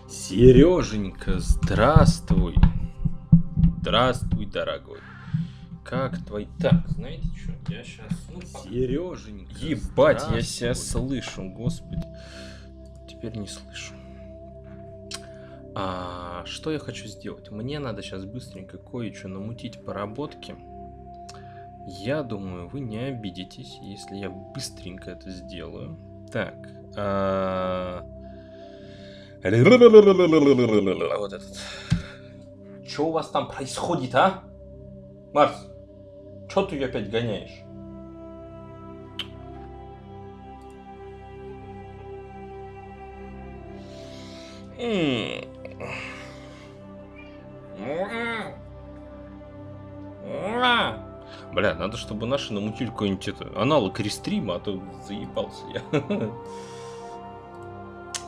Сереженька, здравствуй. Здравствуй, дорогой. Как твой... Так, знаете что? Я сейчас... Сереженька, ебать, я себя слышу, господи. Теперь не слышу. Что я хочу сделать? Мне надо сейчас быстренько кое-что намутить поработки. Я думаю, вы не обидитесь, если я быстренько это сделаю. Так. Вот этот. Что у вас там происходит, а? Марс, что ты опять гоняешь? Бля, надо, чтобы наши намутили какой-нибудь аналог рестрима, а то заебался я.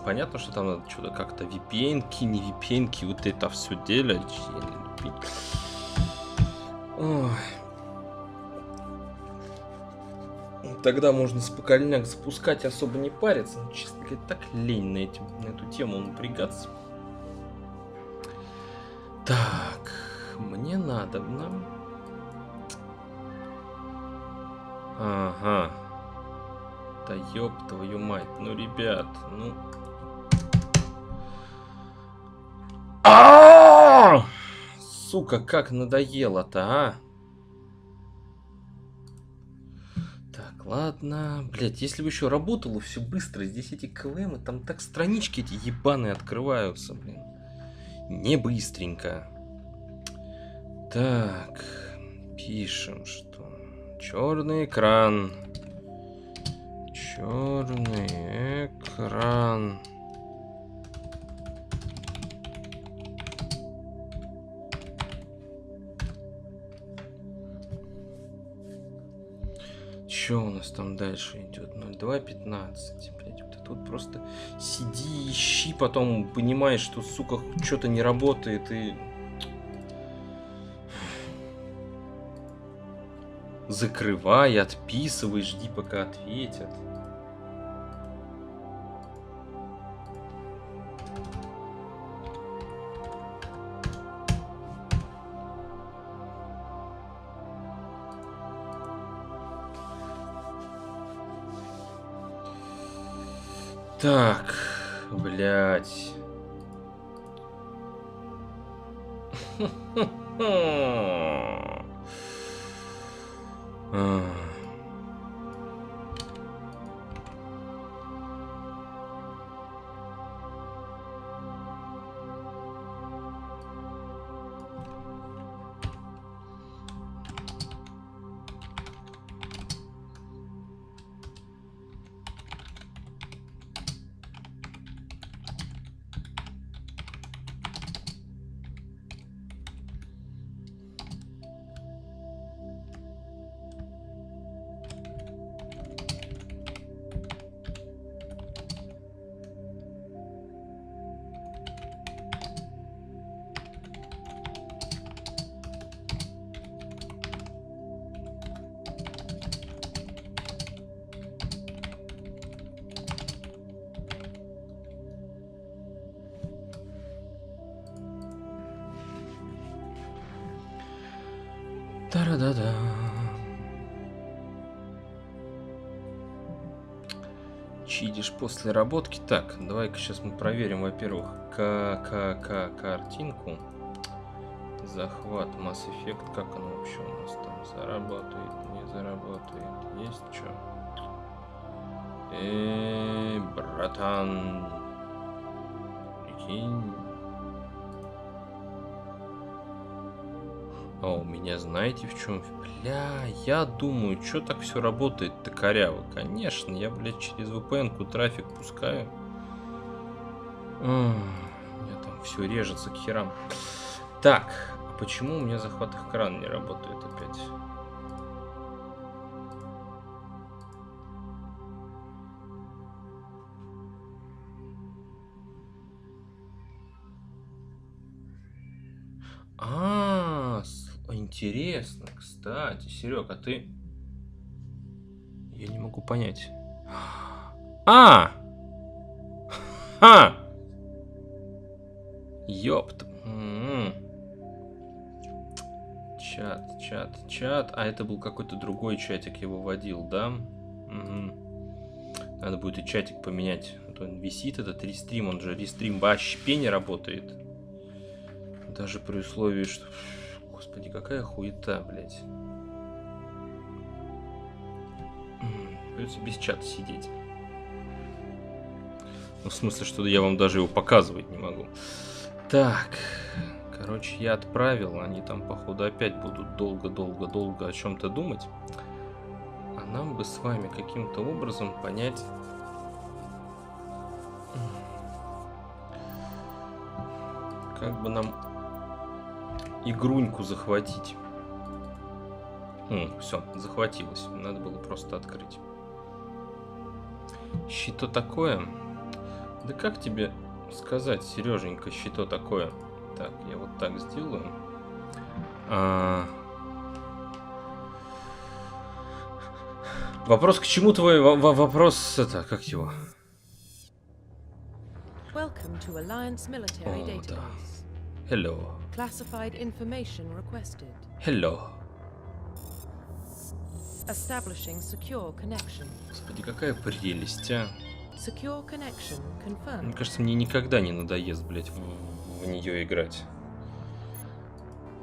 Понятно, что там надо что-то как-то VPN-ки, не VPN-ки, вот это все делать. Ой. Тогда можно спокойняк запускать, особо не париться. Честно говоря, так лень на эту тему напрягаться. Так, мне надо нам... Ага. Да ёб твою мать. Ну, ребят, ну... Сука, как надоело-то, а? Так, ладно. Блять, если бы еще работало все быстро, здесь эти КВМы, там так странички эти ебаные открываются, блин. Не быстренько. Так, пишем, что черный экран. Черный экран. Что у нас там дальше идет? 02:15. Блять, вот это вот просто сиди, ищи, потом понимаешь, что, сука, что-то не работает и... Закрывай, отписывай, жди, пока ответят. Так, блядь. Та-да-да-да. Чидишь после работки. Так, давай-ка сейчас мы проверим, во-первых, картинку. Захват, Mass Effect, как оно вообще у нас там заработает, не заработает, есть что? Братан, прикинь. А у меня знаете в чем? Бля, я думаю, что так все работает-то коряво. Конечно, я, блядь, через VPN-ку трафик пускаю. У меня там все режется к херам. Так, а почему у меня захват экрана не работает опять? Интересно, кстати, Серег, а ты... Я не могу понять. Ёпт. Чат. А это был какой-то другой чатик, я выводил, да? Угу. Надо будет и чатик поменять. А то он висит, этот рестрим, он же рестрим вообще не работает. Даже при условии, что... Господи, какая хуета, блядь. Придется без чата сидеть. Ну, в смысле, что я вам даже его показывать не могу. Так... Короче, я отправил, они там, походу, опять будут долго о чем-то думать. А нам бы с вами каким-то образом понять, как бы нам игруньку захватить. Все, захватилось. Надо было просто открыть. Что такое? Да как тебе сказать, Сереженька, что такое? Так, я вот так сделаю. Вопрос к чему твой вопрос? Это как его? Welcome to Alliance Military Database. Да. Hello. Classified information requested. Hello. Establishing secure connection. Господи, какая прелесть, а? Secure connection confirmed. Мне кажется, мне никогда не надоест, блять, в нее играть.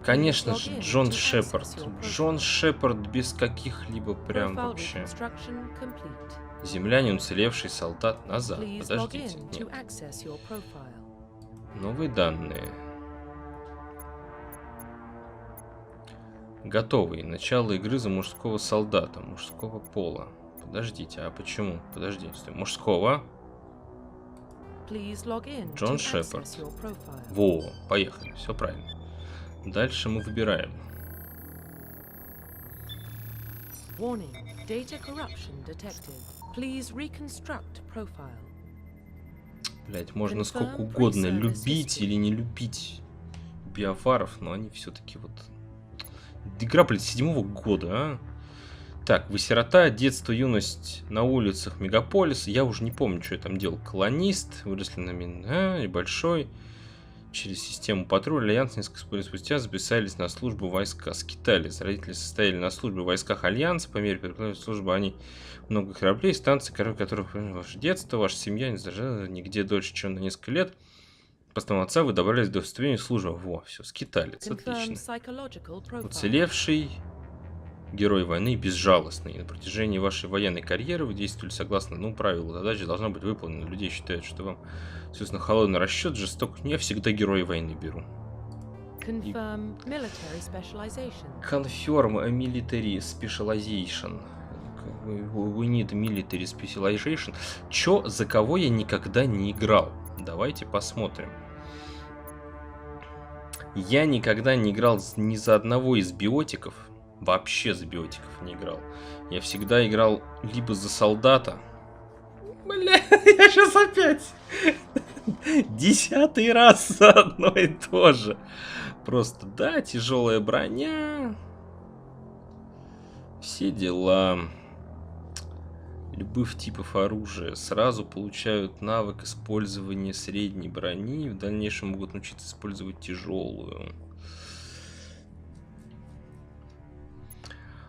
Конечно же, Джон Шепард. Джон Шепард без каких-либо прям вообще. Землянин, уцелевший солдат назад. Подождите. Нет. Новые данные. Готовый. Начало игры за мужского солдата. Мужского пола. Подождите, а почему? Подождите, мужского. Джон Шепард. Во, поехали, все правильно. Дальше мы выбираем. Блять, можно сколько угодно любить или не любить биофаров, но они все-таки вот... Игра, блядь, 7-го года, а? Так, вы сирота, детство, юность на улицах мегаполиса. Я уже не помню, что я там делал. Колонист, выросли на небольшой. Через систему патруля Альянс несколько лет спустя записались на службу войска. Скитались. Родители состояли на службе в войсках Альянса. По мере перехода службы они много кораблей, станций, которых ваше детство, ваша семья не задержала нигде дольше, чем на несколько лет. По словам отца, вы добрались до вступления в службу. Во, все, скиталец, отлично. Уцелевший герой войны безжалостный. На протяжении вашей военной карьеры вы действовали согласно одному правилу. Задача должна быть выполнена. Людей считают, что вам, собственно, холодный расчет, жесток. Я всегда героя войны беру. Confirm military specialization. We need military specialization. Чё, за кого я никогда не играл? Давайте посмотрим. Я никогда не играл ни за одного из биотиков. Вообще за биотиков не играл. Я всегда играл либо за солдата. Бля, я сейчас опять 10-й раз за одно и то же. Просто, да, тяжелая броня. Все дела. Любых типов оружия сразу получают навык использования средней брони. В дальнейшем могут научиться использовать тяжелую.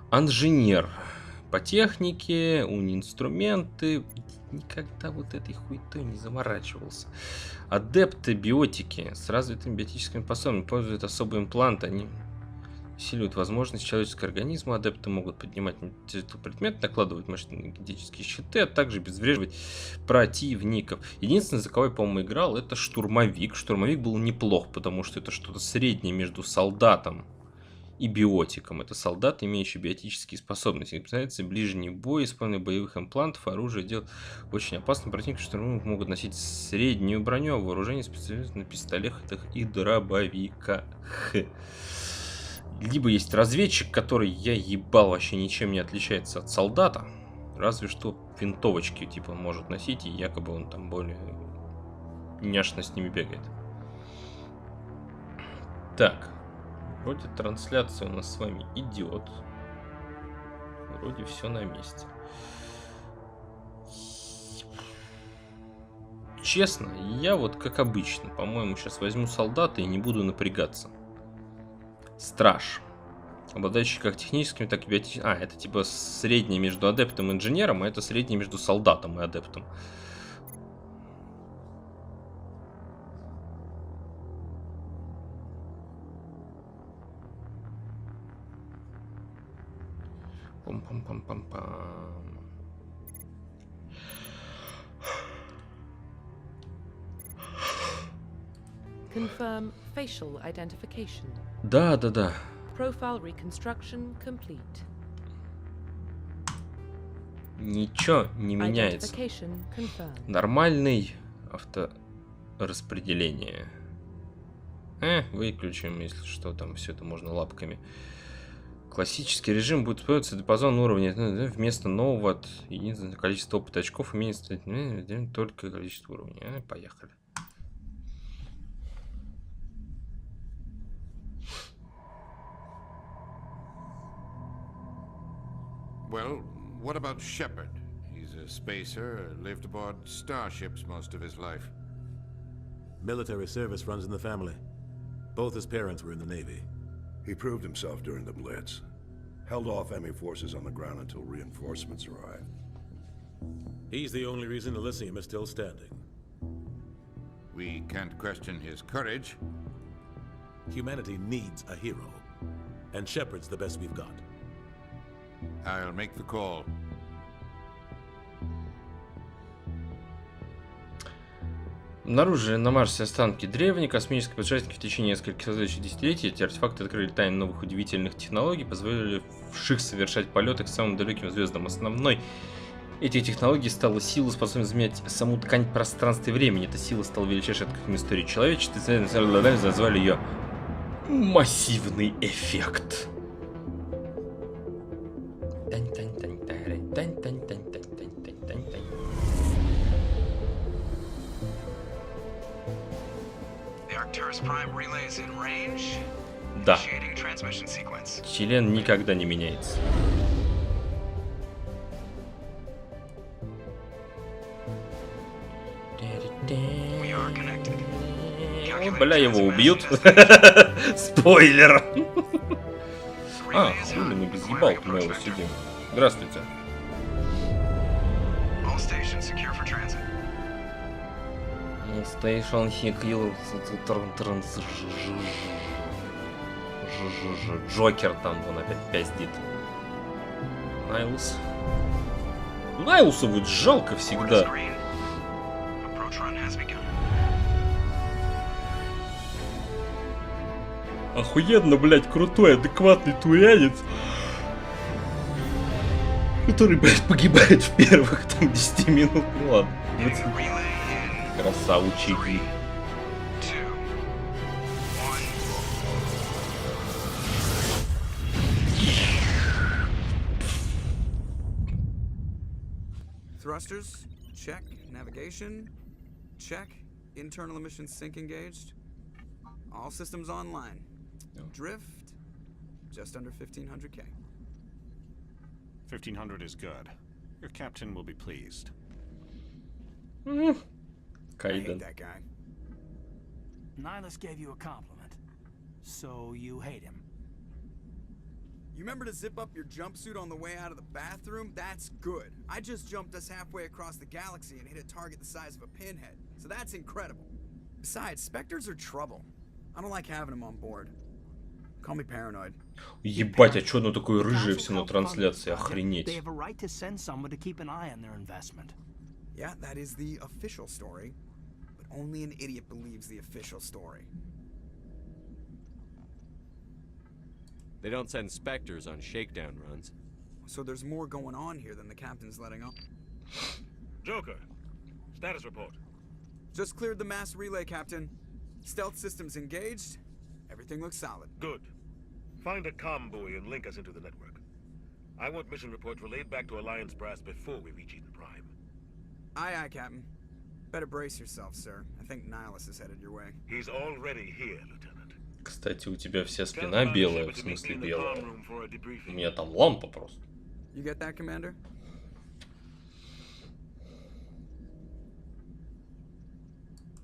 Инженер. По технике, инструменты. Никогда вот этой хуйтой не заморачивался. Адепты биотики с развитыми биотическими способностями пользуют особый имплант. Они усиливают возможность человеческого организма. Адепты могут поднимать предмет, накладывать мощные генетические щиты, а также обезвреживать противников. Единственное, за кого я, по-моему, играл, это штурмовик. Штурмовик был неплох, потому что это что-то среднее между солдатом и биотиком. Это солдат, имеющий биотические способности. Представляется, ближний бой, исполненный боевых имплантов, оружие делает очень опасным. Противники штурмовик могут носить среднюю броню, а вооружение специалистов на пистолетах и дробовиках. Либо есть разведчик, который, я ебал, вообще ничем не отличается от солдата. Разве что винтовочки типа может носить, и якобы он там более няшно с ними бегает. Так. Вроде трансляция у нас с вами идет. Вроде все на месте. честно, я вот как обычно, по-моему, сейчас возьму солдата и не буду напрягаться. Страж. Обладающий как техническими, так и биотехническими... А, это типа среднее между адептом и инженером, а это среднее между солдатом и адептом. Пам-пам-пам-пам-пам. Confirm facial identification. Да. Profile reconstruction complete. Ничего не меняется. Identification confirmed. Нормальный автораспределение. Выключим, если что, там все это можно лапками. Классический режим будет использоваться диапазон уровня. Вместо нового от единственного количества опыта очков имеется только количество уровней. Поехали. Well, what about Shepard? He's a spacer, lived aboard starships most of his life. Military service runs in the family. Both his parents were in the Navy. He proved himself during the Blitz. Held off enemy forces on the ground until reinforcements arrived. He's the only reason Elysium is still standing. We can't question his courage. Humanity needs a hero. And Shepard's the best we've got. I'll make the call. Обнаружили на Марсе останки древней космической путешественники в течение нескольких следующих десятилетий. Эти артефакты открыли тайны новых удивительных технологий, позволили вших совершать полеты к самым далеким звездам. Основной этих технологий стала сила, способная изменять саму ткань пространства и времени. Эта сила стала величайшей открытием истории человечества. Назвали ее массивный эффект. Да. Член никогда не меняется. Бля, его убьют. Спойлер. Хули мы без ебалки мы его сидим. Здравствуйте. Station Secure. Джокер там вон опять пиздит. Найлус. Найлуса будет жалко всегда. Охуенно, блядь, крутой, адекватный туянец, который, блядь, погибает в первых там 10 минут. Ну ладно. Красавчики. Thrusters, check. Navigation, check. Internal emissions sync engaged. All systems online. Drift, just under 1500K. 1500 is good. Your captain will be pleased. I hate that guy. Nihilus gave you a compliment, so you hate him. You remember to zip up your jumpsuit on the way out of the bathroom? That's good. I just jumped us halfway across the galaxy and hit a target the size of a pinhead, so that's incredible. Besides, Spectres are trouble. I don't like having them on board. Call me paranoid. Ебать, а чё оно такое рыжее все на трансляции? Охренеть. They have a right to send someone to keep an eye on their investment. Yeah, that is the official story, but only an idiot believes the official story. They don't send Spectres on shakedown runs. So there's more going on here than the captain's letting on. Joker, status report. Just cleared the mass relay, Captain. Stealth systems engaged. Everything looks solid. Good. Find a comm buoy and link us into the network. I want mission reports relayed back to Alliance Brass before we reach Eden Prime. Aye, aye, Captain. Better brace yourself, sir. I think Nihilus is headed your way. He's already here, Lieutenant. Кстати, у тебя вся спина белая, в смысле белая. У меня там лампа просто. You get that, Commander?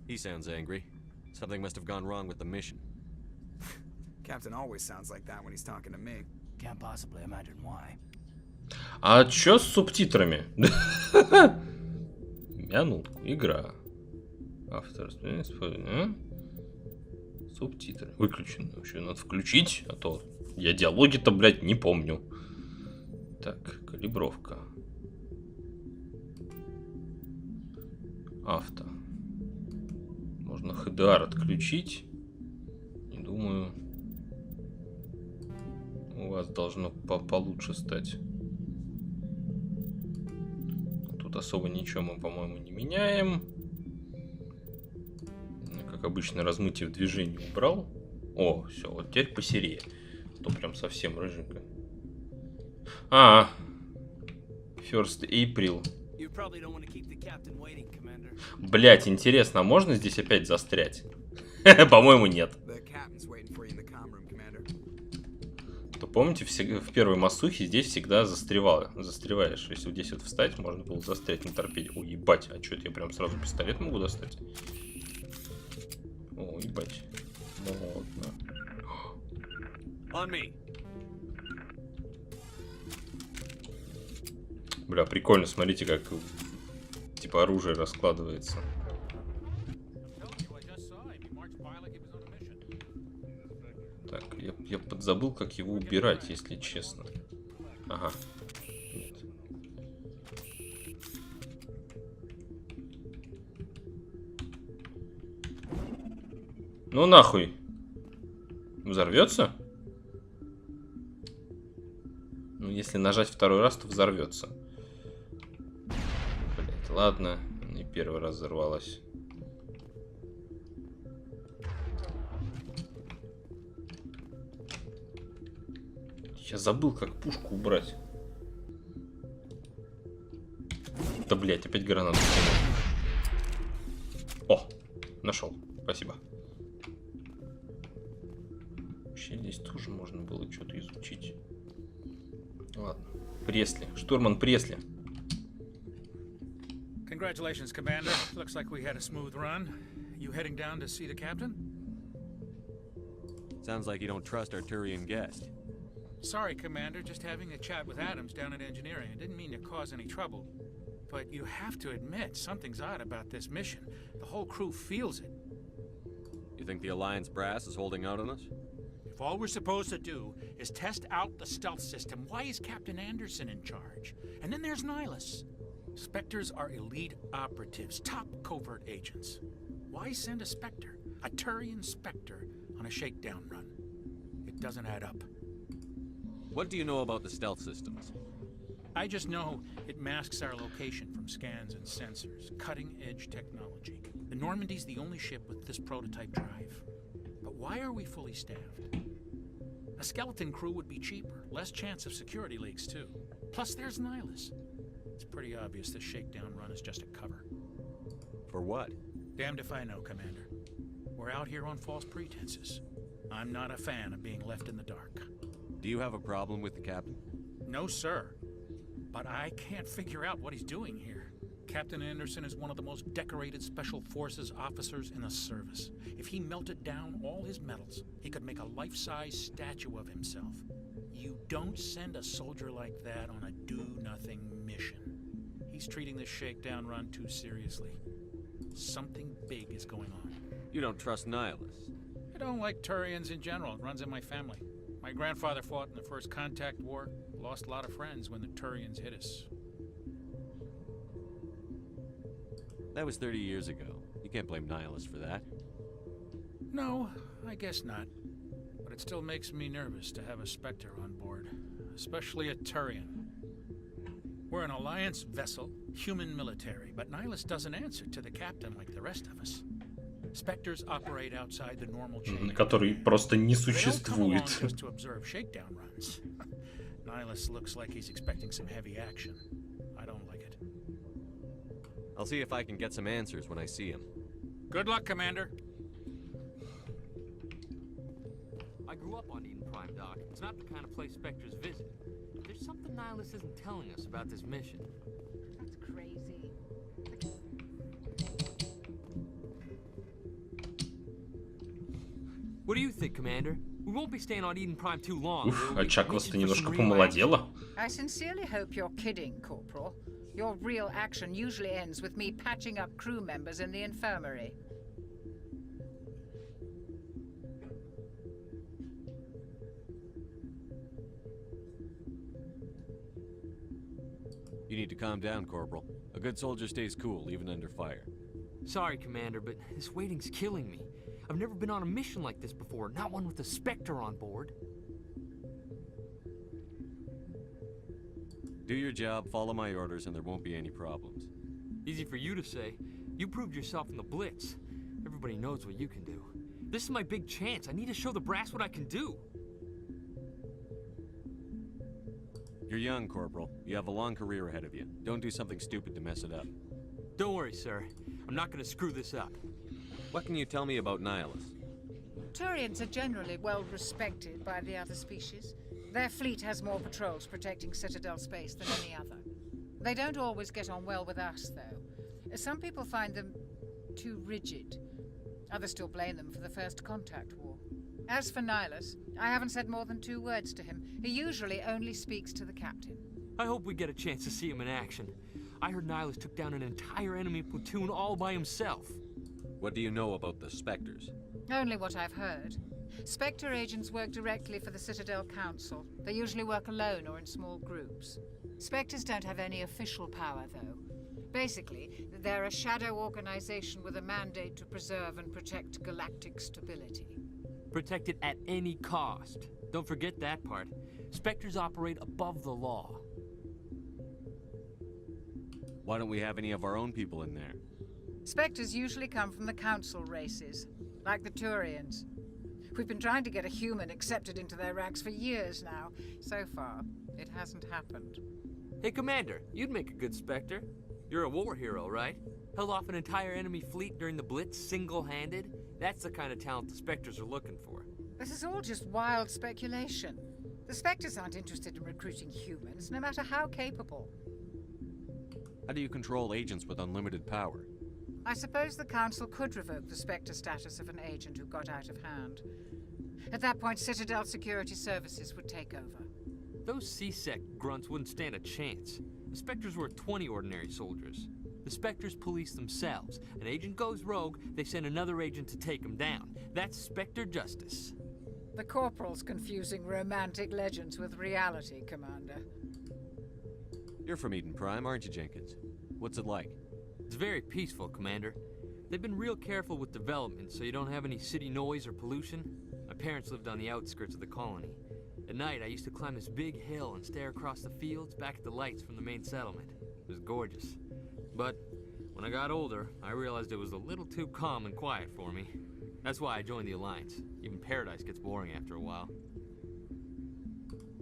He sounds angry. Something must have gone wrong with the mission. Captain always sounds like that when he's talking to me. Can't possibly imagine why. А чё с субтитрами? Минутку, игра. Автор. Субтитры. Выключены. Вообще надо включить, а то я диалоги-то, блядь, не помню. Так, калибровка. Авто. Можно HDR отключить. Не думаю, у вас должно получше стать. Тут особо ничего мы, по-моему, не меняем. Как обычно, размытие в движении убрал. О, все, вот теперь посерее. То прям совсем рыженько. First April. Блять, интересно, а можно здесь опять застрять? По-моему, нет. То помните, в первой массухе здесь всегда застреваешь. Если вот здесь вот встать, можно было застрять на торпеде. Ой, ебать, а что это я прям сразу пистолет могу достать? О, ебать. Модно. Бля, прикольно, смотрите, как типа оружие раскладывается. Так, я подзабыл, как его убирать, если честно. Ага. Нет. Ну нахуй. Взорвется? Ну, если нажать второй раз, то взорвется. Блять, ладно. Не первый раз взорвалась. Я забыл, как пушку убрать. Да, блять, опять гранату кинул. О, нашел. Спасибо. Вообще здесь тоже можно было что-то изучить. Ладно. Пресли. Штурман Пресли. Congratulations, Commander. Looks like we had a smooth run. You heading down to see the captain? Sounds like you don't trust our Turian guest. Sorry, Commander. Just having a chat with Adams down at engineering. I didn't mean to cause any trouble. But you have to admit, something's odd about this mission. The whole crew feels it. You think the Alliance brass is holding out on us? If all we're supposed to do is test out the stealth system, why is Captain Anderson in charge? And then there's Nihilus. Spectres are elite operatives, top covert agents. Why send a Spectre, a Turian Spectre, on a shakedown run? It doesn't add up. What do you know about the stealth systems? I just know it masks our location from scans and sensors. Cutting-edge technology. The Normandy's the only ship with this prototype drive. But why are we fully staffed? A skeleton crew would be cheaper, less chance of security leaks too. Plus there's Nihilus. It's pretty obvious this shakedown run is just a cover. For what? Damned if I know, Commander. We're out here on false pretenses. I'm not a fan of being left in the dark. Do you have a problem with the captain? No, sir. But I can't figure out what he's doing here. Captain Anderson is one of the most decorated Special Forces officers in the service. If he melted down all his medals, he could make a life-size statue of himself. You don't send a soldier like that on a do-nothing mission. He's treating this shakedown run too seriously. Something big is going on. You don't trust Nihilus? I don't like Turians in general. It runs in my family. My grandfather fought in the First Contact War. Lost a lot of friends when the Turians hit us. That was 30 years ago. You can't blame Nihilus for that. No, I guess not. But it still makes me nervous to have a Spectre on board. Especially a Turian. We're an Alliance vessel, human military, but Nihilus doesn't answer to the captain like the rest of us. Spectres operate outside the normal chain. Который просто не They don't come along существует. just to observe shakedown runs. Nihilus looks like he's expecting some heavy action. I don't like it. I'll see if I can get some answers when I see him. Good luck, Commander. I grew up on Eden Prime, Doc. It's not the kind of place Spectres visit. There's something Nihilus isn't telling us about this mission. That's crazy. What do you think, Commander? We won't be staying on Eden Prime too long. Уф, а Чаклас-то немножко помолодела. I sincerely hope you're kidding, Corporal. Your real action usually ends with me patching up crew members in the infirmary. You need to calm down, Corporal. A good soldier stays cool, even under fire. Sorry, Commander, but this waiting's killing me. I've never been on a mission like this before, not one with a Spectre on board. Do your job, follow my orders, and there won't be any problems. Easy for you to say. You proved yourself in the Blitz. Everybody knows what you can do. This is my big chance. I need to show the brass what I can do. You're young, Corporal. You have a long career ahead of you. Don't do something stupid to mess it up. Don't worry, sir. I'm not gonna screw this up. What can you tell me about Nihilists? Turians are generally well respected by the other species. Their fleet has more patrols protecting Citadel space than any other. They don't always get on well with us, though. Some people find them too rigid. Others still blame them for the First Contact War. As for Nihilus, I haven't said more than 2 words to him. He usually only speaks to the captain. I hope we get a chance to see him in action. I heard Nihilus took down an entire enemy platoon all by himself. What do you know about the Spectres? Only what I've heard. Spectre agents work directly for the Citadel Council. They usually work alone or in small groups. Spectres don't have any official power, though. Basically, they're a shadow organization with a mandate to preserve and protect galactic stability. Protect it at any cost. Don't forget that part. Spectres operate above the law. Why don't we have any of our own people in there? Spectres usually come from the Council races, like the Turians. We've been trying to get a human accepted into their ranks for years now. So far, it hasn't happened. Hey, Commander, you'd make a good Spectre. You're a war hero, right? Held off an entire enemy fleet during the Blitz single-handed? That's the kind of talent the Spectres are looking for. This is all just wild speculation. The Spectres aren't interested in recruiting humans, no matter how capable. How do you control agents with unlimited power? I suppose the Council could revoke the Spectre status of an agent who got out of hand. At that point, Citadel Security Services would take over. Those C-Sec grunts wouldn't stand a chance. The Spectres were 20 ordinary soldiers. The Spectres police themselves. An agent goes rogue, they send another agent to take him down. That's Spectre justice. The Corporal's confusing romantic legends with reality, Commander. You're from Eden Prime, aren't you, Jenkins? What's it like? It's very peaceful, Commander. They've been real careful with development, so you don't have any city noise or pollution. My parents lived on the outskirts of the colony. At night, I used to climb this big hill and stare across the fields back at the lights from the main settlement. It was gorgeous. But when I got older, I realized it was a little too calm and quiet for me. That's why I joined the Alliance. Even Paradise gets boring after a while.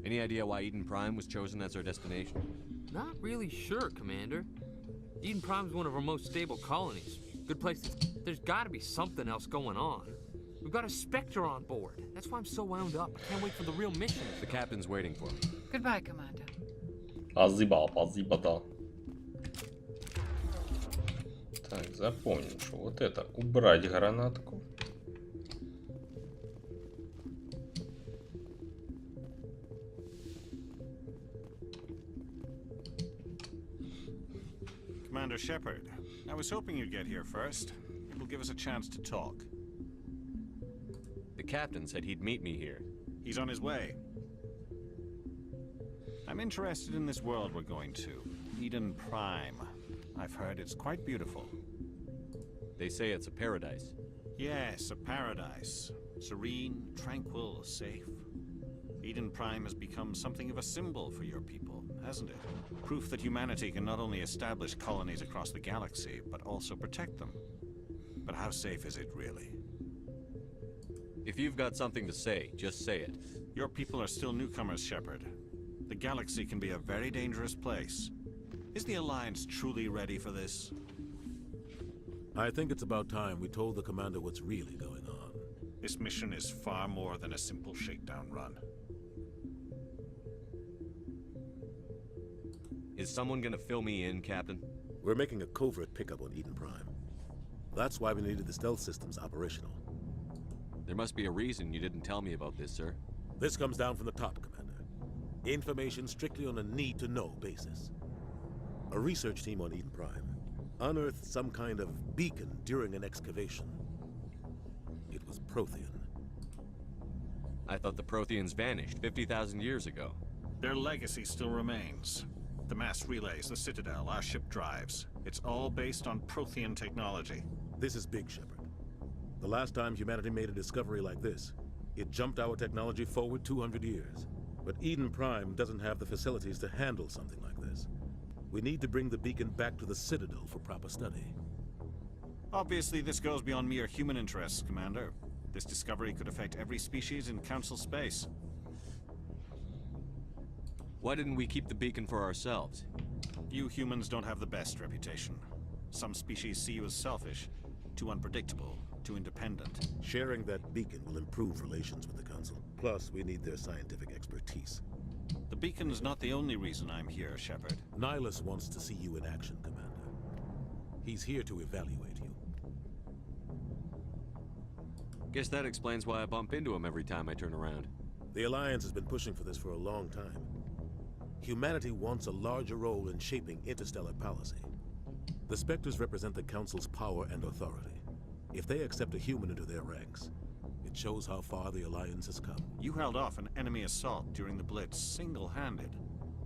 Any idea why Eden Prime was chosen as our destination? Not really sure, Commander. Eden Prime's one of our most stable colonies. Good place to... There's gotta be something else going on. We've got a Spectre on board. That's why I'm so wound up. I can't wait for the real mission. The captain's waiting for me. Goodbye, Commander. Спасибо, да. Так, запомним, что вот это убрать гранатку. Commander Shepard, I was hoping you'd get here first. It will give us a chance to talk. The captain said he'd meet me here. He's on his way. I'm interested in this world we're going to. Eden Prime. I've heard it's quite beautiful. They say it's a paradise. Yes, a paradise. Serene, tranquil, safe. Eden Prime has become something of a symbol for your people, hasn't it? Proof that humanity can not only establish colonies across the galaxy, but also protect them. But how safe is it, really? If you've got something to say, just say it. Your people are still newcomers, Shepard. The galaxy can be a very dangerous place. Is the Alliance truly ready for this? I think it's about time we told the commander what's really going on. This mission is far more than a simple shakedown run. Is someone gonna fill me in, Captain? We're making a covert pickup on Eden Prime. That's why we needed the stealth systems operational. There must be a reason you didn't tell me about this, sir. This comes down from the top, Commander. Information strictly on a need-to-know basis. A research team on Eden Prime unearthed some kind of beacon during an excavation. It was Prothean. I thought the Protheans vanished 50,000 years ago. Their legacy still remains. The mass relays, the Citadel, our ship drives. It's all based on Prothean technology. This is big, Shepard. The last time humanity made a discovery like this, it jumped our technology forward 200 years. But Eden Prime doesn't have the facilities to handle something like this. We need to bring the beacon back to the Citadel for proper study. Obviously, this goes beyond mere human interests, Commander. This discovery could affect every species in Council space. Why didn't we keep the beacon for ourselves? You humans don't have the best reputation. Some species see you as selfish, too unpredictable, too independent. Sharing that beacon will improve relations with the Council. Plus, we need their scientific expertise. The beacon's not the only reason I'm here, Shepard. Nihilus wants to see you in action, Commander. He's here to evaluate you. Guess that explains why I bump into him every time I turn around. The Alliance has been pushing for this for a long time. Humanity wants a larger role in shaping interstellar policy. The Spectres represent the Council's power and authority. If they accept a human into their ranks, it shows how far the Alliance has come. You held off an enemy assault during the Blitz single-handed.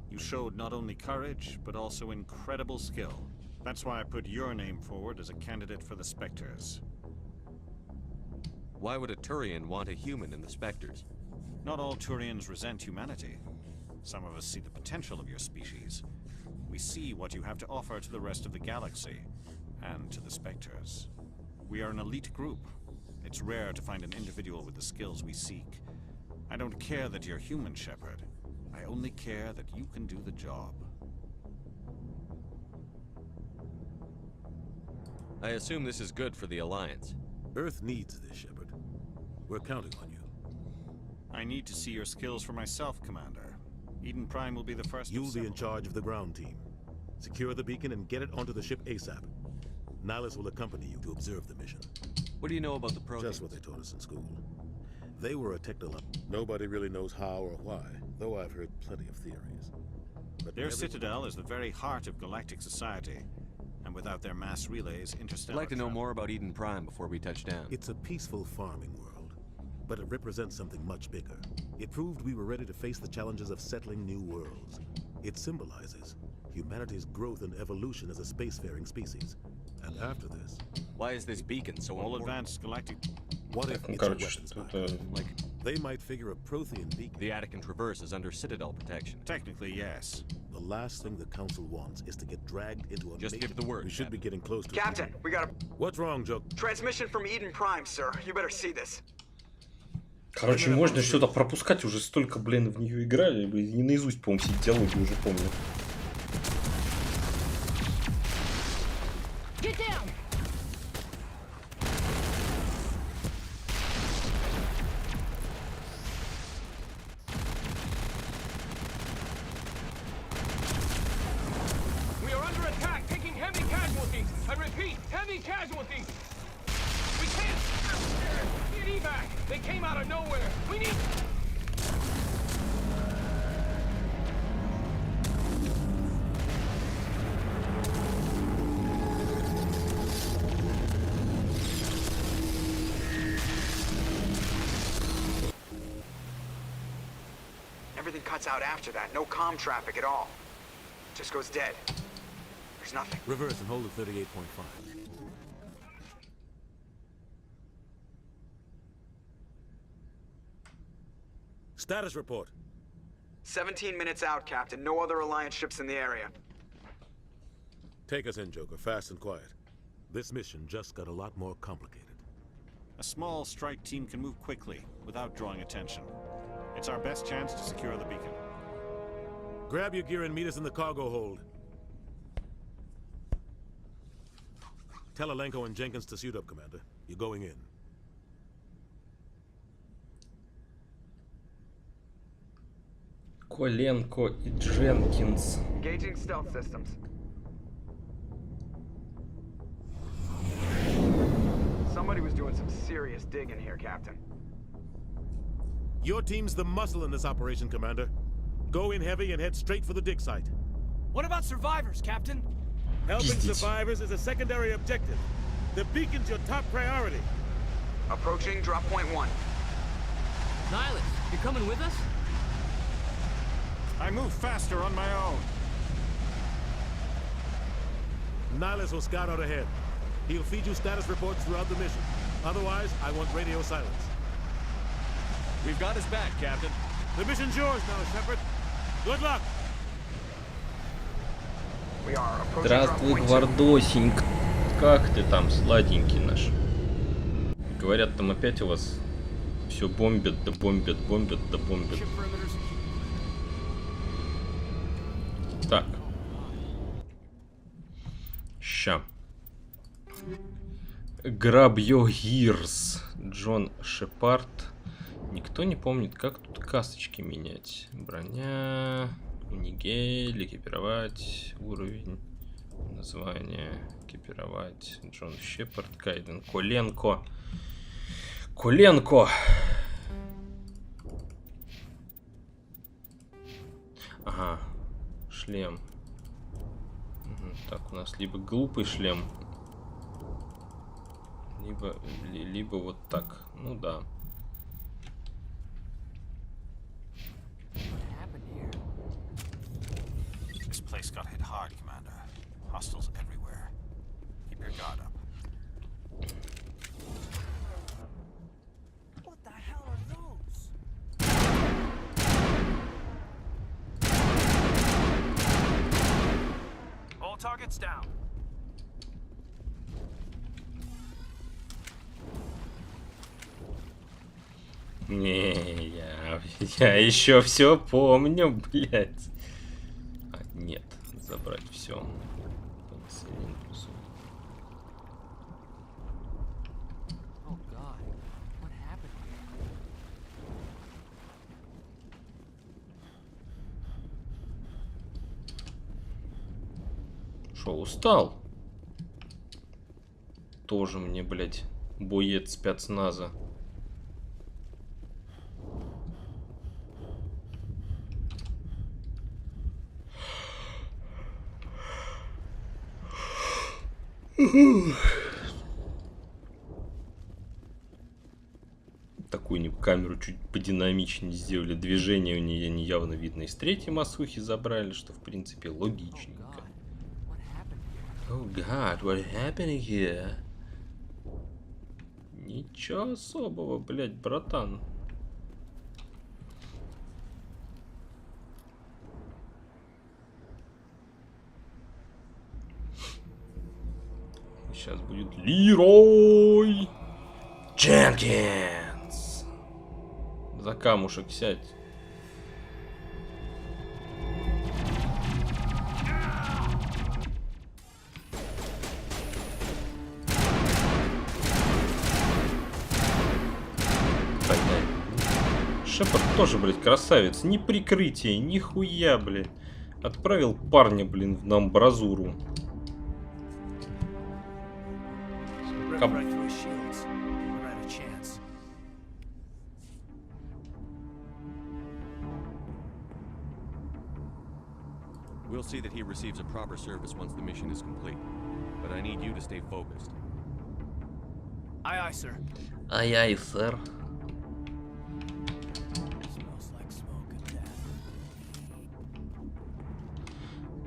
You showed not only courage, but also incredible skill. That's why I put your name forward as a candidate for the Spectres. Why would a Turian want a human in the Spectres? Not all Turians resent humanity. Some of us see the potential of your species. We see what you have to offer to the rest of the galaxy, and to the Spectres. We are an elite group. It's rare to find an individual with the skills we seek. I don't care that you're human, Shepard. I only care that you can do the job. I assume this is good for the Alliance. Earth needs this, Shepard. We're counting on you. I need to see your skills for myself, Commander. Eden Prime will be the first. You'll be in charge of the ground team. Secure the beacon and get it onto the ship ASAP. Nihilus will accompany you to observe the mission. What do you know about the Protheans? Just what they taught us in school. They were a technology. Nobody really knows how or why, though I've heard plenty of theories. But their Citadel is the very heart of galactic society. And without their mass relays, interstellar I'd like to know more about Eden Prime before we touch down. It's a peaceful farming world, but it represents something much bigger. It proved we were ready to face the challenges of settling new worlds. It symbolizes humanity's growth and evolution as a spacefaring species. And after this... Why is this beacon so all important? Advanced galactic... What if it's a weapons pack? Like, they might figure a Prothean beacon. The Attic and Traverse is under Citadel protection. Technically, yes. The last thing the Council wants is to get dragged into a... Just give the word, We should be getting close to... Captain, we got a... What's wrong, Joe? Transmission from Eden Prime, sir. You better see this. Короче, можно что-то пропускать, уже столько, блин, в нее играли, и наизусть, по-моему, все диалоги уже помню. Get down! We are under attack, taking heavy casualties. I repeat, heavy casualties. We can't get evac. They came out of nowhere. We need... Everything cuts out after that. No comm traffic at all. Just goes dead. There's nothing. Reverse and hold at 38.5. Status report. 17 minutes out, Captain. No other Alliance ships in the area. Take us in, Joker. Fast and quiet. This mission just got a lot more complicated. A small strike team can move quickly, without drawing attention. It's our best chance to secure the beacon. Grab your gear and meet us in the cargo hold. Tell Alenko and Jenkins to suit up, Commander. You're going in. Коленко и Дженкинс. Engaging stealth systems. Somebody was doing some serious digging here, Captain. Your team's the muscle in this operation, Commander. Go in heavy and head straight for the dig site. What about survivors, Captain? Helping survivors is a secondary objective. The beacon's your top priority. Approaching drop point 1. Nihilus, you coming with us? I move faster on my own. Nihilus will scout out ahead. He'll feed you status reports throughout the mission. Otherwise, I want radio silence. We've got his back, Captain. The mission's yours now, Shepard. Good luck. We are approaching Здравствуй, drop point 2. Гвардосеньк. Как ты там, сладенький наш? Говорят, там опять у вас все бомбят, да бомбят, бомбят, да бомбят. Так. Ща. Grab your gears. Джон Шепард. Никто не помнит, как тут касочки менять. Броня, унигель, экипировать, уровень, название, экипировать. Джон Шепард, Кайден, Коленко. Коленко! Ага, шлем. Так, у нас либо глупый шлем, либо вот так. Ну да. This place got hit hard, Commander. Hostiles everywhere. Keep your guard up. What the hell are those? All targets down. Не, я еще все помню, блядь. А, нет, забрать все. Шо, устал? Тоже мне, блядь, боец спецназа. Такую камеру чуть подинамичнее сделали. Движение у нее не явно видно. Из третьей массухи забрали, что в принципе логичненько. Oh God, what happened here? Ничего особого, блядь, братан. Сейчас будет Лерой Дженкинс. За камушек сядь. Шепард тоже, блядь, красавец. Ни прикрытия, ни хуя, блядь. Отправил парня, блин, в амбразуру. We'll see that he receives a proper service once the mission is complete. But I need you to stay focused. Aye, aye, sir. Aye, aye, sir.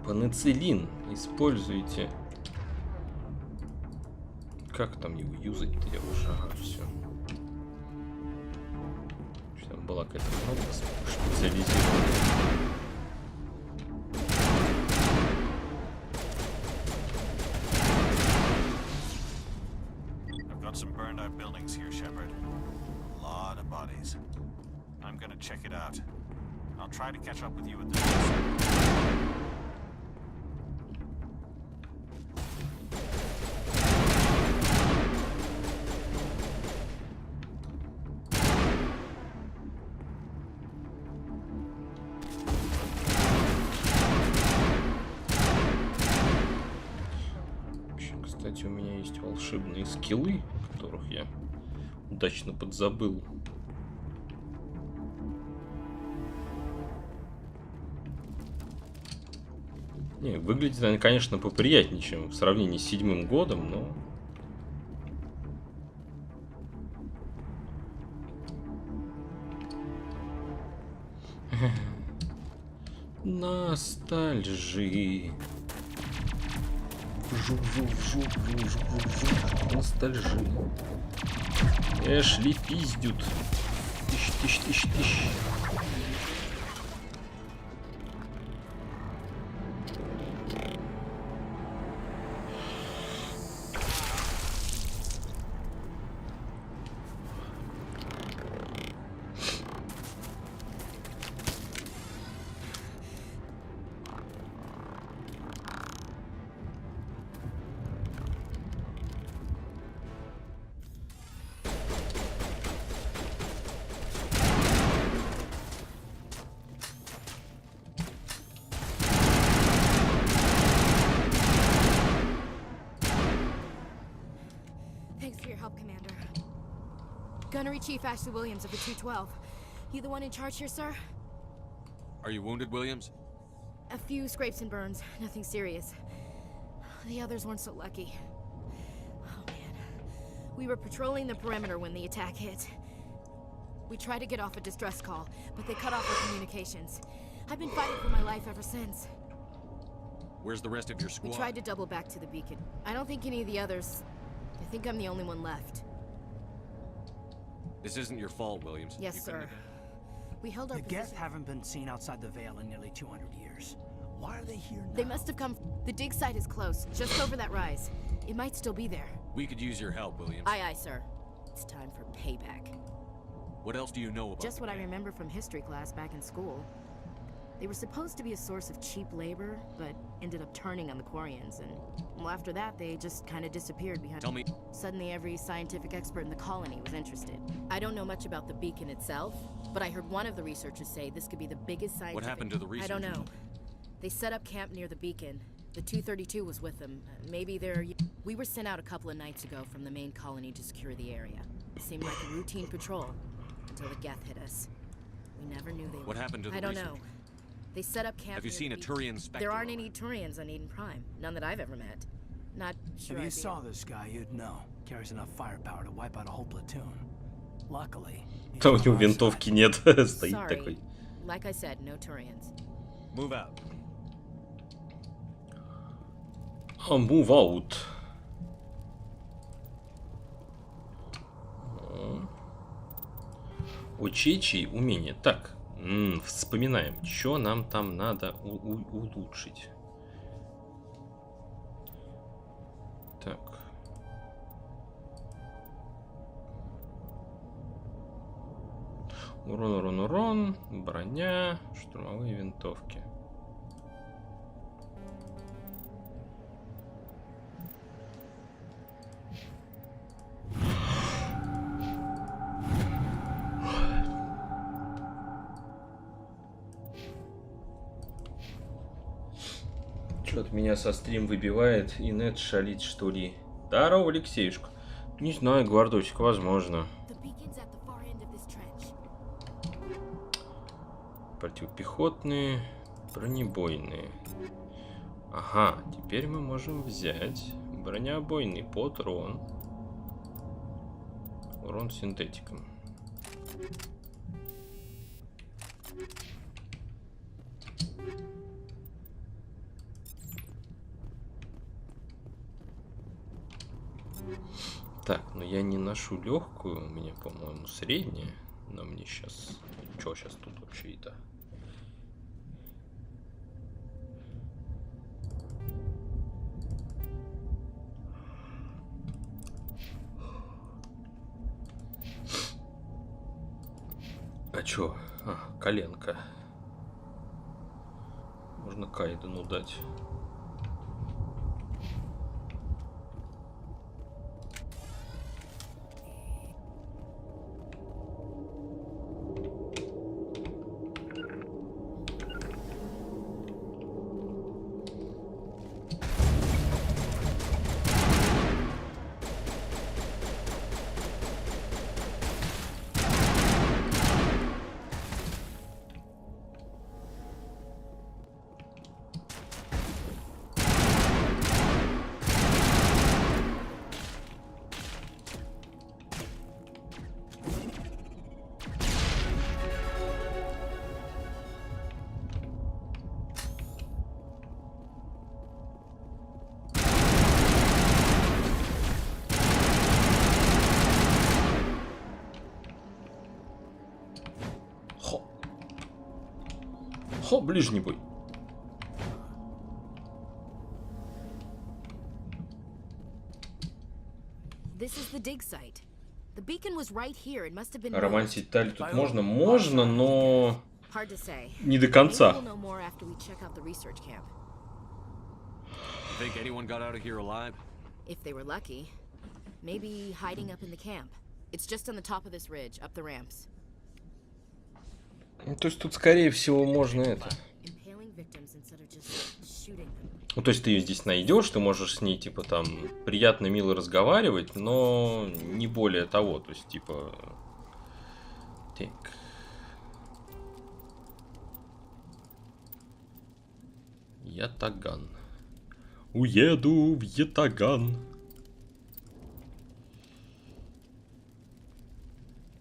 Пенициллин используйте. Как там его юзать-то? Я уже, ага, все. Там была какая-то кнопка специализированная. I've got some burned out buildings here, Shepard. A lot of bodies. I'm gonna check it out. I'll try to catch up with you at the base. Кстати, у меня есть волшебные скиллы, которых я Удачно подзабыл. Не, выглядит она, конечно, поприятнее, чем в сравнении с 7-м годом, но... Ностальжи. Ностальжи. Эшли пиздют. Тыщ. Thanks for your help, Commander. Gunnery Chief Ashley Williams of the 212. You the one in charge here, sir? Are you wounded, Williams? A few scrapes and burns, nothing serious. The others weren't so lucky. Oh man. We were patrolling the perimeter when the attack hit. We tried to get off a distress call, but they cut off our communications. I've been fighting for my life ever since. Where's the rest of your squad? We tried to double back to the beacon. I don't think any of the others... I think I'm the only one left. This isn't your fault, Williams. Yes, sir. We held our The position. Geth haven't been seen outside the Vale in nearly 200 years. Why are they here now? They must have come... The dig site is close, just over that rise. It might still be there. We could use your help, Williams. Aye, sir. It's time for payback. What else do you know about Just what I remember from history class back in school. They were supposed to be a source of cheap labor, but ended up turning on the Quarians, and well, after that, they just kind of disappeared behind... Tell me... Suddenly, every scientific expert in the colony was interested. I don't know much about the beacon itself, but I heard one of the researchers say this could be the biggest scientific... What happened to the researchers? I don't know. They set up camp near the beacon. The 232 was with them. Maybe they're... We were sent out a couple of nights ago from the main colony to secure the area. It seemed like a routine patrol, until the Geth hit us. We never knew they were... What happened to the I don't researchers? know. They set up camp. Have you seen a Turian Spectre? There aren't any Turians on Eden Prime. None that I've ever met. Not sure. If you I'd be- saw this guy, you'd know. Carries enough firepower to wipe out a whole platoon. Luckily, he's Да у on него our винтовки side. нет. Стоит Sorry. такой. Like I said, no Turians. Move out. Move out. Учечи умение. Так, вспоминаем, что нам там надо улучшить. Так. Урон, броня, штурмовые винтовки. Что-то меня со стрим выбивает, и нет шалит, что ли. Здорово, Алексеюшка. Не знаю, Гвардосик, возможно. Противопехотные, бронебойные. Ага, теперь мы можем взять бронебойный патрон. Урон синтетиком. Так, но я не ношу легкую, у меня, по-моему, средняя. Но мне сейчас... Что сейчас тут вообще это? А чё? А, коленка. Можно Кайдену дать. Хо, ближний бой. Романтить Таль тут можно? Можно, но не до конца. Think anyone got out of here alive? If they were lucky. Maybe hiding up in the camp. It's just on the top of this ridge, up the ramps. Ну, то есть тут, скорее всего, можно это. Ну, то есть ты ее здесь найдешь, ты можешь с ней, типа, там, приятно, мило разговаривать, но не более того. То есть, типа... Так. Ятаган. Уеду в Ятаган.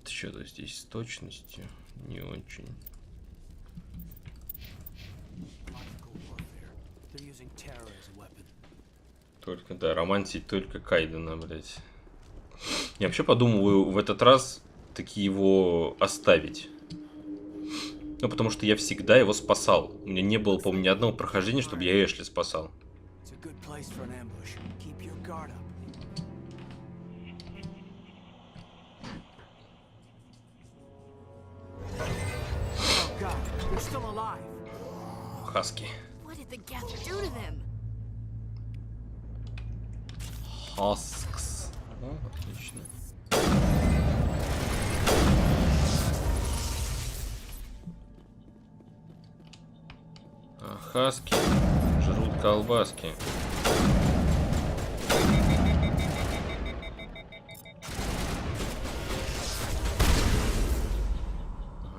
Что-то здесь с точностью не очень. Только, да, романтить только Кайдена, блять. Я вообще подумываю в этот раз таки его оставить. Ну, потому что я всегда его спасал. У меня не было, по-моему, ни одного прохождения, чтобы я Эшли спасал. Хаски. Хаскс. О, отлично. А хаски жрут колбаски.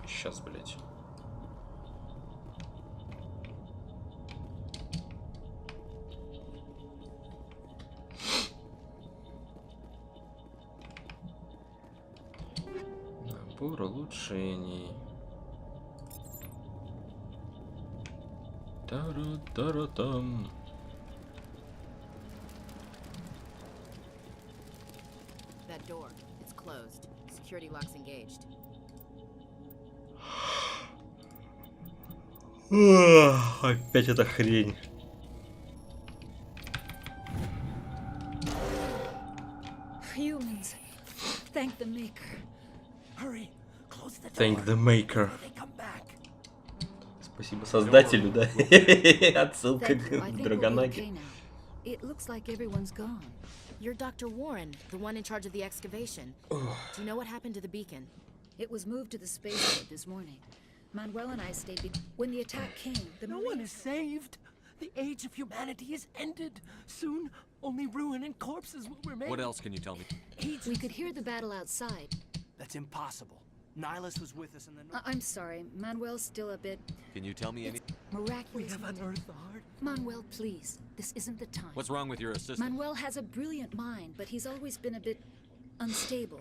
Сейчас, блять. Набор улучшений. Тара-тара-там. That door, it's closed. Security locks engaged. Опять эта хрень. Humans, thank the maker. Hurry, close the door. Thank the maker. Спасибо создателю, да? Отсылка к Драгонаге. It looks like everyone's gone. You're Dr. Warren, the one in charge of the excavation. Do you know what happened to the beacon? It was moved to the spaceport this morning. Manuel and I stayed when the attack came. No one is saved. The age of humanity is ended. Soon, only ruin and corpses will remain. What else can you tell me? We could hear the battle outside. That's impossible. Nihilus was with us in the north. I'm sorry. Manuel's still a bit... Can you tell me anything? Miraculous. We have unearthed the heart. Manuel, please. This isn't the time. What's wrong with your assistant? Manuel has a brilliant mind, but he's always been a bit unstable.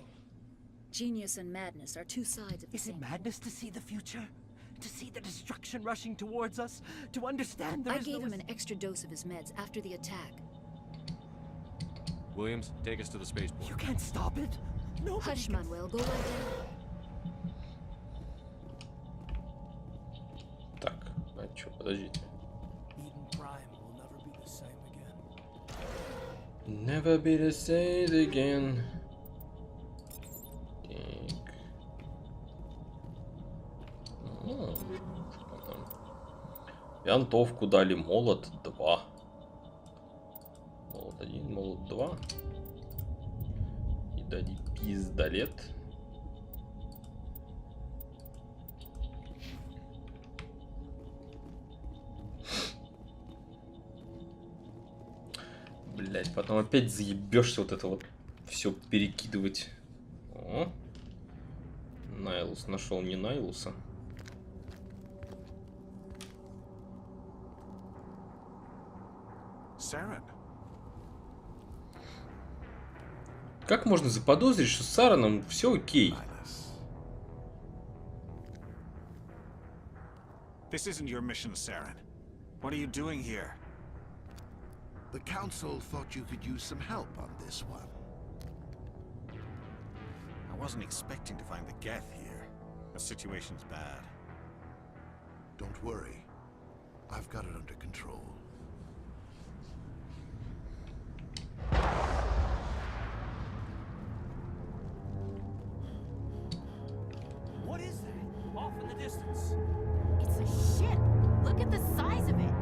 Genius and madness are two sides of the same. Is it madness to see the future? To see the destruction rushing towards us? To understand there I is gave him an extra dose of his meds after the attack. Williams, take us to the spaceport. You can't stop it. No. Hush, Manuel. Go lie down. Так, а чё, подождите. Never be the same again. Так. Винтовку дали, молот 2. Молот 1, молот 2. И дали пиздолет. Блять, потом опять заебешься вот это вот все перекидывать. О, Найлус нашел не Найлуса. Как можно заподозрить, что с Сараном все окей? This isn't your mission, Saren. What are you doing here? The council thought you could use some help on this one. I wasn't expecting to find the Geth here. The situation's bad. Don't worry. I've got it under control. What is that? Off in the distance. It's a ship. Look at the size of it.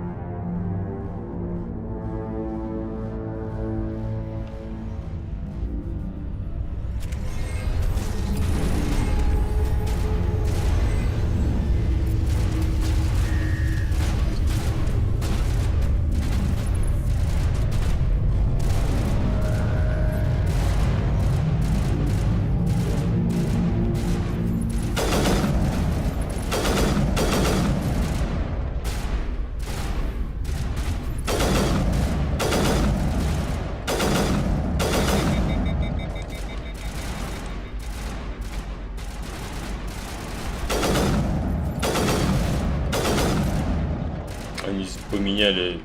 Они поменяли,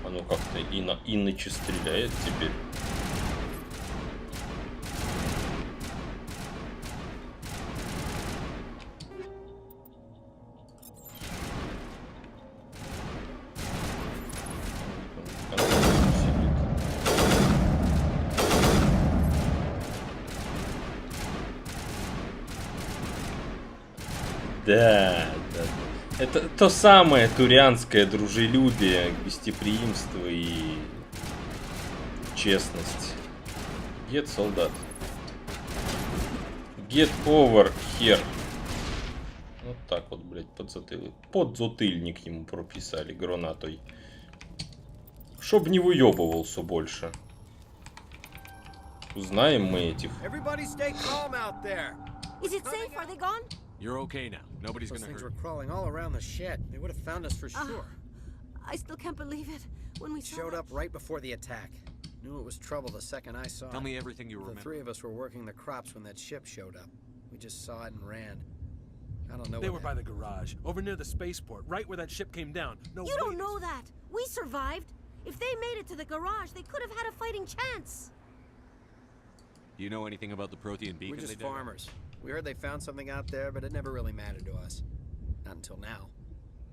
оно как-то иначе стреляет теперь. Да. Это то самое турианское дружелюбие, гостеприимство и честность. Get солдат. Get over here. Вот так вот, блядь, подзатыльник ему прописали гранатой. Чтоб не выебывался больше. Узнаем мы этих. You're okay now. Nobody's gonna hurt. Those things were crawling all around the shed. They would have found us for sure. I still can't believe it. When we showed up right before the attack. Knew it was trouble the second I saw it. Tell me everything you remember. The three of us were working the crops when that ship showed up. We just saw it and ran. I don't know. They were by the garage, over near the spaceport, right where that ship came down. No, you don't know that. We survived. If they made it to the garage, they could have had a fighting chance. Do you know anything about the Prothean beacon? We're just farmers. We heard they found something out there, but it never really mattered to us. Not until now.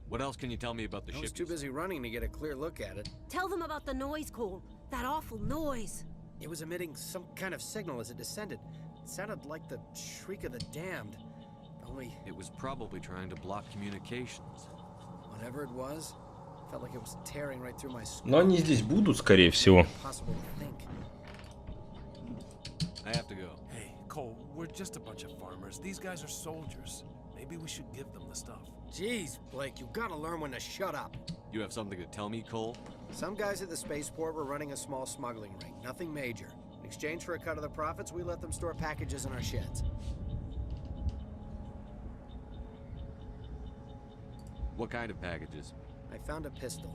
What else can you tell me about the ship? I was too busy running to get a clear look at it. Tell them about the noise, Cole. That awful noise. It was emitting some kind of signal as it descended. It sounded like the shriek of the damned. Only... It was probably trying to block communications. Whatever it was, felt like it was tearing right through my skull. Но они здесь будут, скорее всего. Impossible to think. I have to go. Hey, Cole, we're just a bunch of farmers. These guys are soldiers. Maybe we should give them the stuff. Jeez, Blake, you gotta learn when to shut up. You have something to tell me, Cole? Some guys at the spaceport were running a small smuggling ring. Nothing major. In exchange for a cut of the profits, we let them store packages in our sheds. What kind of packages? I found a pistol.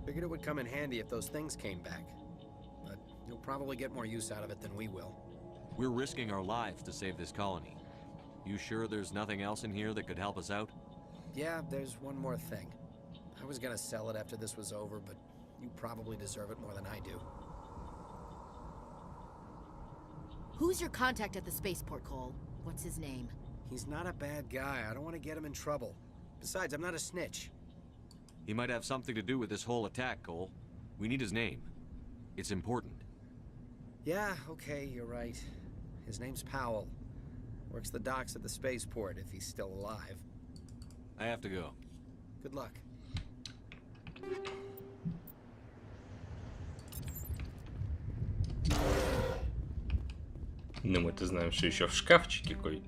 Figured it would come in handy if those things came back. But you'll probably get more use out of it than we will. We're risking our lives to save this colony. You sure there's nothing else in here that could help us out? Yeah, there's one more thing. I was gonna sell it after this was over, but you probably deserve it more than I do. Who's your contact at the spaceport, Cole? What's his name? He's not a bad guy. I don't want to get him in trouble. Besides, I'm not a snitch. He might have something to do with this whole attack, Cole. We need his name. It's important. Yeah, okay, you're right. His name's Powell. Works the docks at the spaceport if he's still alive. I have to go. Good luck. Ну, мы-то знаем, что еще в шкафчике кое...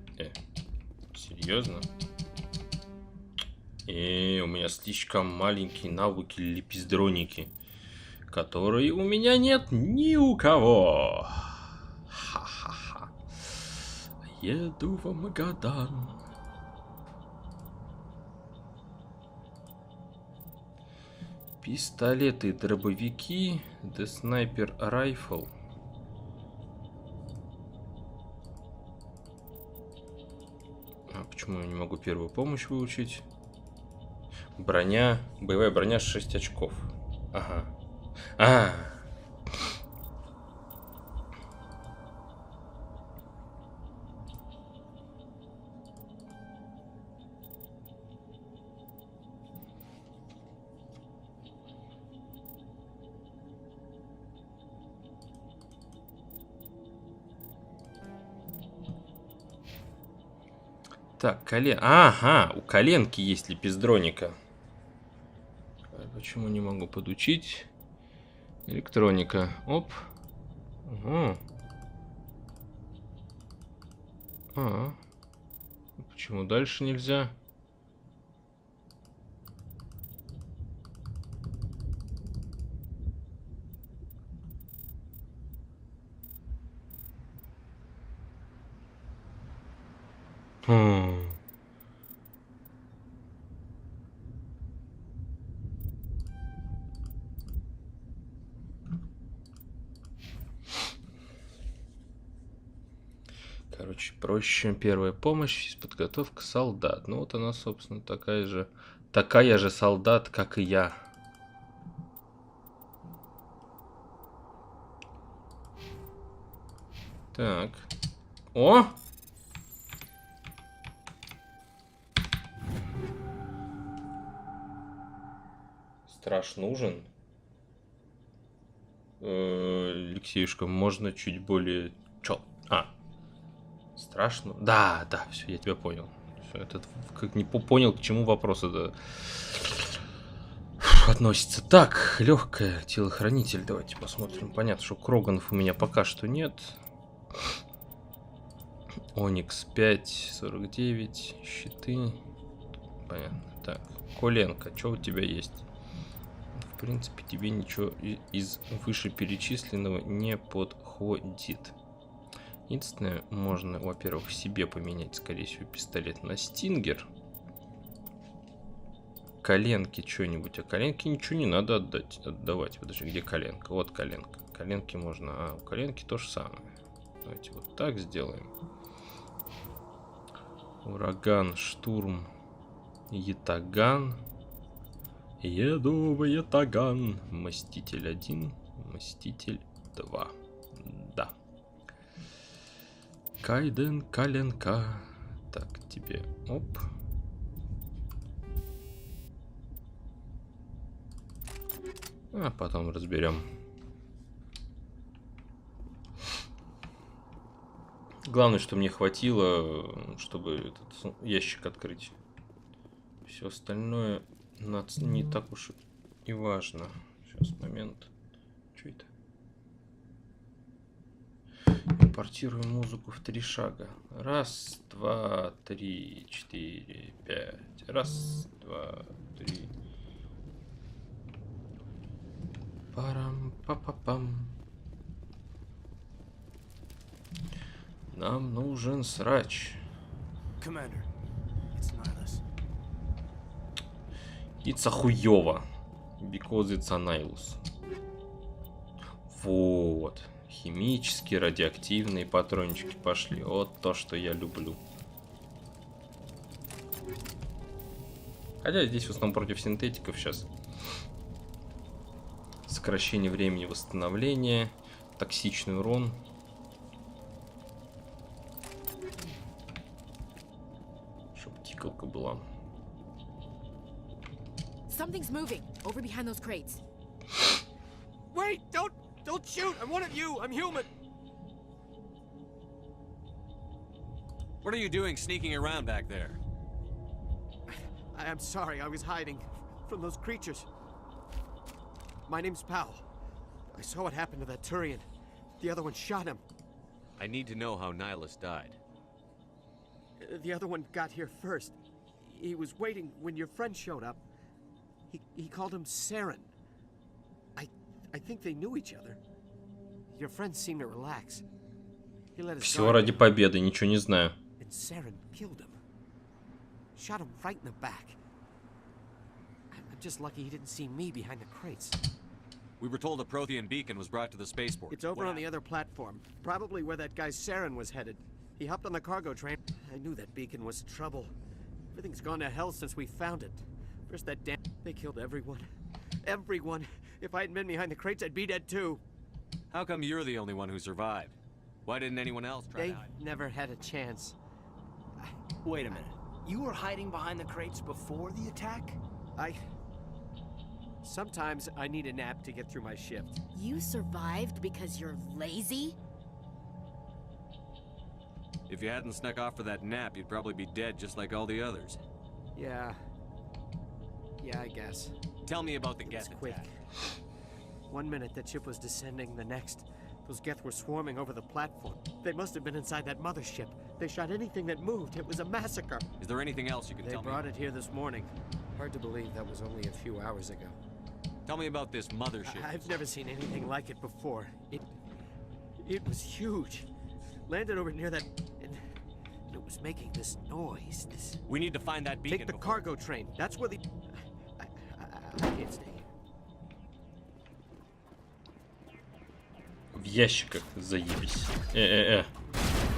Серьезно? У меня слишком маленькие навыки лепездроники, которые у меня нет ни у кого. Ха-ха-ха. Еду в Магадан. Пистолеты, дробовики, The Sniper Rifle. А почему я не могу первую помощь выучить? Броня, боевая броня 6 очков. Ага. Так, Ага, у коленки есть лепездроника. Почему не могу подучить? Электроника. Оп. Угу. Почему дальше нельзя? Короче, проще. Первая помощь, подготовка солдат. Ну вот она, собственно, такая же солдат, как и я. Так. О! Страж нужен. Алексеюшка, можно чуть более... Страшно? Да, все, я тебя понял. Все, этот как не понял, к чему вопрос это относится. Так, легкая телохранитель. Давайте посмотрим. Понятно, что кроганов у меня пока что нет. Оникс 5,49. Щиты. Понятно. Так, коленка. Что у тебя есть? В принципе, тебе ничего из вышеперечисленного не подходит. Единственное, можно, во-первых, себе поменять, скорее всего, пистолет на стингер. Коленки что-нибудь. А коленки ничего не надо отдавать. Подожди, где коленка? Вот коленка. Коленки можно... у коленки то же самое. Давайте вот так сделаем. Ураган, штурм, ятаган. Еду в ятаган. Мститель 1, Мститель 2. Да. Кайден, коленка. Так, тебе, оп. А потом разберем. Главное, что мне хватило, чтобы этот ящик открыть. Все остальное не так уж и важно. Сейчас, момент. Что это? Импортируем музыку в 3 шага. 1, 2, 3, 4, 5. 1, 2, 3. Парам-па-па-пам. Нам нужен срач. It's хуёво. Because it's a Nihilus. Вот. Химические, радиоактивные патрончики пошли. Вот то, что я люблю. Хотя здесь в основном против синтетиков сейчас. Сокращение времени восстановления. Токсичный урон. Чтоб тикалка была. Something's moving over behind those crates. Wait! Don't shoot! I'm one of you! I'm human! What are you doing sneaking around back there? I'm sorry, I was hiding from those creatures. My name's Powell. I saw what happened to that Turian. The other one shot him. I need to know how Nihilus died. The other one got here first. He was waiting when your friend showed up. He called him Saren. I think they knew each other. Your friend seemed to relax. He let his Все ради победы, ничего не знаю. And Saren killed him. Shot him right in the back. I'm just lucky he didn't see me behind the crates. We were told a Prothean beacon was brought to the spaceport. It's over on the other platform. Probably where that guy Saren was headed. He hopped on the cargo train. I knew that beacon was trouble. Everything's gone to hell since we found it. First that damn... They killed everyone. Everyone. If I hadn't been behind the crates, I'd be dead too. How come you're the only one who survived? Why didn't anyone else try to hide? They never had a chance. Wait a minute. You were hiding behind the crates before the attack? Sometimes I need a nap to get through my shift. You survived because you're lazy? If you hadn't snuck off for that nap, you'd probably be dead just like all the others. Yeah, I guess. Tell me about the It was Geth quick. attack. 1 minute the ship was descending, the next, those Geth were swarming over the platform. They must have been inside that mothership. They shot anything that moved. It was a massacre. Is there anything else you can tell me? They brought it here this morning. Hard to believe that was only a few hours ago. Tell me about this mothership. I've never seen anything like it before. It was huge. Landed over near that, and it was making this noise. We need to find that beacon. Take the cargo train. That's where the. I can't stay. В ящиках заебись.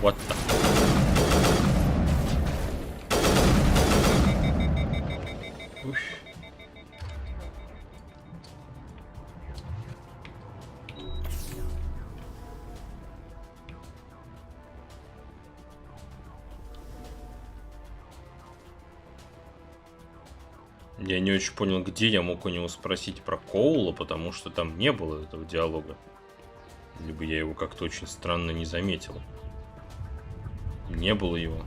Вот так. Ух. Я не очень понял, где я мог у него спросить про Коула, потому что там не было этого диалога. Либо я его как-то очень странно не заметил. Не было его.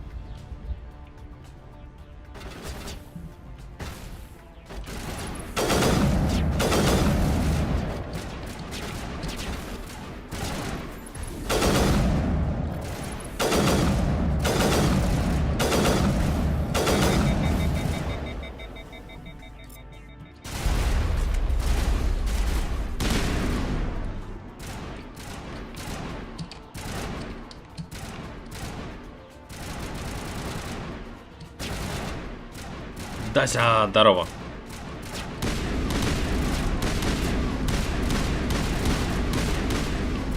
Дася, здорово.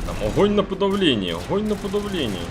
Там огонь на подавление, огонь на подавление.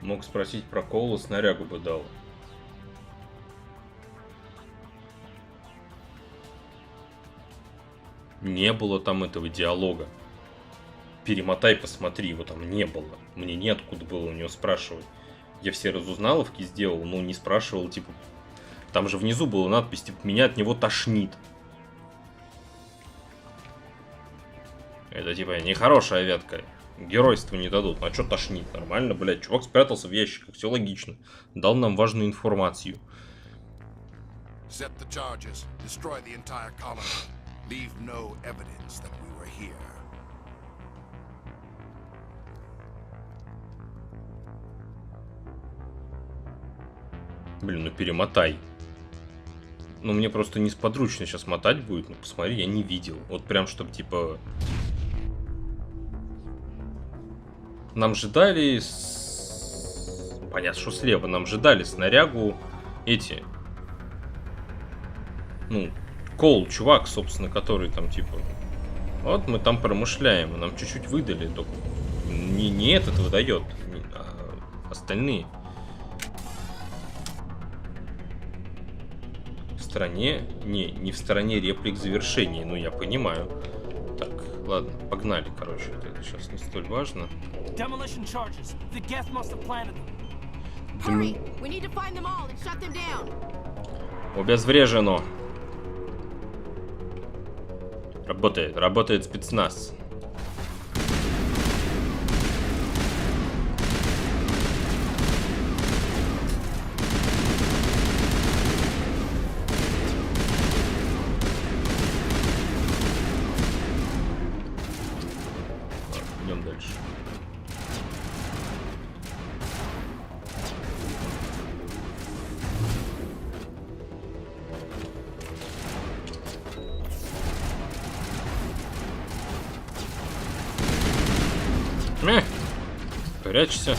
Мог спросить про Коула, снарягу бы дал. Не было там этого диалога. Перемотай, посмотри, его там не было. Мне неоткуда было у него спрашивать. Я все разузналовки сделал, но не спрашивал, типа... Там же внизу была надпись, типа, меня от него тошнит. Это, типа, нехорошая ветка. Геройству не дадут. А что тошнит? Нормально, блядь. Чувак спрятался в ящиках. Все логично. Дал нам важную информацию. Set the charges. Destroy the entire colony. Leave no evidence that we were here. Блин, ну перемотай. Ну мне просто несподручно сейчас мотать будет. Ну посмотри, я не видел. Вот прям, чтобы типа... Нам же дали... Понятно, что слева. Нам же дали снарягу эти... Ну, Коул, чувак, собственно, который там типа... Вот мы там промышляем. Нам чуть-чуть выдали. Только не этот выдает, а остальные. В стороне... Не в стороне реплик завершения. Ну, я понимаю. Так, ладно, погнали, короче. Это сейчас не столь важно. Demolition charges. The Geth must have planted them. Hurry! We need to find them all and shut them down. Обезврежено. Работает спецназ. Прячься.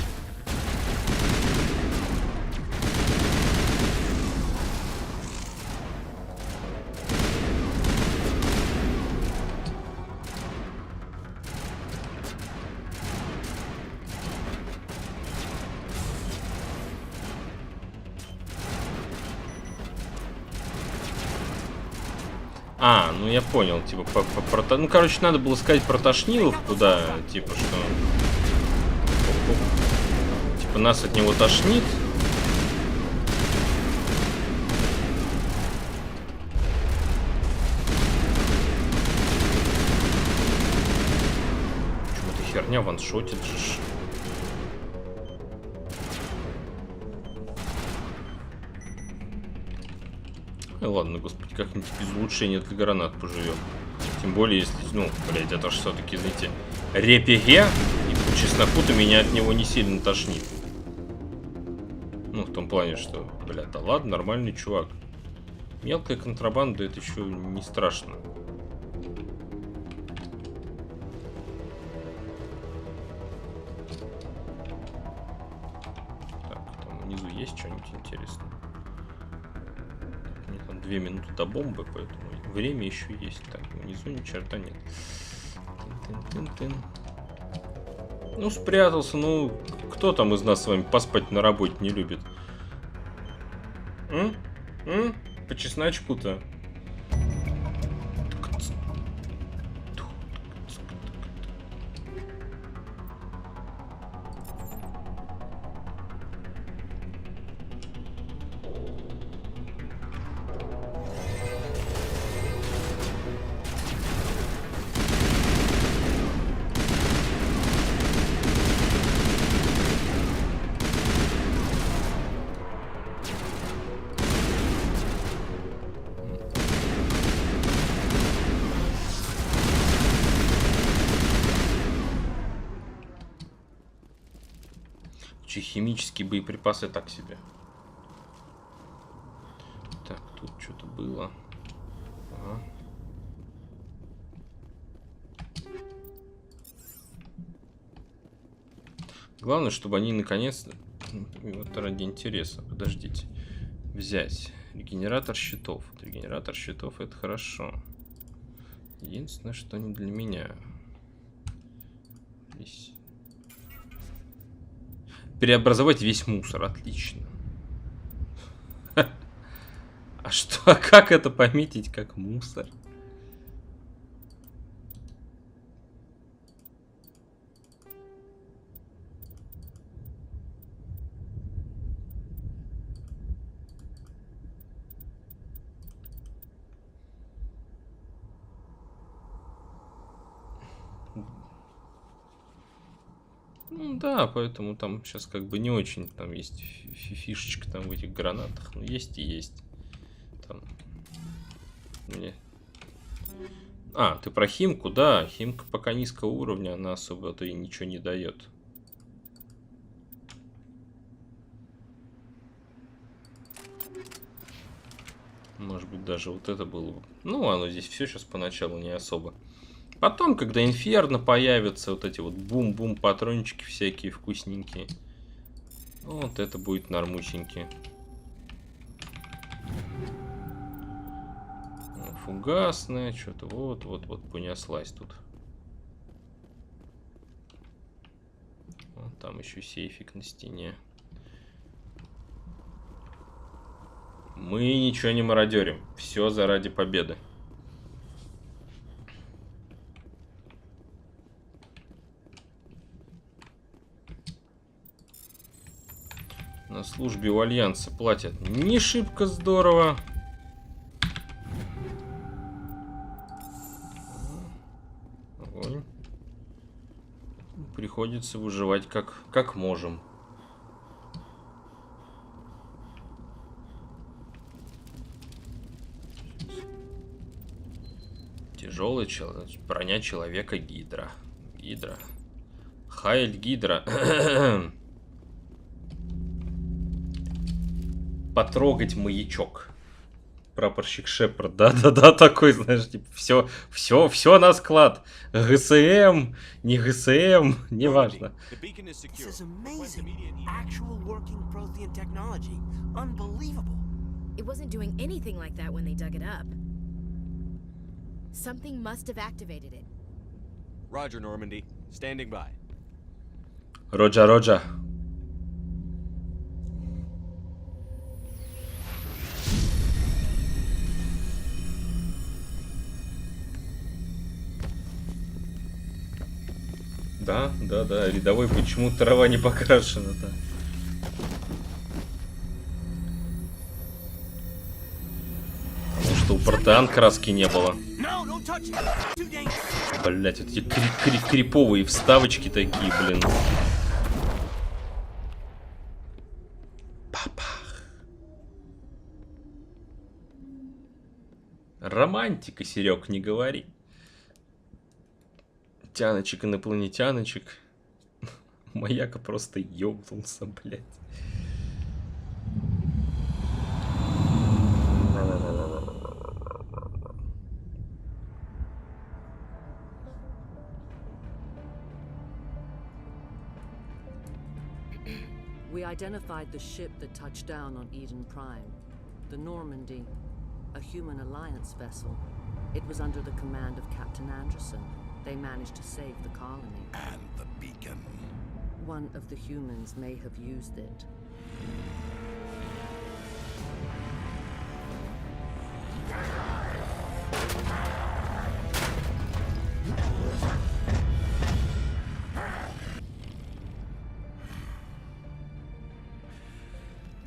А, ну я понял, типа, ну, короче, надо было сказать про тошниловку, да, типа, что... Типа, нас от него тошнит. Почему-то херня ваншотит же. Ладно, господи, как-нибудь без улучшения для гранат поживем. Тем более, если, ну, блядь, это же все-таки, знаете, репеге, и по чесноку-то меня от него не сильно тошнит. Ну, в том плане, что, блядь, да ладно, нормальный чувак. Мелкая контрабанда, это еще не страшно. Так, там внизу есть что-нибудь интересное? 2 минуты до бомбы, поэтому время еще есть. Так, внизу ни черта нет. Тын-тын-тын-тын. Ну, спрятался. Ну, кто там из нас с вами поспать на работе не любит? По чесночку-то. Химические боеприпасы так себе. Так, тут что-то было. Ага. Главное, чтобы они наконец-то... Вот ради интереса. Подождите. Взять. Регенератор щитов. Регенератор щитов — это хорошо. Единственное, что не для меня. Здесь... Преобразовать весь мусор. Отлично. А что? А как это пометить как мусор? Ну да, поэтому там сейчас как бы не очень там есть фишечка там в этих гранатах. Но есть и есть. Там... Мне... А, ты про химку? Да, химка пока низкого уровня, она особо-то и ничего не дает. Может быть, даже вот это было бы... Ну, оно здесь все сейчас поначалу не особо. Потом, когда инферно появятся, вот эти вот бум-бум патрончики всякие вкусненькие. Вот это будет нормусенькие. Фугасная, что-то вот понеслась тут. Вот там еще сейфик на стене. Мы ничего не мародерим. Все заради победы. На службе у Альянса платят не шибко здорово. Огонь. Приходится выживать как можем. Тяжелый броня человека Гидра. Гидра. Хайль Гидра. Потрогать маячок. прапорщик Шепард. Да-да-да, такой, знаешь, типа, все на склад. ГСМ, не ГСМ, неважно. This is amazing. Actual working Prothean technology. Unbelievable. It wasn't doing anything like that when they dug it up. Something must have activated it. Roger, Normandy. Standing by. Роджа, Роджа. Да, рядовой, почему трава не покрашена, да. Потому что у Протеан краски не было. Блять, вот эти криповые вставочки такие, блин. Папа. Романтика, Серег, не говори. Тяночек, инопланетяночек. Маяка просто ёбнулся, блядь. We identified the ship that touched down on Eden Prime. The Normandy, a human alliance vessel. It was under the command of Captain Anderson. They managed to save the colony. And the beacon. One of the humans may have used it.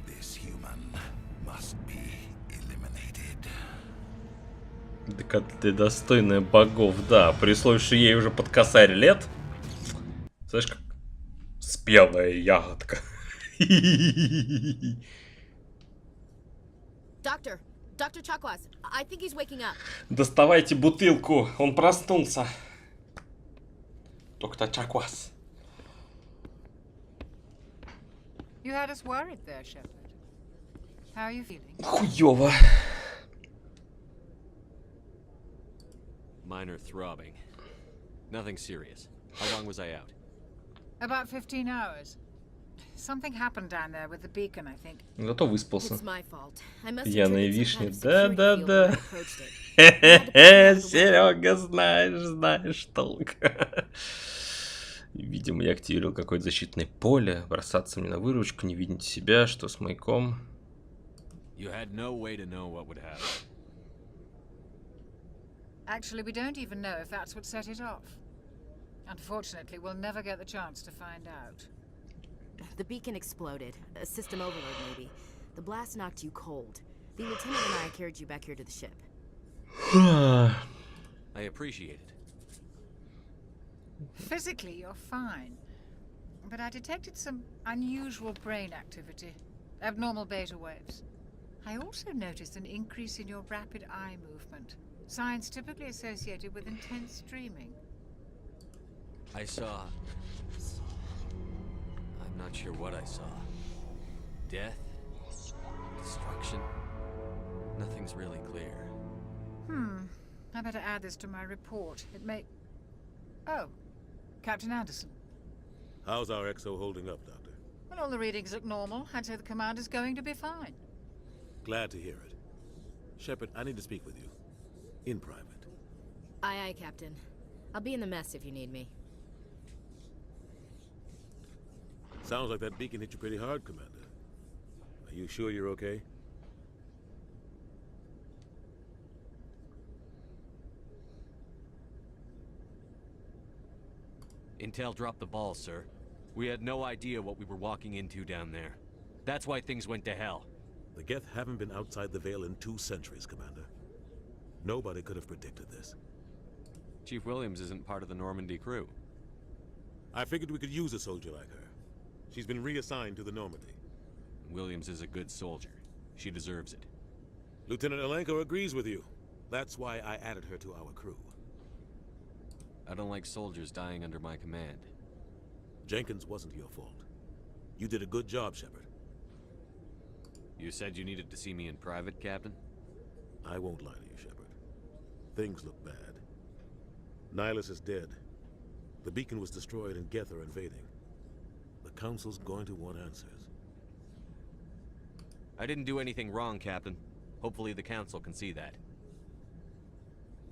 This human must be eliminated. Так ты достойная богов, да. При условии, что ей уже под косарь лет. Знаешь, как спелая ягодка. Dr. Chakwas, I think he's waking up. Доставайте бутылку, он проснулся. Доктор Чаквас. You had us worried there, Shepard. How are you feeling? Хуёво. Minor throbbing. Nothing serious. How long was I out? About 15 hours. Something happened down there with the beacon, I think. Зато выспался. It's my fault. I must have Пьяные triggered some вишни. kind of security field when I Да-да-да. approached it. Серега, знаешь толк. Видимо, я активировал какое-то защитное поле. Бросаться мне на выручку, не видеть себя, что с маяком. You had no way to know what would happen. Actually, we don't even know if that's what set it off. Unfortunately, we'll never get the chance to find out. The beacon exploded. A system overload, maybe. The blast knocked you cold. The lieutenant and I carried you back here to the ship. I appreciate it. Physically, you're fine. But I detected some unusual brain activity. Abnormal beta waves. I also noticed an increase in your rapid eye movement. Signs typically associated with intense dreaming. I saw... I'm not sure what I saw. Death? Destruction? Nothing's really clear. I better add this to my report. It may... Oh, Captain Anderson. How's our XO holding up, Doctor? Well, all the readings look normal. I'd say the commander's going to be fine. Glad to hear it. Shepard, I need to speak with you. In private. Aye, aye, Captain. I'll be in the mess if you need me. Sounds like that beacon hit you pretty hard, Commander. Are you sure you're okay? Intel dropped the ball, sir. We had no idea what we were walking into down there. That's why things went to hell. The Geth haven't been outside the Veil in 2 centuries, Commander. Nobody could have predicted this. Chief Williams isn't part of the Normandy crew. I figured we could use a soldier like her. She's been reassigned to the Normandy. Williams is a good soldier. She deserves it. Lieutenant Alenko agrees with you. That's why I added her to our crew. I don't like soldiers dying under my command. Jenkins wasn't your fault. You did a good job, Shepard. You said you needed to see me in private, Captain? I won't lie to you, Shepard. Things look bad. Nihilus is dead. The beacon was destroyed and Geth are invading. The Council's going to want answers. I didn't do anything wrong, Captain. Hopefully the Council can see that.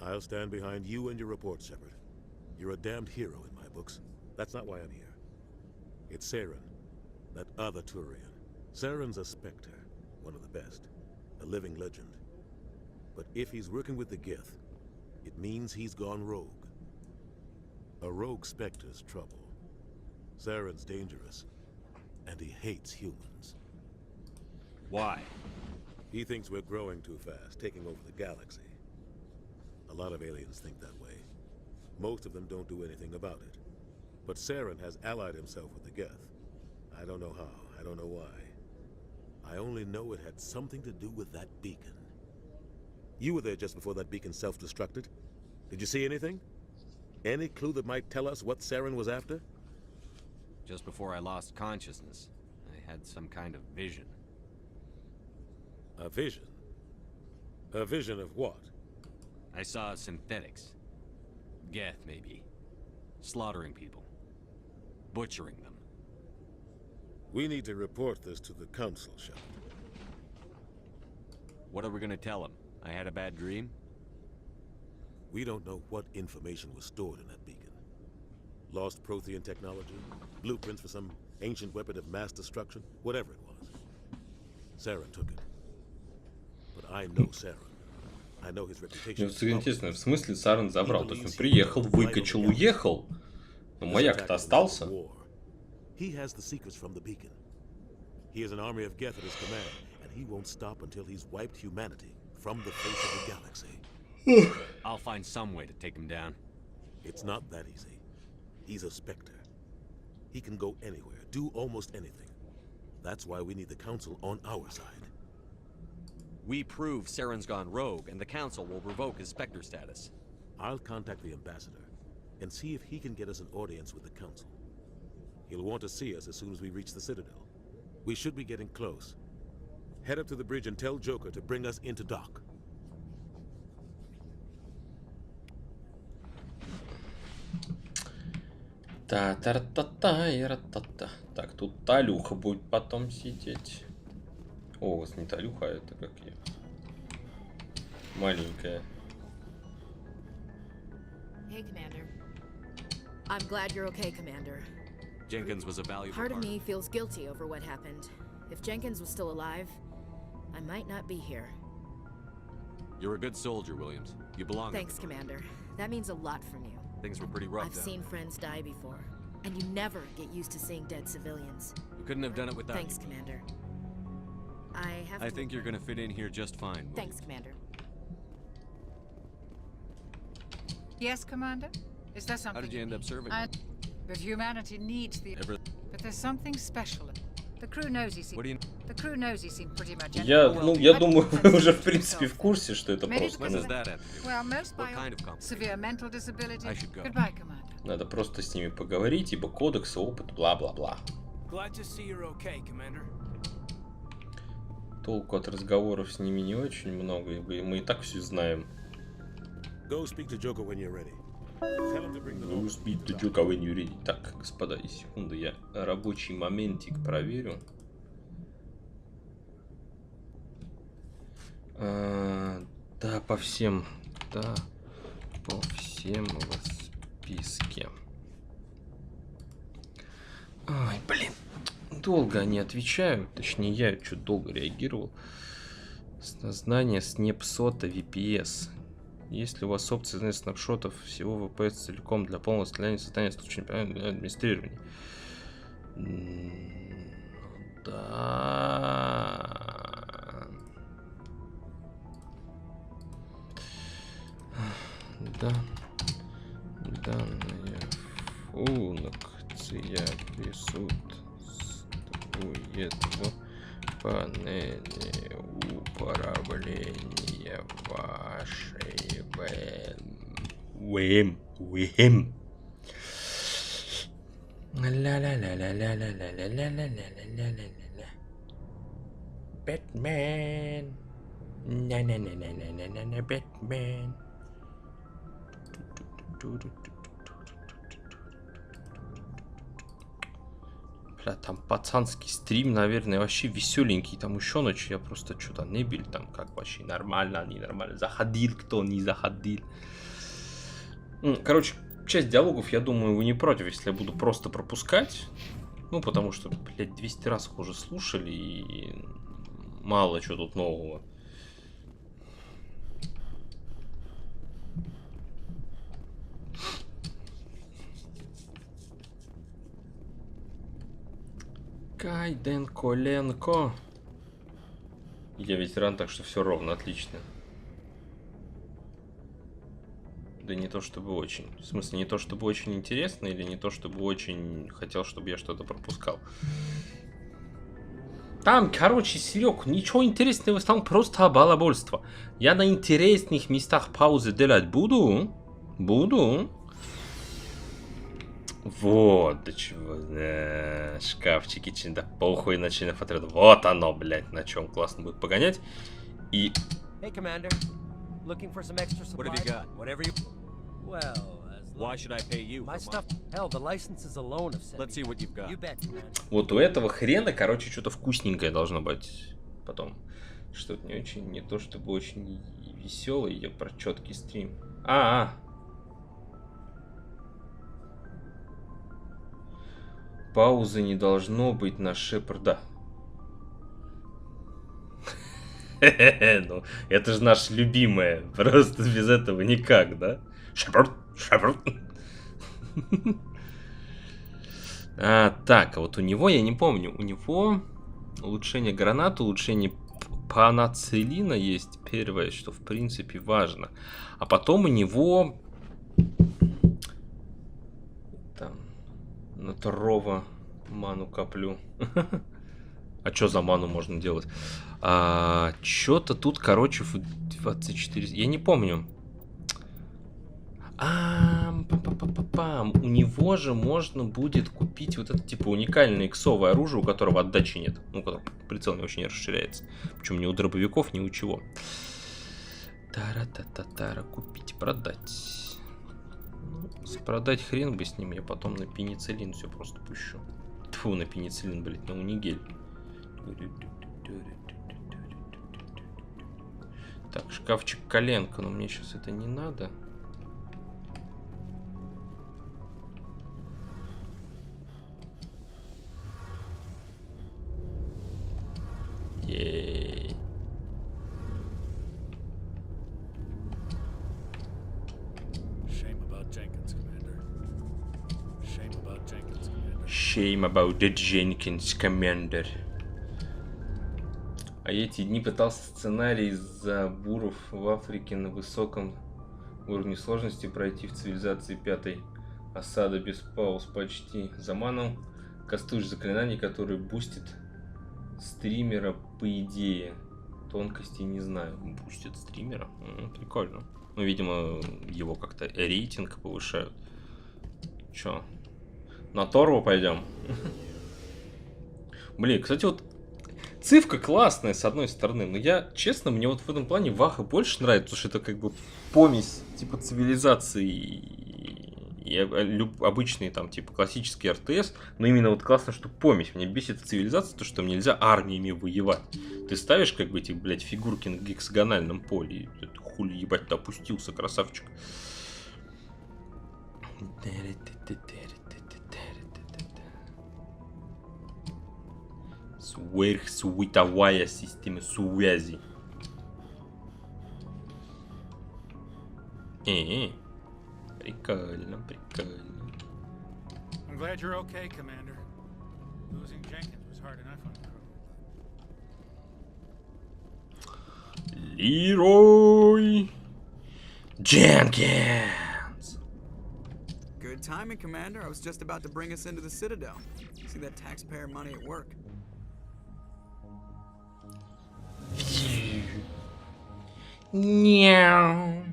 I'll stand behind you and your report, Shepard. You're a damned hero in my books. That's not why I'm here. It's Saren, that other Turian. Saren's a Spectre, one of the best, a living legend. But if he's working with the Geth, it means he's gone rogue. A rogue Spectre's trouble. Saren's dangerous, and he hates humans. Why? He thinks we're growing too fast, taking over the galaxy. A lot of aliens think that way. Most of them don't do anything about it. But Saren has allied himself with the Geth. I don't know how, I don't know why. I only know it had something to do with that beacon. You were there just before that beacon self-destructed. Did you see anything? Any clue that might tell us what Saren was after? Just before I lost consciousness, I had some kind of vision. A vision? A vision of what? I saw synthetics. Geth, maybe. Slaughtering people. Butchering them. We need to report this to the Council, Shepard. What are we gonna tell them? I had a bad dream? We don't know what information was stored in that beacon. Lost Prothean technology, blueprints for some ancient weapon of mass destruction, whatever it was. Saren took it. But I know Saren. I know his reputation. Мне интересно, в смысле Сарен забрал? То есть он приехал, выкачал, уехал, но маяк-то остался. He has the secrets from the beacon. He has an army of Geth at his command, and he won't stop until he's wiped humanity from the face of the galaxy. I'll find some way to take him down. It's not that easy. He's a Spectre. He can go anywhere, do almost anything. That's why we need the Council on our side. We prove Saren's gone rogue, and the Council will revoke his Spectre status. I'll contact the Ambassador and see if he can get us an audience with the Council. He'll want to see us as soon as we reach the Citadel. We should be getting close. Head up to the bridge and tell Joker to bring us into dock. Та-та-та-та-та-та. Так, тут Талюха будет потом сидеть. О, у вас не Талюха, а это как я. Маленькая. Hey, Commander. I'm glad you're okay, Commander. Jenkins was a valuable Part of partner. me feels guilty over what happened. If Jenkins was still alive, I might not be here. You're a good soldier, Williams. You belong. Thanks, Commander. That means a lot from you. Things were pretty rough. I've seen friends die before, and you never get used to seeing dead civilians. We couldn't have done it without Thanks, you. Commander. I think you're gonna fit in here just fine. Williams. Thanks, Commander. Yes, Commander? Is there something? How did you end up serving? But humanity needs the... But there's something special. The crew knows he seemed... The crew knows he seemed pretty much... Я думаю, вы уже в принципе в курсе, что это просто. Well, most severe mental disability. Goodbye, Commander. Надо просто с ними поговорить, ибо кодекс, опыт, бла-бла-бла. Glad to see you're okay, Commander. Толку от разговоров с ними не очень много, ибо мы и так все знаем. Go speak to Joker when you're ready. Go speak to Joker when you're ready. Так, господа, и секунду, я рабочий моментик проверю. Да, по всем в списке. Ой, блин, долго они отвечают, точнее я что-то долго реагировал. Знание снепсота VPS. Есть ли у вас опция снапшотов всего VPS целиком для полного состояния создания случая администрирования? Да. Да. Данная функция присутствует в панели управления вашей ВМ. Ла-ла-ла-ла-ла-ла-ла-ла-ла-ла-ла-ла-ла-ла. Бэтмен. На-на-на-на-на-на-на, Бэтмен. Бля, там пацанский стрим, наверное, вообще веселенький. Там еще ночью я просто что-то не бил. Там как вообще нормально, ненормально. Заходил, кто не заходил. Короче, часть диалогов, я думаю, вы не против, если я буду просто пропускать. Ну, потому что, блядь, 200 раз их уже слушали, и мало чего тут нового. Кайден Коленко. Я ветеран, так что все ровно, отлично. Да не то чтобы очень. В смысле, не то чтобы очень интересно, или не то чтобы очень хотел, чтобы я что-то пропускал. Там, короче, Серег, ничего интересного, там просто балабольство. Я на интересных местах паузы делать буду. Вот, до чего, да, шкафчики, да похуй на членов отряда. Вот оно, блядь, на чем классно будет погонять. И... Hey, Commander. Looking for some extra supplies? What have you got? Whatever you... Well, why should I pay you? My stuff... Hell, the licenses alone have sent Let's see what you've got. You bet, Commander. Вот у этого хрена, короче, что-то вкусненькое должно быть потом. Что-то не очень, не то чтобы очень веселый, я про четкий стрим. Паузы не должно быть на Шепарда. Ну, это же наше любимое. Просто без этого никак, да? Шепард. Так, а вот у него, я не помню, у него улучшение гранат, улучшение панацелина есть первое, что в принципе важно. А потом у него... Там... На Трова ману коплю. А что за ману можно делать? Что-то тут, короче, в 24... Я не помню. У него же можно будет купить вот это, типа, уникальное иксовое оружие, у которого отдачи нет. Ну, прицел не очень расширяется. Причем ни у дробовиков, ни у чего. Тара-та-та-тара. Купить, продать. Продать хрен бы с ним, я потом на пенициллин все просто пущу. Тьфу, на пенициллин, блядь, на унигель. Так, шкафчик коленка, но мне сейчас это не надо. Ей. Shame about the Jenkins, Commander. А я эти дни пытался сценарий из-за буров в Африке на высоком уровне сложности пройти в цивилизации 5 осада без пауз почти. Заманул кастуешь заклинаний, который бустит стримера по идее. Тонкостей не знаю. Бустит стримера? Прикольно. Ну, видимо, его как-то рейтинг повышают. Чё? На Торву пойдем. Блин, кстати, вот цифка классная, с одной стороны. Но я, честно, мне вот в этом плане Ваха больше нравится, потому что это как бы помесь типа цивилизации и обычные там типа классические РТС. Но именно вот классно, что помесь. Мне бесит в цивилизации то, что там нельзя армиями воевать. Ты ставишь как бы эти, блядь, фигурки на гексагональном поле. И ты, хули ебать, ты опустился, красавчик. Сверхсветовая система связи. Прикольно, прикольно. I'm glad you're okay, Commander. Losing Jenkins was hard enough on the crew. Leroy Jenkins. Good timing, Commander. I was just about to bring us into the Citadel. See that taxpayer money at work. Няу.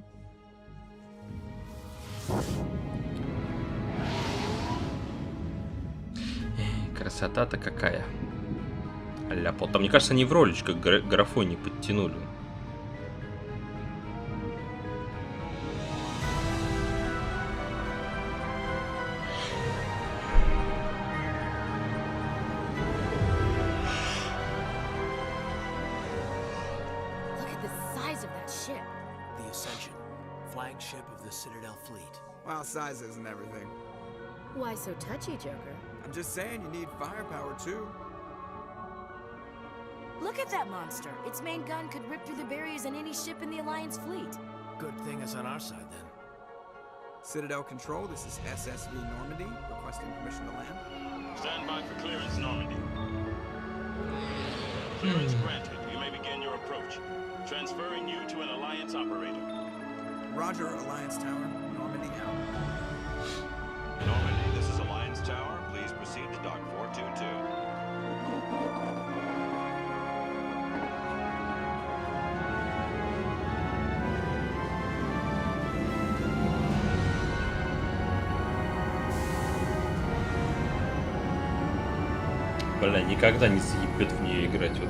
Красота-то какая. Ляпота. Мне кажется, они в ролечках графоний подтянули. Flagship of the Citadel fleet. Well, size isn't everything. Why so touchy, Joker? I'm just saying you need firepower too. Look at that monster. Its main gun could rip through the barriers in any ship in the Alliance fleet. Good thing it's on our side then. Citadel Control, this is SSV Normandy, requesting permission to land. Stand by for clearance, Normandy. Clearance granted. You may begin your approach. Transferring you to an Alliance operator. Roger, Alliance Tower. Normandy out. Normandy, this is Alliance Tower. Please proceed to Dock 422. Бля, никогда не заебет в нее играть. Вот,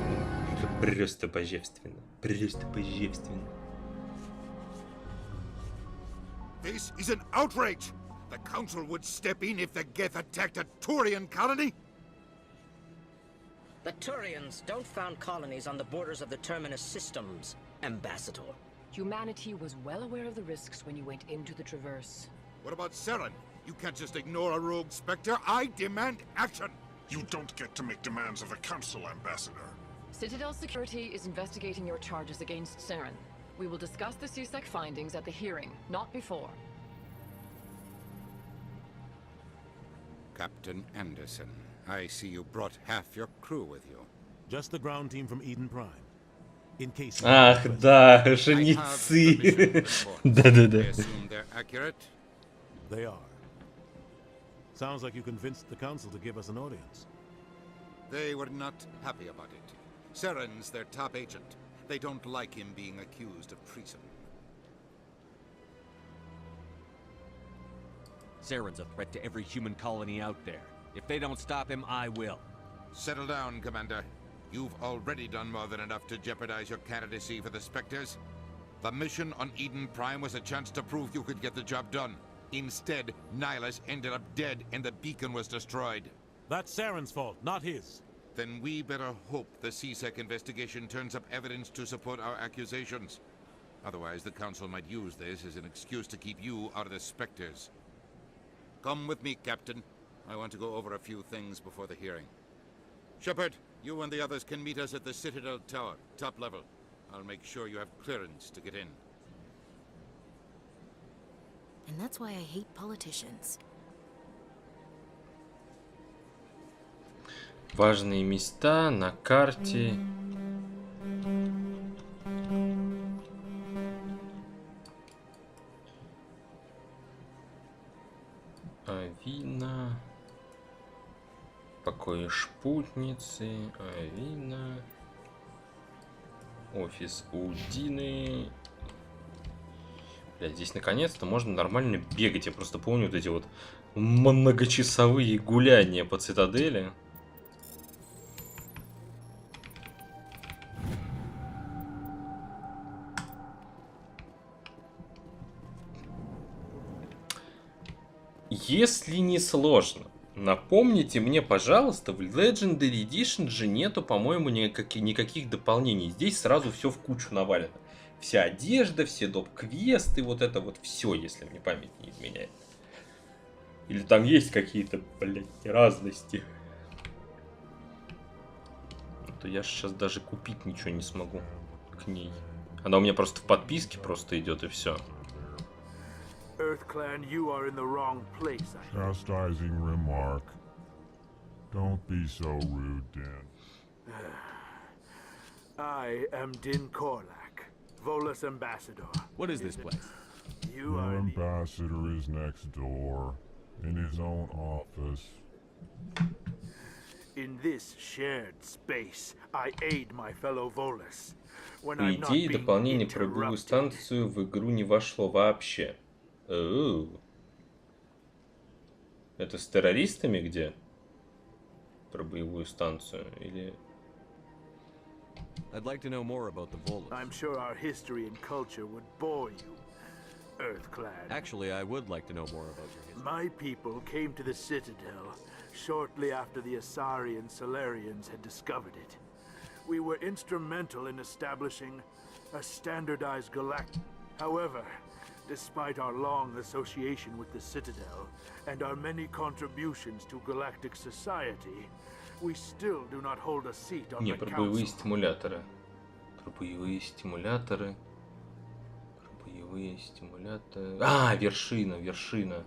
это просто божественно. Просто божественно. This is an outrage! The Council would step in if the Geth attacked a Turian colony? The Turians don't found colonies on the borders of the Terminus systems, Ambassador. Humanity was well aware of the risks when you went into the Traverse. What about Saren? You can't just ignore a rogue Spectre. I demand action! You don't get to make demands of the Council, Ambassador. Citadel Security is investigating your charges against Saren. We will discuss the CSEC findings at the hearing, not before. Captain Anderson, I see you brought half your crew with you. Just the ground team from Eden Prime. In case. Ах, да, женицы. Да-да-да. I assume they're accurate? They are. Sounds like you convinced the Council to give us an audience. They were not happy about it. Saren's their top agent. They don't like him being accused of treason. Saren's a threat to every human colony out there. If they don't stop him, I will. Settle down, Commander. You've already done more than enough to jeopardize your candidacy for the Spectres. The mission on Eden Prime was a chance to prove you could get the job done. Instead, Nihilus ended up dead and the beacon was destroyed. That's Saren's fault, not his. Then we better hope the CSEC investigation turns up evidence to support our accusations. Otherwise, the Council might use this as an excuse to keep you out of the Spectres. Come with me, Captain. I want to go over a few things before the hearing. Shepard, you and the others can meet us at the Citadel Tower, top level. I'll make sure you have clearance to get in. And that's why I hate politicians. Важные места на карте. Авина. Покои шпутницы. Авина. Офис Удины. Блядь, здесь наконец-то можно нормально бегать. Я просто помню вот эти вот многочасовые гуляния по цитадели. Если не сложно, напомните мне, пожалуйста, в Legendary Edition же нету, по-моему, никаких дополнений. Здесь сразу все в кучу навалено. Вся одежда, все доп-квесты, вот это вот все, если мне память не изменяет. Или там есть какие-то, блядь, разности. А то я сейчас даже купить ничего не смогу к ней. Она у меня просто в подписке просто идет и все. EarthClan, you are in the wrong place. Chastising remark. Don't be so rude, Din. I am Din Korlak, Volus Ambassador. What is this place? Your ambassador is next door, in his own office. In this shared space, I aid my fellow Volus. When По I'm not идее, being дополнение про боевую станцию в игру не вошло вообще. Это с террористами где? Про боевую станцию или... I'd like to know more about the Volus. I'm sure our history and culture would bore you, EarthClan. Actually, I would like to know more about your history. My people came to the Citadel shortly after the Asari and Solarians had discovered it. We were instrumental in establishing a standardized galactic. However, Despite our long association with the Citadel and our many contributions to galactic society, we still do not hold a seat on Не, the про боевые council. стимуляторы. Про боевые стимуляторы. Про боевые стимуляторы. А, вершина, вершина.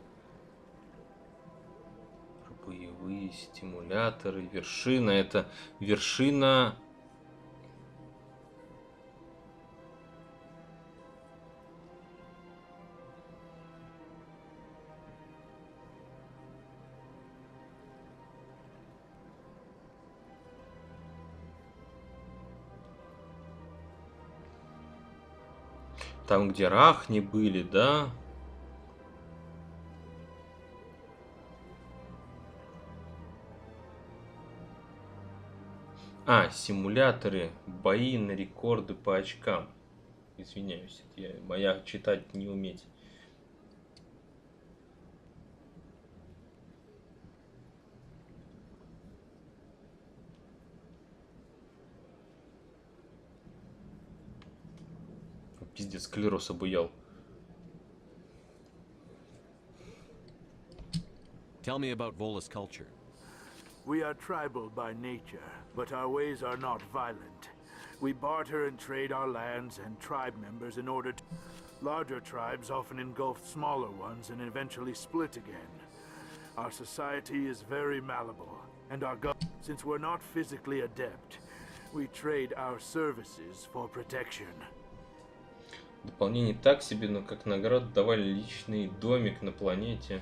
Про боевые стимуляторы. Вершина, это вершина. Там, где рахни были, да? А, симуляторы, бои на рекорды по очкам. Извиняюсь, это моя читать не уметь. Пиздец, склероз обуял. Tell me about Volus culture. We are tribal by nature, but our ways are not violent. We barter and trade our lands and tribe members in order to... Larger tribes often engulf smaller ones and eventually split again. Our society is very malleable, and our since we're not physically adept, we trade our services for protection. Дополнение так себе, но как награду давали личный домик на планете.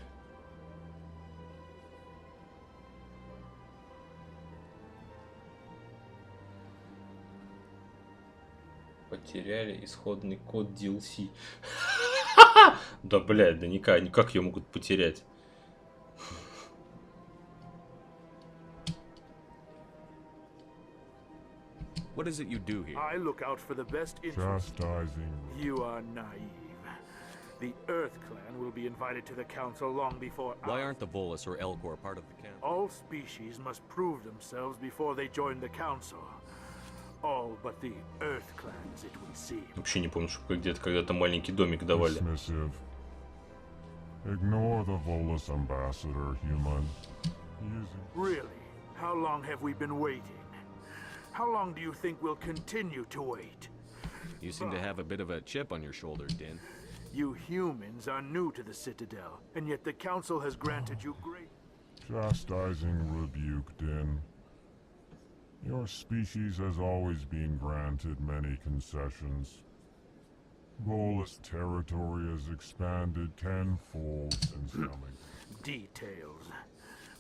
Потеряли исходный код DLC. Да, блядь, да никак ее могут потерять. What is it you do here? I look out for the best interest. Chastising. You are naive. The Earth Clan will be invited to the Council long before... Why aren't the Volus or Elcor part of the council? All species must prove themselves before they join the Council. All but the Earth Clans, it would seem. Вообще не помню, что где-то когда-то маленький домик давали. Dismissive. Ignore the Volus ambassador, human. Really? How long have we been waiting? How long do you think we'll continue to wait? You seem to have a bit of a chip on your shoulder, Din. You humans are new to the Citadel, and yet the Council has granted you great... Chastising rebuke, Din. Your species has always been granted many concessions. Volus territory has expanded tenfold since coming. Details.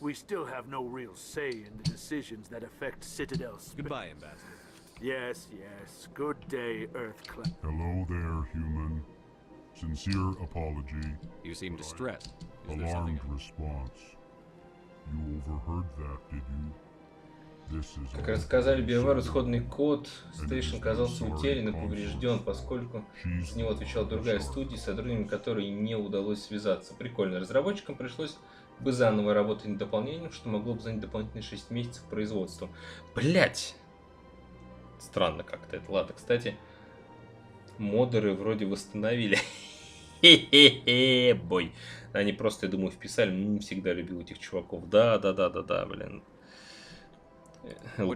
We still have no real say in the decisions that affect Citadel's... Goodbye, Ambassador. Yes, yes. Good day, Earth Clan. Hello there, human. Sincere apology. You seem distressed. Is there Alarmed something... response. You overheard that, did you? Как рассказали Биовар, исходный код Стейшн оказался утерян и поврежден, поскольку с него отвечала другая студия, с сотрудниками которой не удалось связаться. Прикольно. Разработчикам пришлось бы заново работать над дополнением, что могло бы занять дополнительные 6 месяцев производства. Блять! Странно как-то это. Ладно, кстати, модеры вроде восстановили. Хе-хе-хе, бой. Они просто, я думаю, вписали. Всегда любил этих чуваков. Да, блин.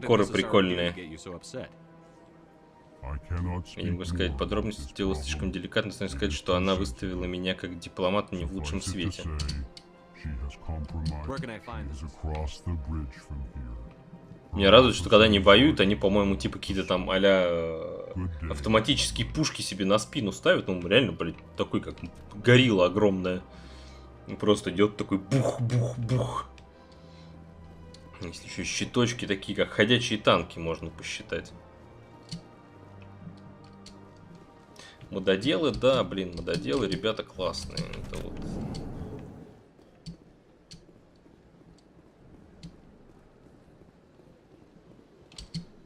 Коры прикольные. Я не могу сказать подробности, дело слишком деликатно, но сказать, что она выставила меня как дипломата не в лучшем свете. Меня радует, что когда они воюют, они, по-моему, типа какие-то там а-ля автоматические пушки себе на спину ставят. Ну, реально, блядь, такой как горилла огромная. Просто идет такой бух-бух-бух. Если еще щиточки такие, как ходячие танки, можно посчитать. Мододелы, да, блин, мододелы, ребята классные. Это вот...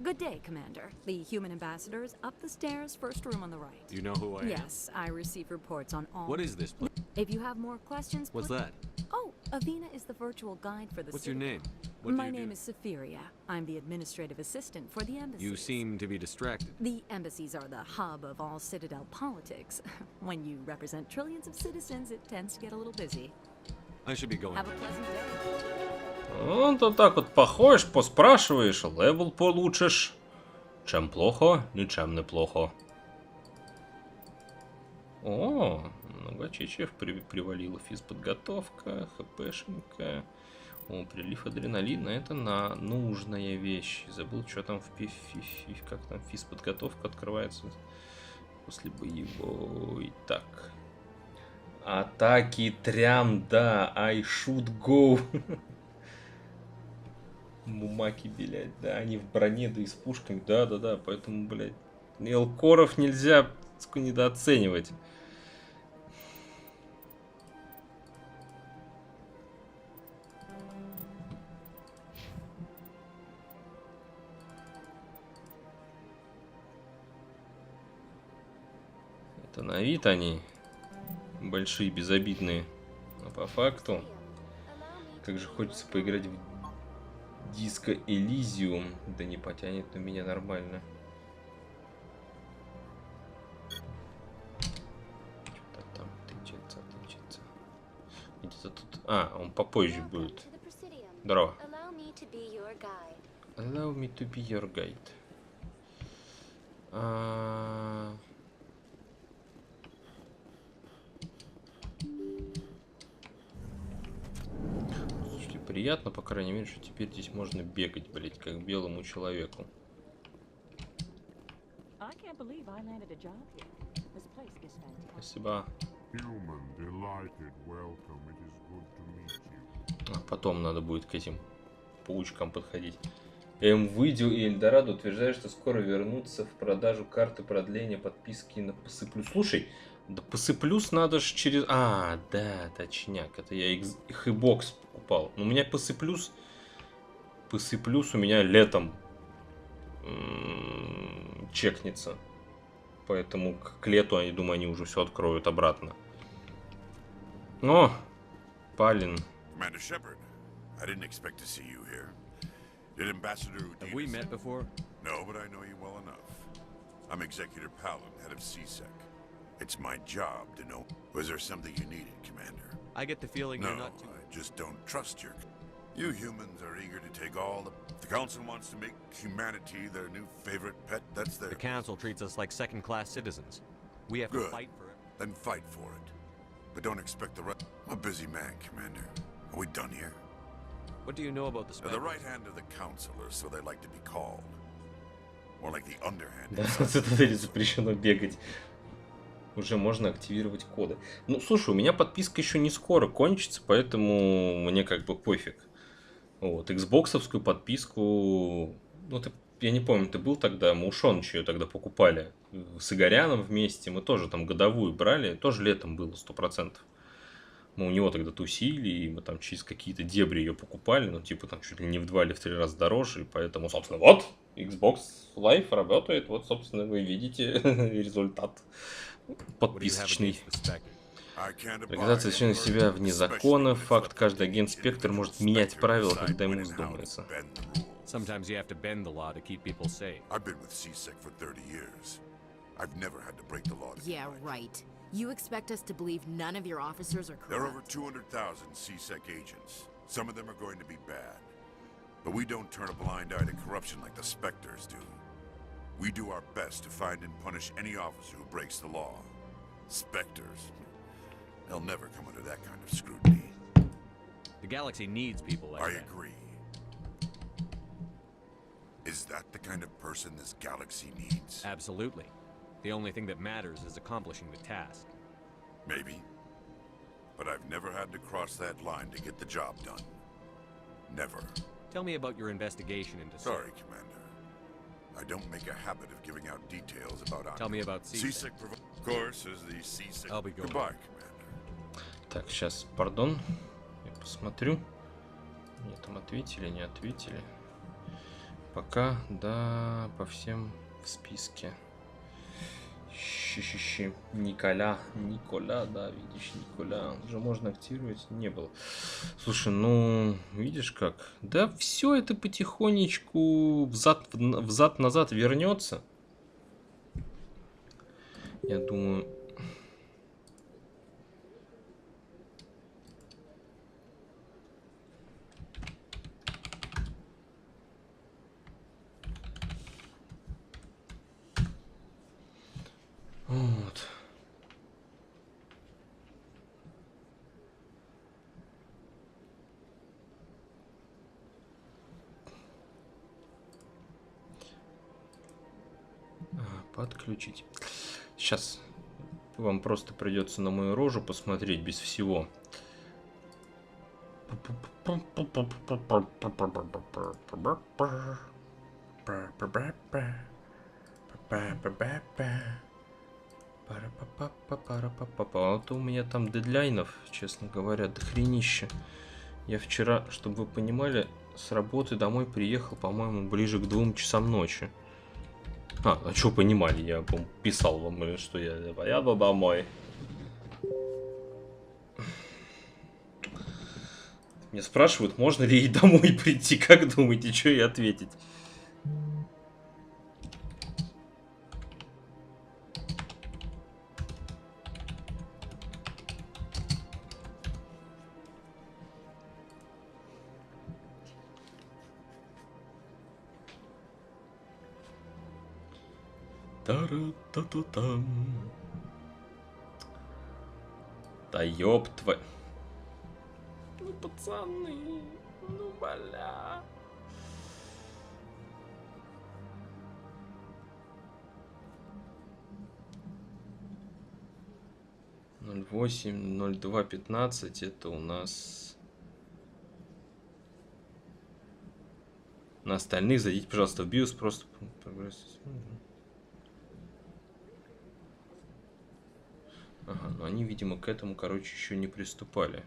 Good day, Commander. The human ambassador is up the stairs, first room on the right. You know who I am? Yes, I receive reports on all... What is this place? If you have more questions... What's that? Oh, Avina is the virtual guide for the What's your name? My name is Safiria. I'm the administrative assistant for the embassy. You seem to be distracted. The embassies are the hub of all Citadel politics. When you represent trillions of citizens, it tends to get a little busy. I should be going. Have a pleasant day. Вот так вот походишь, поспрашиваешь, левел получишь. Чем плохо, ничем не плохо. О, много чечев привалило. Физподготовка, хпшенька. О, прилив адреналина, это нужная вещь. Забыл, что там как там физподготовка открывается после боевой. Так. Атаки трям, да, I should go. Мумаки, блядь, да, они в броне, да и с пушками, да, поэтому, блядь, элкоров нельзя недооценивать. Это на вид они большие, безобидные, но по факту, как же хочется поиграть в Диско Элизиум, да не потянет на меня нормально. Что-то там тычется. Где-то тут. А, он попозже будет. Здорово. Allow me to be your guide. Приятно, по крайней мере, что теперь здесь можно бегать, блять, как белому человеку. Спасибо. А потом надо будет к этим паучкам подходить. Видео и Эльдорадо утверждают, что скоро вернутся в продажу карты продления подписки на Посыплюс. Слушай, да Посыплюс надо же через... А, да, точняк, это я их и бокс покупал. Но у меня Посыплюс у меня летом чекнется. Поэтому к лету, я думаю, они уже все откроют обратно. О, Палин. Commander Shepard, I didn't expect to see you here. Did Ambassador Udina... Have we met before? No, but I know you well enough. I'm Executor Palin, head of CSEC. It's my job to know. Was there something you needed, Commander? I get the feeling you're not too... I just don't trust your... You humans are eager to take all the... The Council wants to make humanity their new favorite pet, that's their... The Council treats us like second-class citizens. We have to fight for it. Then fight for it. But don't expect the rest... I'm a busy man, Commander. Are we done here? What do you know about the They're the right hand of the Council, or so they like to be called. More like the underhand. Да, в Цитадели запрещено бегать. Уже можно активировать коды. Ну, слушай, у меня подписка еще не скоро кончится, поэтому мне как бы пофиг. Вот, Xbox-овскую подписку... Ну, я не помню, ты был тогда, мы у Шоныча ее тогда покупали. С Игоряном вместе, мы тоже там годовую брали. Тоже летом было, 100%. Мы у него тогда тусили, и мы там через какие-то дебри ее покупали. Ну, типа там чуть ли не в 2 или в 3 раза дороже. И поэтому, собственно, вот, Xbox Live работает. Вот, собственно, вы видите результат подписочный. Организация члена себя вне закона. Факт, каждый агент Спектр может менять правила, когда ему вздумается. Sometimes you have to bend the law to keep people safe. I've been with CSEC for 30 years. I've never had to break the law. Yeah, right. You expect us to believe none of your officers are corrupt? There are over 200,000 CSEC agents. Some of them are going to be bad. But we don't turn a blind eye to corruption like the Spectres do. We do our best to find and punish any officer who breaks the law. Spectres, they'll never come under that kind of scrutiny. The galaxy needs people like that. I agree. Is that the kind of person this galaxy needs? Absolutely. The only thing that matters is accomplishing the task. Maybe. But I've never had to cross that line to get the job done. Never. Tell me about your investigation into... Sorry, Commander. I don't make a habit of giving out details about... Tell me about CSEC. Of course, is the CSEC. I'll be going. Goodbye, Commander. Так, сейчас, пардон. Я посмотрю. Мне там ответили, не ответили. Пока, да, по всем в списке. Николя, да, видишь, Николя. Уже можно активировать, не было. Слушай, ну, видишь как? Да все это потихонечку взад-назад вернется. Я думаю... Вот. Подключить. Сейчас вам просто придется на мою рожу посмотреть без всего. Вот у меня там дедлайнов, честно говоря, дохренище. Я вчера, чтобы вы понимали, с работы домой приехал, по-моему, ближе к 2 часам ночи. А что понимали? Я писал вам, что я поеду домой. Меня спрашивают, можно ли ей домой прийти. Как думаете, что ей ответить? Та-ра-та-та-там. Да ёб твой. Ну, пацаны, ну, бля. — 08:02:15 это у нас... На остальных зайдите, пожалуйста, в BIOS, просто... Ага, но они, видимо, к этому, короче, еще не приступали.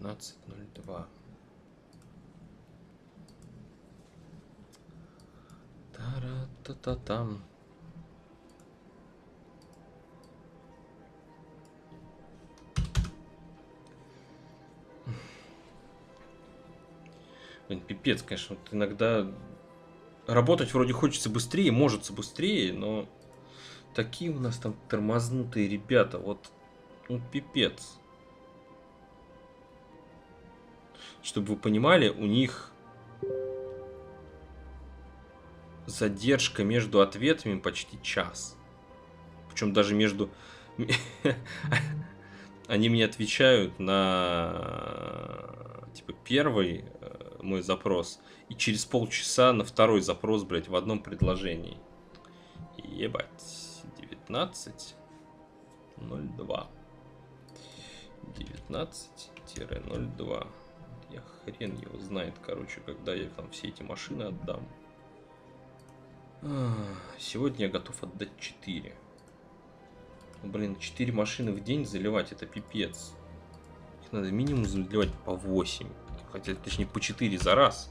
19:02. Та-ра-та-та-там. Блин, пипец, конечно, вот иногда работать вроде хочется быстрее, может быстрее, но такие у нас там тормознутые ребята, вот, ну, пипец. Чтобы вы понимали, у них задержка между ответами почти час. Причем даже между... Они мне отвечают на, типа, первый мой запрос, и через полчаса на второй запрос, блять, в одном предложении. Ебать. 19:02. 19-02. Я хрен его знает, короче, когда я там все эти машины отдам. Сегодня я готов отдать 4. Блин, 4 машины в день заливать, это пипец. Их надо минимум заливать по 8. Хотя, точнее, по 4 за раз.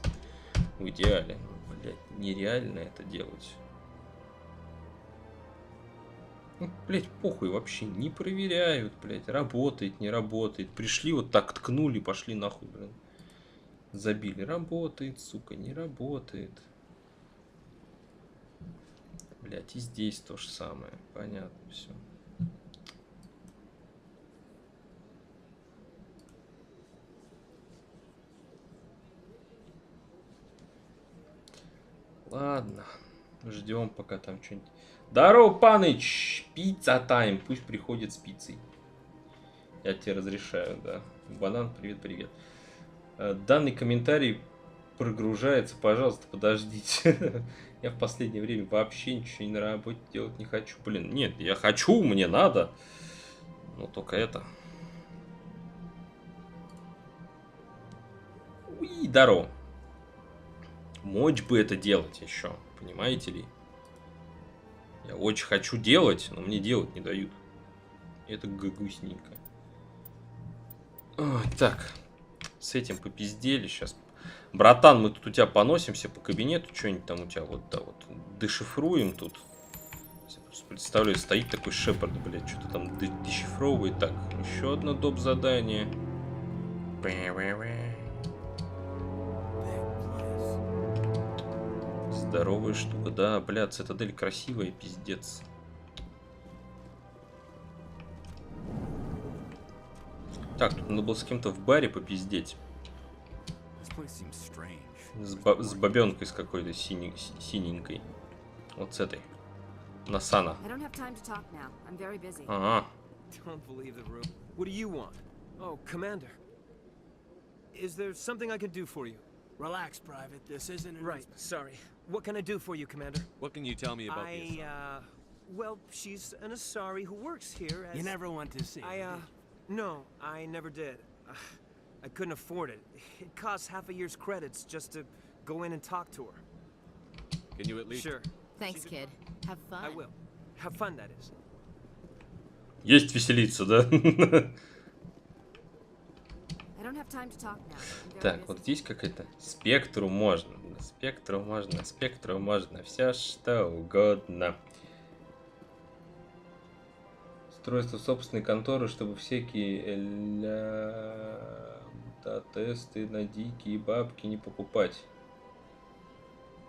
В идеале. Блять, нереально это делать. Ну, блять, похуй вообще. Не проверяют, блять. Работает, не работает. Пришли, вот так ткнули, пошли нахуй, блин. Забили. Работает, сука, не работает. Блять, и здесь то же самое. Понятно, все. Ладно. Ждем, пока там что-нибудь... Здорово, паныч! Пицца тайм. Пусть приходит с пиццей. Я тебе разрешаю, да. Банан, привет-привет. Данный комментарий прогружается. Пожалуйста, подождите. Я в последнее время вообще ничего на работе делать не хочу. Блин, нет, я хочу, мне надо. Но только это. Уи, здорово. Мочь бы это делать еще, понимаете ли? Я очень хочу делать, но мне делать не дают. Это гагусненько. Ой, так, с этим попиздели. Сейчас Братан, мы тут у тебя поносимся по кабинету, что-нибудь там у тебя вот, да, вот, дешифруем тут. Представляю, стоит такой Шепард, блядь, что-то там дешифровывает. Так, еще одно доп. Задание. Здоровая штука, да, блядь, цитадель красивая, пиздец. Так, тут надо было с кем-то в баре попиздеть. С бабенкой с какой-то синенькой. Вот с этой. Насана. Ага. What do you want? Oh, Commander. Is there something I can do for you? Relax, Private. This isn't... Right, sorry. What can I do for you, Commander? What can you tell me about this? Well, she's an Asari who works here as... You never went to see her, No, I never did. I couldn't afford it. It costs half a year's credits just to go in and talk to her. Can you at least... Sure. Thanks, kid. Have fun. I will. Have fun, that is. Есть веселиться, да? Так, вот здесь какая-то... Спектру можно. Спектру можно, спектру можно. Все что угодно. Устройство собственной конторы, чтобы всякие тесты на дикие бабки не покупать.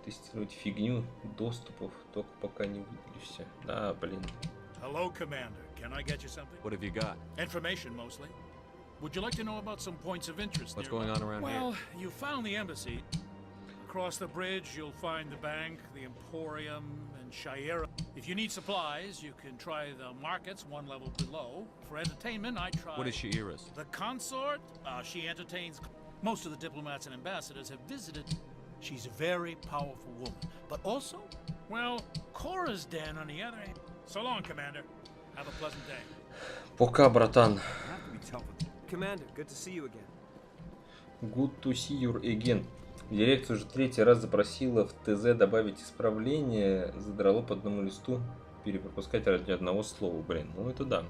Тестировать фигню доступов, только пока не выдали все. Да, блин. Hello, Commander. Can I get you something? What have you got? Information, mostly. Would you like to know about some points of interest? What's going on around here? Well, you found the embassy. Across the bridge, you'll find the bank, the Emporium, and Shira. If you need supplies, you can try the markets one level below. For entertainment, I try... What is Shira's? The consort. She entertains... Most of the diplomats and ambassadors have visited. She's a very powerful woman. But also, well, Cora's den on the other hand. So long, Commander. Have a pleasant day. Пока, братан. Commander, good to see you again. Good to see you again. Дирекция уже 3-й раз запросила в ТЗ добавить исправление. Задрало по одному листу. Перепропускать ради одного слова. Блин, ну это да.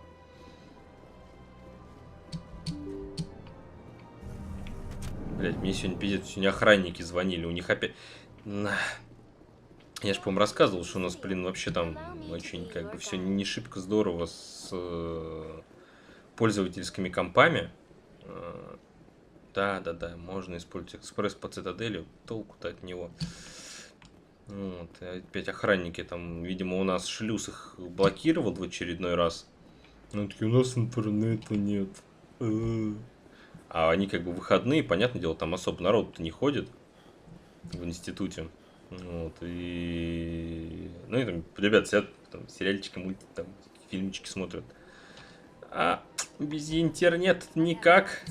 Блять, мне сегодня пиздец, сегодня охранники звонили. У них опять... Я же, по-моему, рассказывал, что у нас, блин, вообще там очень как бы все не шибко здорово с пользовательскими компами. Да, можно использовать экспресс по цитадели, толку-то от него. Вот, опять охранники там, видимо, у нас шлюз их блокировал в очередной раз. Ну, такие, у нас интернета нет. А они как бы выходные, понятное дело, там особо народ-то не ходит в институте. Вот, и... Ну, и там ребята сидят, там, сериальчики, мультики, там, фильмчики смотрят. А без интернета никак.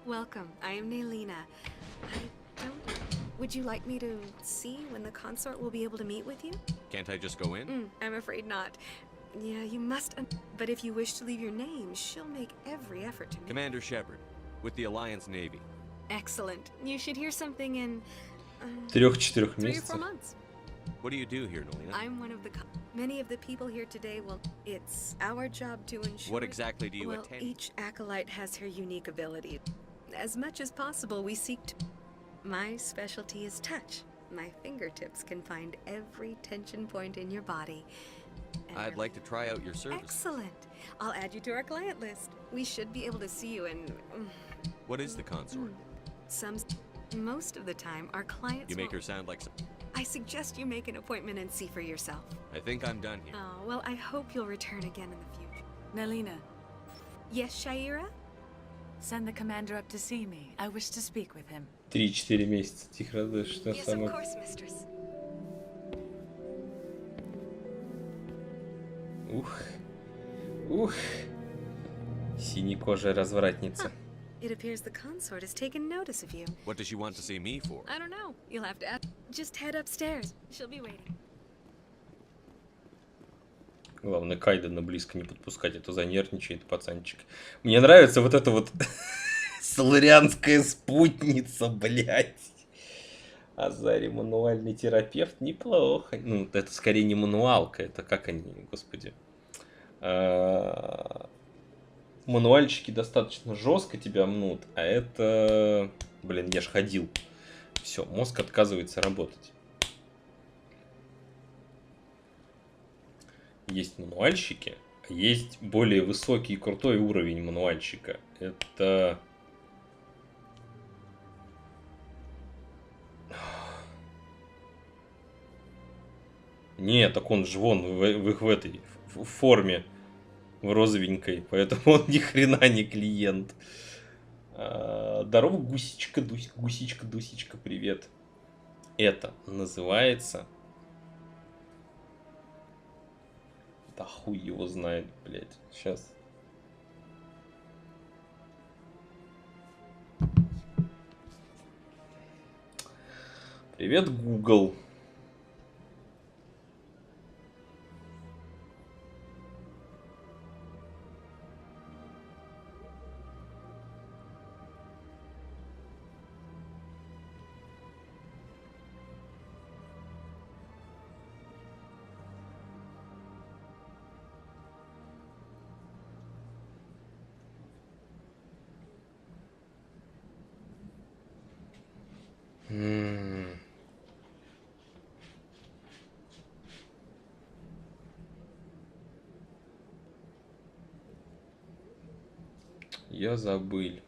Welcome. I am Nailina. Would you like me to see when the consort will be able to meet with you? Can't I just go in? I'm afraid not. Yeah, you must. But if you wish to leave your name, she'll make every effort to meet. Commander Shepard, with the Alliance Navy. Excellent. You should hear something in 3-4 3 or 4 months. What do you do here, Nalina? I'm one of the... Many of the people here today, well, it's our job to ensure... What exactly do you well, attend? Each acolyte has her unique ability. As much as possible, we seek to... My specialty is touch. My fingertips can find every tension point in your body. I'd like to try out your service. Excellent. I'll add you to our client list. We should be able to see you in... What is the consort? Most of the time, our clients... You make her sound like... I suggest you make an appointment and see for yourself. I think I'm done here. Oh, well, I hope you'll return again in the future. Nalina. Yes, Shira? Send the commander up to see me. I wish to speak with him. 3-4 месяца. Тихо радуешь, что Yes, сама. of course, mistress. Ух. Синекожая развратница. It appears the consort has taken notice of you. What does she want to see me for? I don't know. You'll have to ask. Just head upstairs. She'll be waiting. Главное, Кайдена близко не подпускать, а то занервничает пацанчик. Мне нравится вот эта вот соларианская спутница, блядь. Азари, мануальный терапевт, неплохо. Ну, это скорее не мануалка, это как они, господи. Мануальчики достаточно жестко тебя мнут, а это... Блин, я ж ходил. Все, мозг отказывается работать. Есть мануальщики, а есть более высокий и крутой уровень мануальщика. Это... Нет, так он же вон в этой в форме, в розовенькой, поэтому он ни хрена не клиент. Здорово, гусечка, гусечка, дусечка, привет. Это называется... Да хуй его знает, блядь. Сейчас. Привет, Google. Я забыл.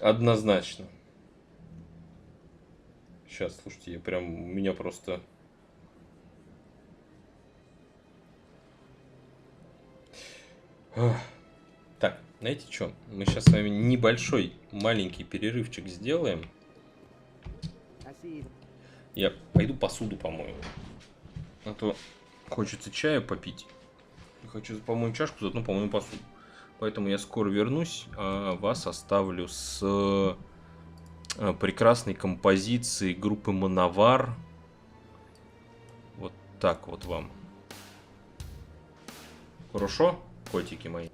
Однозначно. Сейчас, слушайте, я прям... У меня просто... Так, знаете что? Мы сейчас с вами небольшой, маленький перерывчик сделаем. Я пойду посуду помою. А то хочется чая попить. Хочу помою чашку, заодно помою посуду. Поэтому я скоро вернусь, а вас оставлю с прекрасной композицией группы Мановар. Вот так вот вам. Хорошо, котики мои?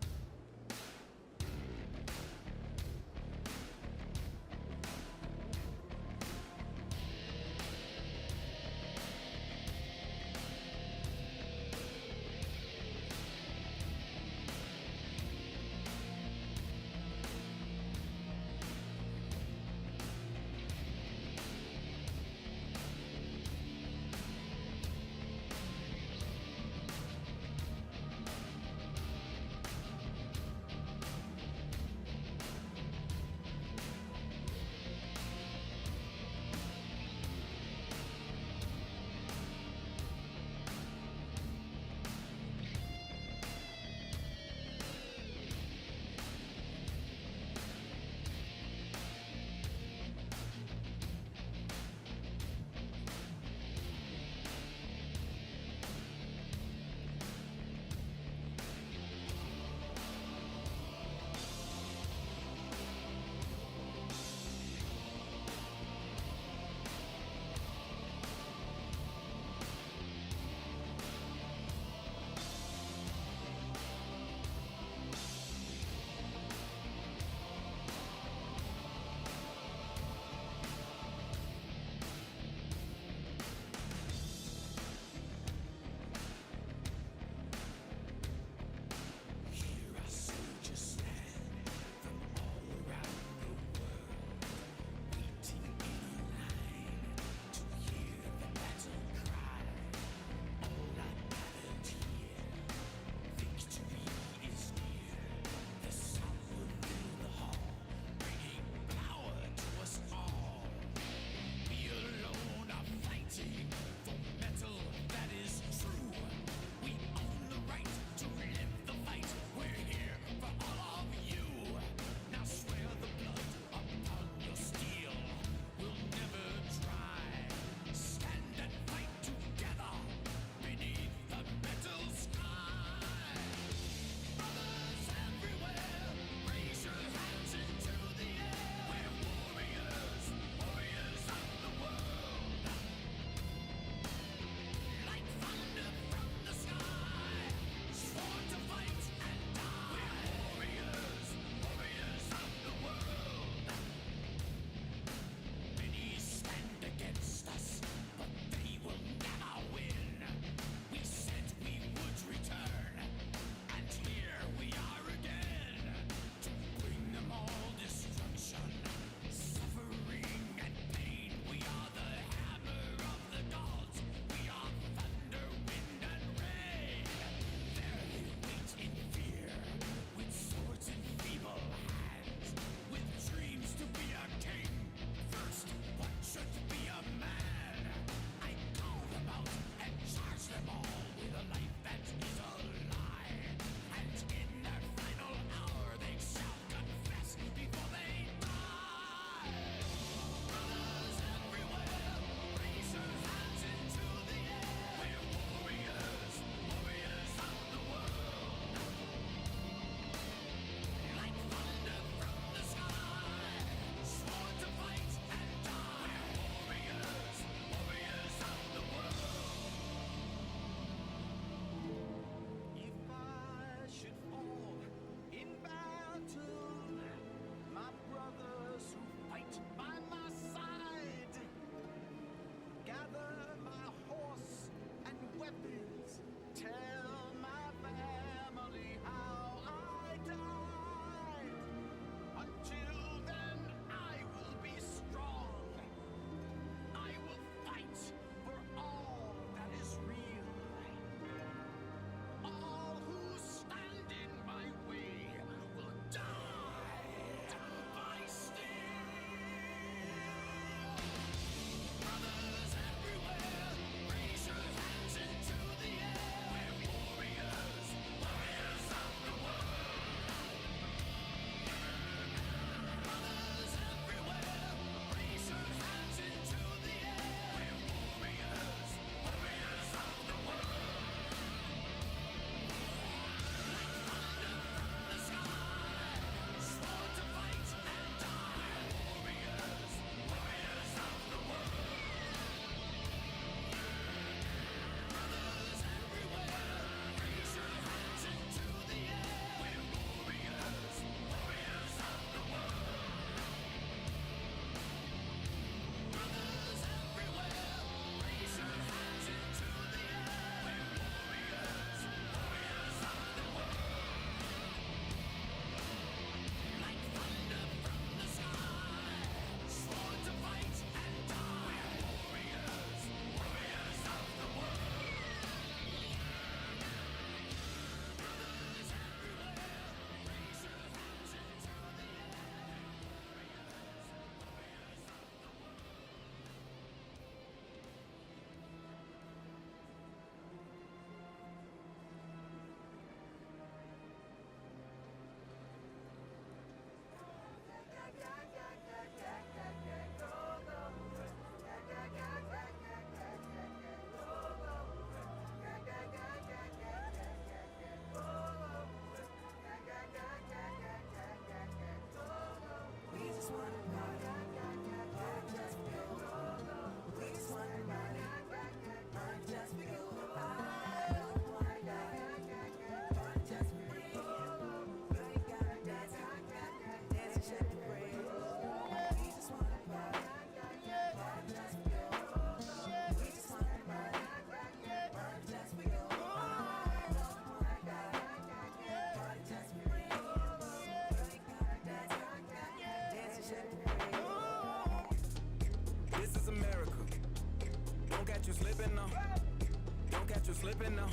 catch you slipping now.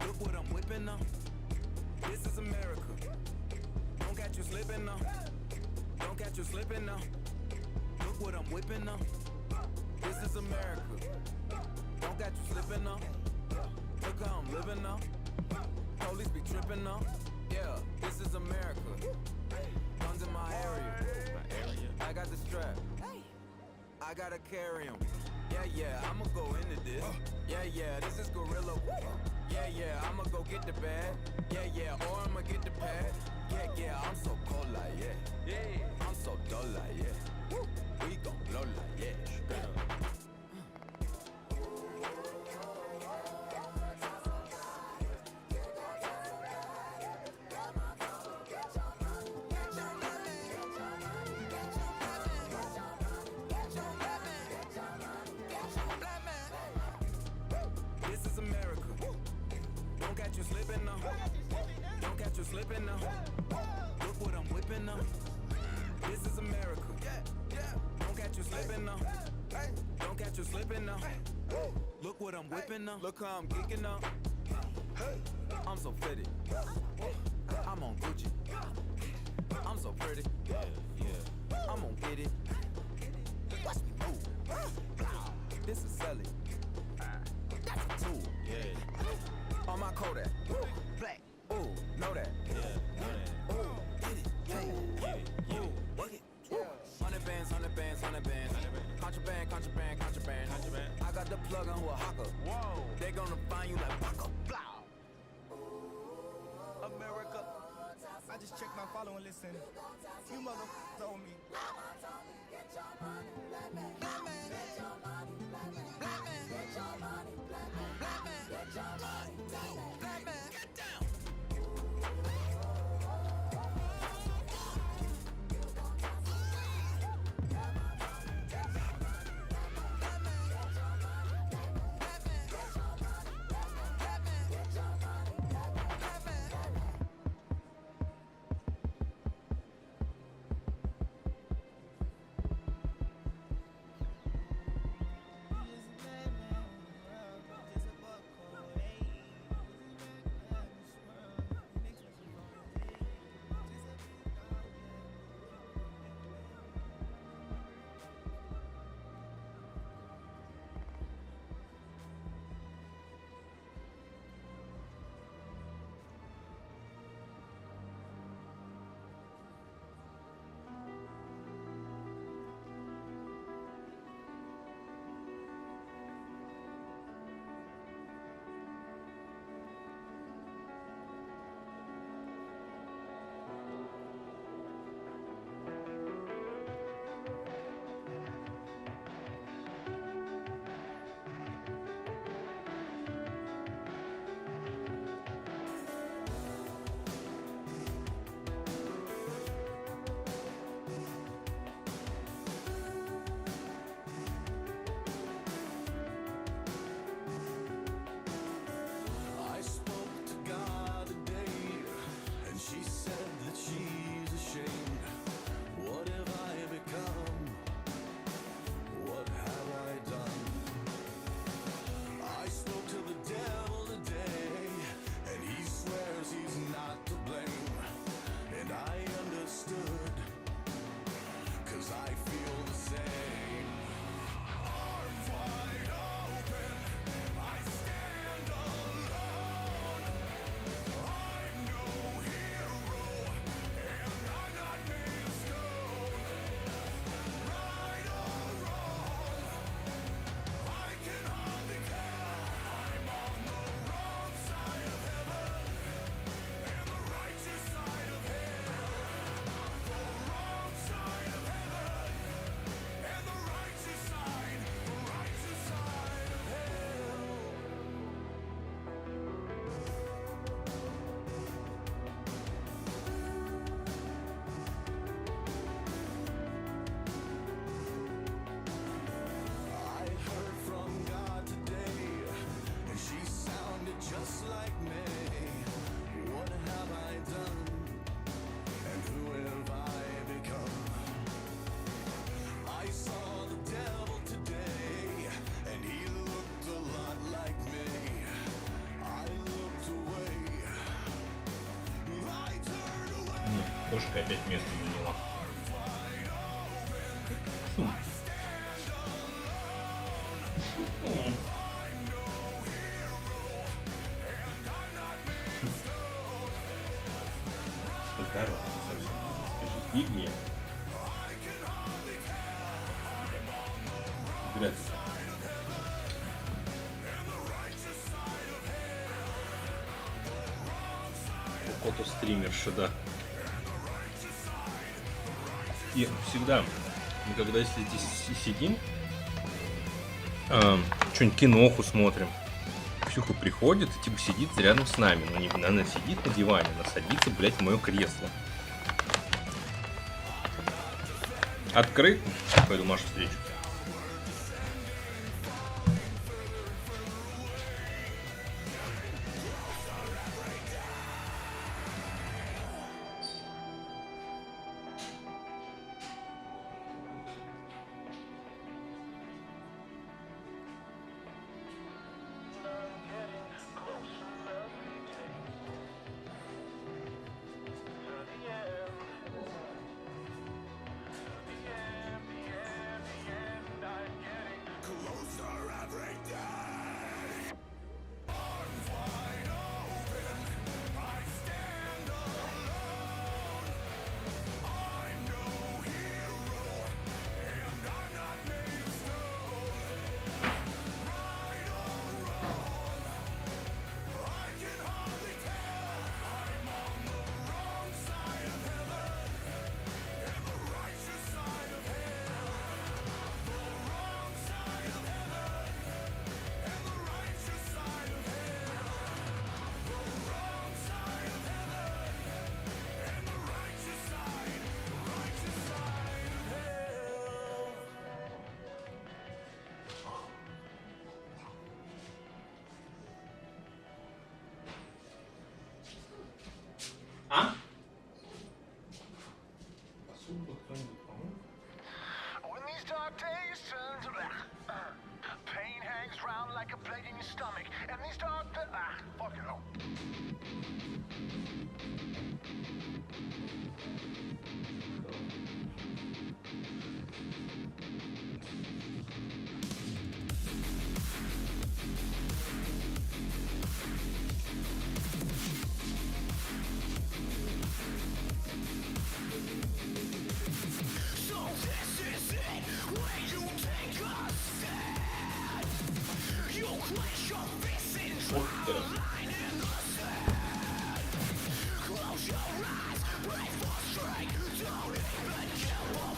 Look what I'm whipping now. This is America. Don't catch you slipping now. Don't catch you slipping now. Look what I'm whipping now. This is America. Don't catch you slipping now. Look how I'm living now. Police be tripping now. Yeah, this is America. Guns in my area. I got the strap. I gotta carry 'em. Yeah, I'ma go into this. Yeah, this is gorilla. Yeah, I'ma go get the bag. Yeah, or I'ma get the pad. Yeah, I'm so cold like yeah. I'm so dull like yeah. We gon' blow like yeah. This is America. Don't catch you slipping now. Don't catch you slipping now. Look what I'm whipping now. This is America. Don't catch you slipping now. Don't catch you slipping now. Look what I'm whipping now. Look how I'm kicking now. I'm so pretty. I'm on Gucci. I'm so pretty. I'm gonna get it. Watch me move. This is Sally. That's a tool. On my Kodak. Black. Ooh, know that. Ooh, get it. Ooh, get it. 100 bands, 100 bands, 100 bands. Contraband, contraband, contraband. I got the plug on who a hawker. Whoa. They gonna find you like Paco. America. I just checked my following list and you mother told me. Кошка опять место заняла. Здорово, скажи, Игни. Грязь. Какой-то стримерша, да. И всегда, мы когда если здесь сидим, что-нибудь киноху смотрим, Ксюха приходит и типа сидит рядом с нами. Но не она сидит на диване, она садится, блядь, в мое кресло. Открыт. Пойду Машу встречу. When these dark days turn to pain hangs round like a plague in your stomach, and these dark fuck it up.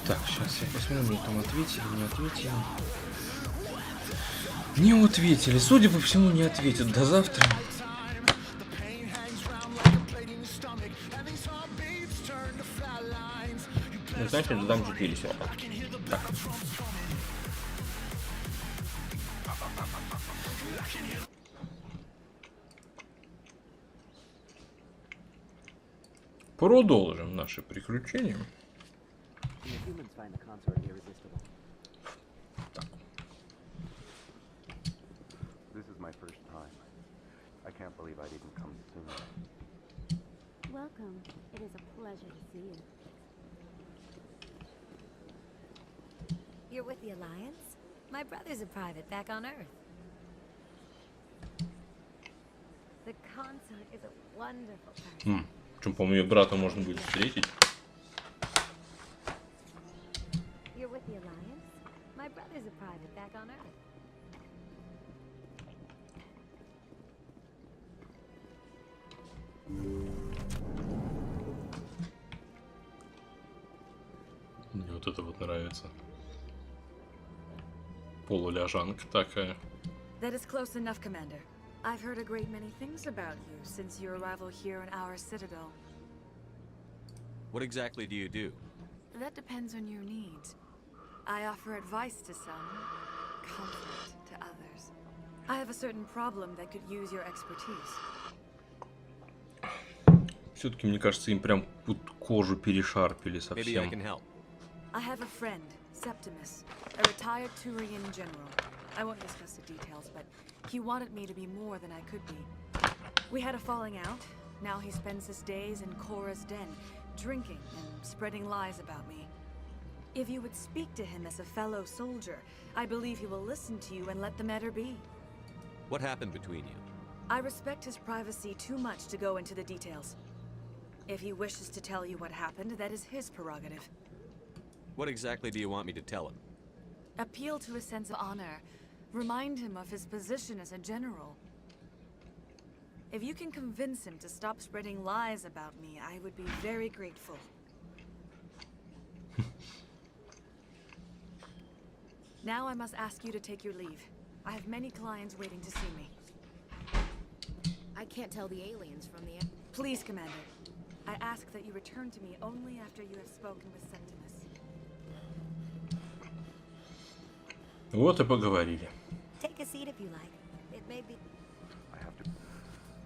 Так, сейчас я посмотрю, мне там ответили, не ответили. Не ответили, судя по всему, не ответят до завтра. Ну, знаете, додам 4 все. Так. Продолжим наши приключения. This is my first time. I can't believe I didn't come sooner. Welcome. It is a pleasure to see you. You're with the Alliance? My brother's a private back on Earth. The consort is a wonderful person. Причем, по-моему, ее брата можно будет встретить. You're with the Alliance? My brother's a private back on Earth. Мне вот это вот нравится. Полуляжанка такая. That is close enough, Commander. I've heard a great many things about you since your arrival here in our citadel. What exactly do you do? That depends on your needs. I offer advice to some, comfort to others. I have a certain problem that could use your expertise. Все-таки, мне кажется, им прям тут кожу перешарпили Maybe I совсем. can help. I have a friend, Septimus, a retired Turian general. I won't discuss the details, but he wanted me to be more than I could be. We had a falling out. Now he spends his days in Korra's den, drinking and spreading lies about me. If you would speak to him as a fellow soldier, I believe he will listen to you and let the matter be. What happened between you? I respect his privacy too much to go into the details. If he wishes to tell you what happened, that is his prerogative. What exactly do you want me to tell him? Appeal to his sense of honor. Remind him of his position as a general. If you can convince him to stop spreading lies about me, I would be very grateful. Now I must ask you to take your leave. I have many clients waiting to see me. I can't tell the aliens from the... Please, Commander. I ask that you return to me only after you have spoken with Septimus. Вот и поговорили. Take a seat if you like. It may be...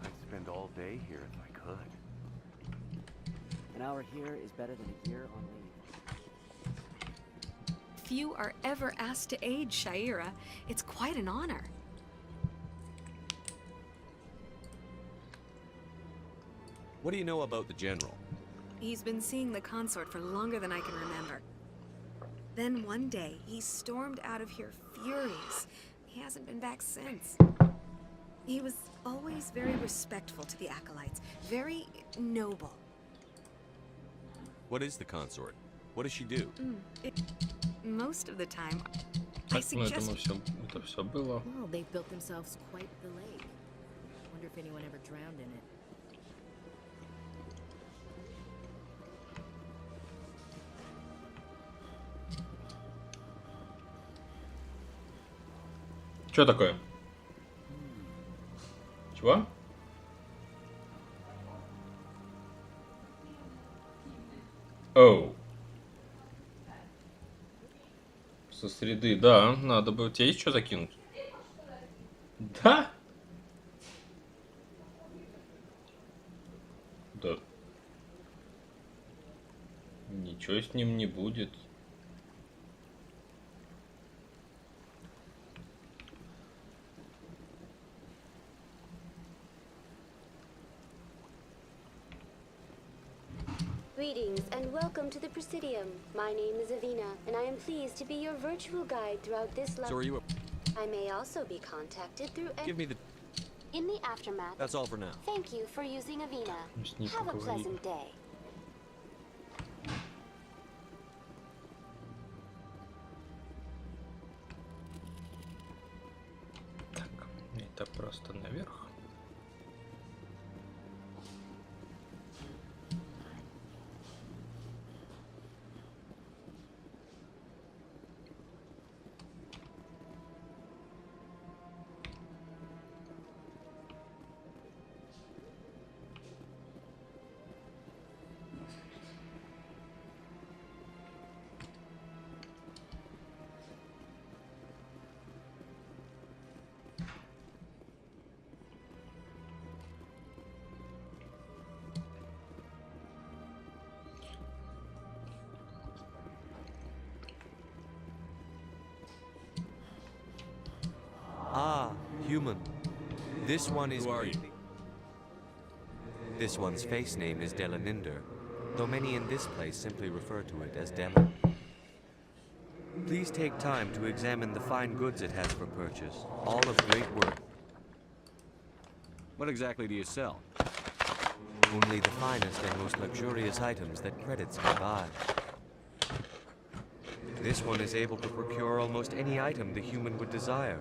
I'd spend all day here if I could. An hour here is better than a year on leave. Few are ever asked to aid Shaira. It's quite an honor. What do you know about the General? He's been seeing the consort for longer than I can remember. Then one day, he stormed out of here furious. He hasn't been back since. He was always very respectful to the acolytes, very noble. What is the consort? What does she do? Most of the time, Так, ну это все было. Well, they've built themselves quite the lake. Wonder if anyone ever drowned in it. Что такое? Чего? Оу. Со среды, да, надо бы. У тебя есть что закинуть? Да? Да. Ничего с ним не будет. Greetings and welcome to the Presidium. My name is Avina, and I am pleased to be your virtual guide throughout this So are you I may also be contacted through Give me the... in the aftermath. That's all for now. Thank you for using Avina. Have a pleasant day. Так, это просто наверх. Ah, human. This one is... Who are you? This one's face name is Delaninder, though many in this place simply refer to it as Delan. Please take time to examine the fine goods it has for purchase, all of great worth. What exactly do you sell? Only the finest and most luxurious items that credits can buy. This one is able to procure almost any item the human would desire,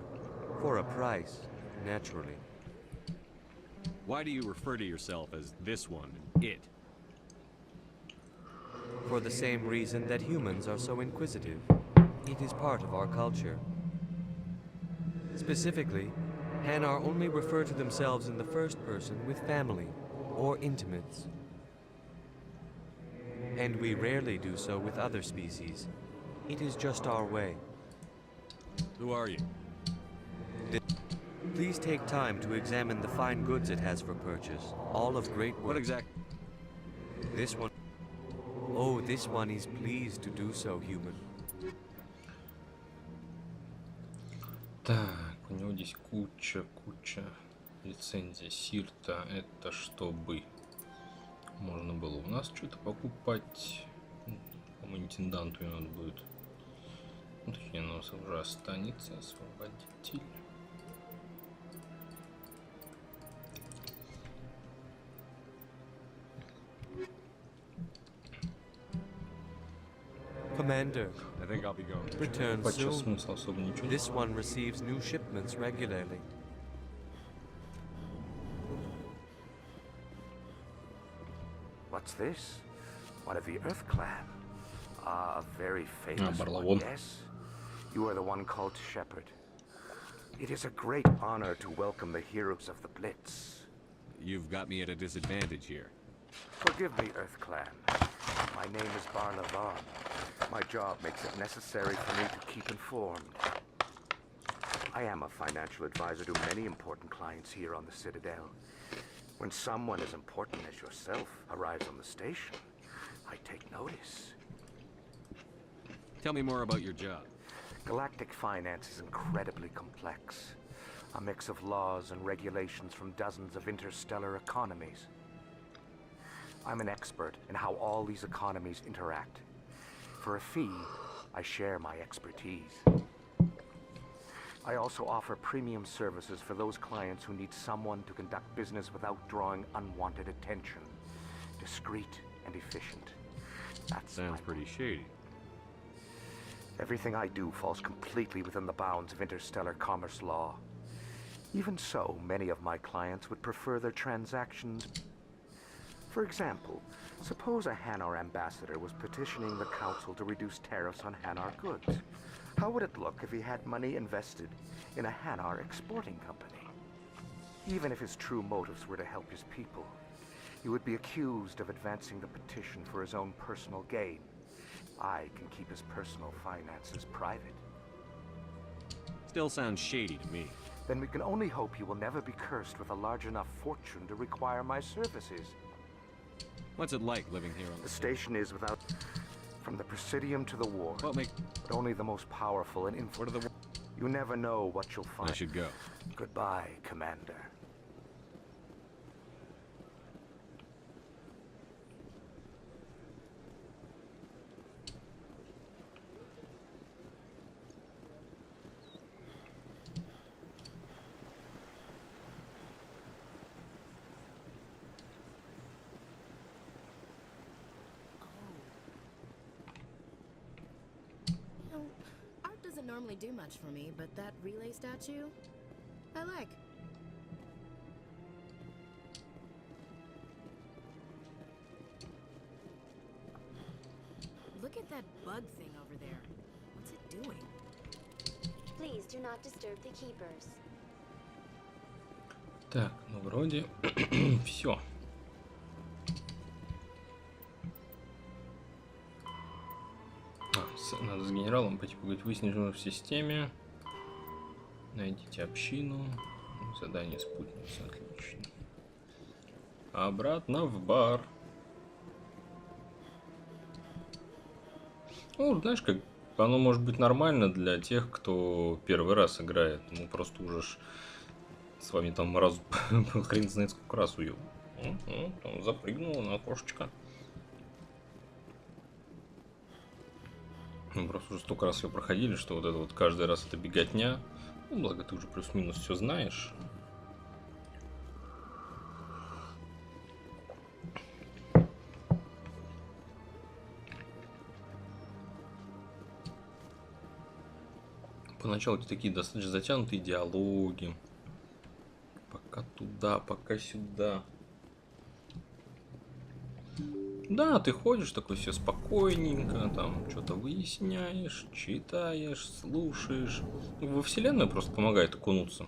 for a price, naturally. Why do you refer to yourself as this one, it? For the same reason that humans are so inquisitive. It is part of our culture. Specifically, Hanar only refer to themselves in the first person with family or intimates. And we rarely do so with other species. It is just our way. Who are you? Please take time to examine the fine goods it has for purchase, all of great worth. What exact? This one... Oh, this one is pleased to do so, human. Так, у него здесь куча лицензий. Сирта, это чтобы можно было у нас что-то покупать. По-моему, интенданту и надо будет. Ну, точнее, у нас уже останется освободитель. Commander, I think I'll be going. Return Сейчас soon. смысла особо ничего. This one receives new shipments regularly. What's this? One of the Earth Clan. Ah, a very famous one, yes? You are the one called Shepherd. It is a great honor to welcome the heroes of the Blitz. You've got me at a disadvantage here. Forgive me, Earth Clan. My name is Barnavan. My job makes it necessary for me to keep informed. I am a financial advisor to many important clients here on the Citadel. When someone as important as yourself arrives on the station, I take notice. Tell me more about your job. Galactic finance is incredibly complex. A mix of laws and regulations from dozens of interstellar economies. I'm an expert in how all these economies interact. For a fee, I share my expertise. I also offer premium services for those clients who need someone to conduct business without drawing unwanted attention. Discreet and efficient. That sounds pretty shady. Everything I do falls completely within the bounds of interstellar commerce law. Even so, many of my clients would prefer their transactions. For example, suppose a Hanar ambassador was petitioning the council to reduce tariffs on Hanar goods. How would it look if he had money invested in a Hanar exporting company? Even if his true motives were to help his people, he would be accused of advancing the petition for his own personal gain. I can keep his personal finances private. Still sounds shady to me. Then we can only hope he will never be cursed with a large enough fortune to require my services. What's it like living here on the station? Is without... From the Presidium to the war. What make... But only the most powerful and influential. You never know what you'll find. I should go. Goodbye, Commander. Doesn't normally do much for me, but that relay statue, I like. Look at that bug thing over there. What's it doing? Please do not disturb the keepers. Так, ну вроде все. Надо с генералом пойти поговорить. Выяснить в системе. Найдите общину. Задание спутницы. Отлично. Обратно в бар. Ну, знаешь, как оно может быть нормально для тех, кто первый раз играет. Ну, просто уже с вами там раз хрен знает сколько раз уел. Там запрыгнула на окошечко. Мы просто уже столько раз ее проходили, что вот это вот каждый раз это беготня. Ну, благо ты уже плюс-минус все знаешь. Поначалу такие достаточно затянутые диалоги. Пока туда, пока сюда. Да, ты ходишь такой все спокойненько, там что-то выясняешь, читаешь, слушаешь. Во вселенную просто помогает окунуться.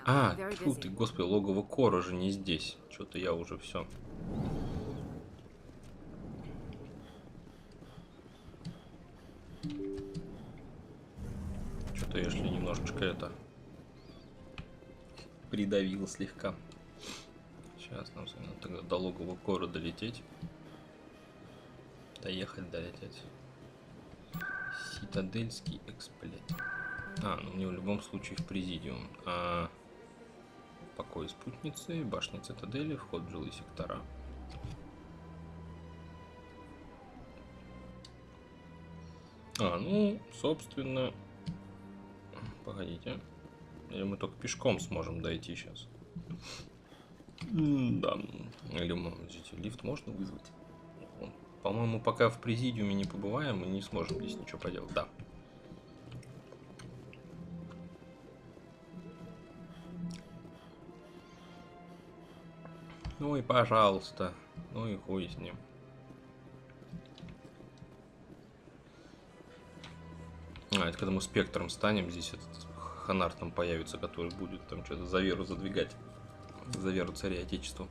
А, фу ты, господи, логово Кора же не здесь. Что-то я уже все. Что-то я шли немножечко это... придавил слегка. Сейчас нам надо до логового Кора долететь. Доехать, долететь. Цитадельский эксплет. А, ну мне в любом случае в президиум. Покои спутницы, башня цитадели, вход в жилые сектора. Ну, собственно... Погодите. Или мы только пешком сможем дойти сейчас? Да. Или, может быть, лифт можно вызвать? По-моему, пока в президиуме не побываем, мы не сможем здесь ничего поделать. Да. Ну и пожалуйста. Ну и хуй с ним. Это когда мы спектром станем, здесь этот ханар там появится, который будет там что-то за веру задвигать. За веру царя Отечества.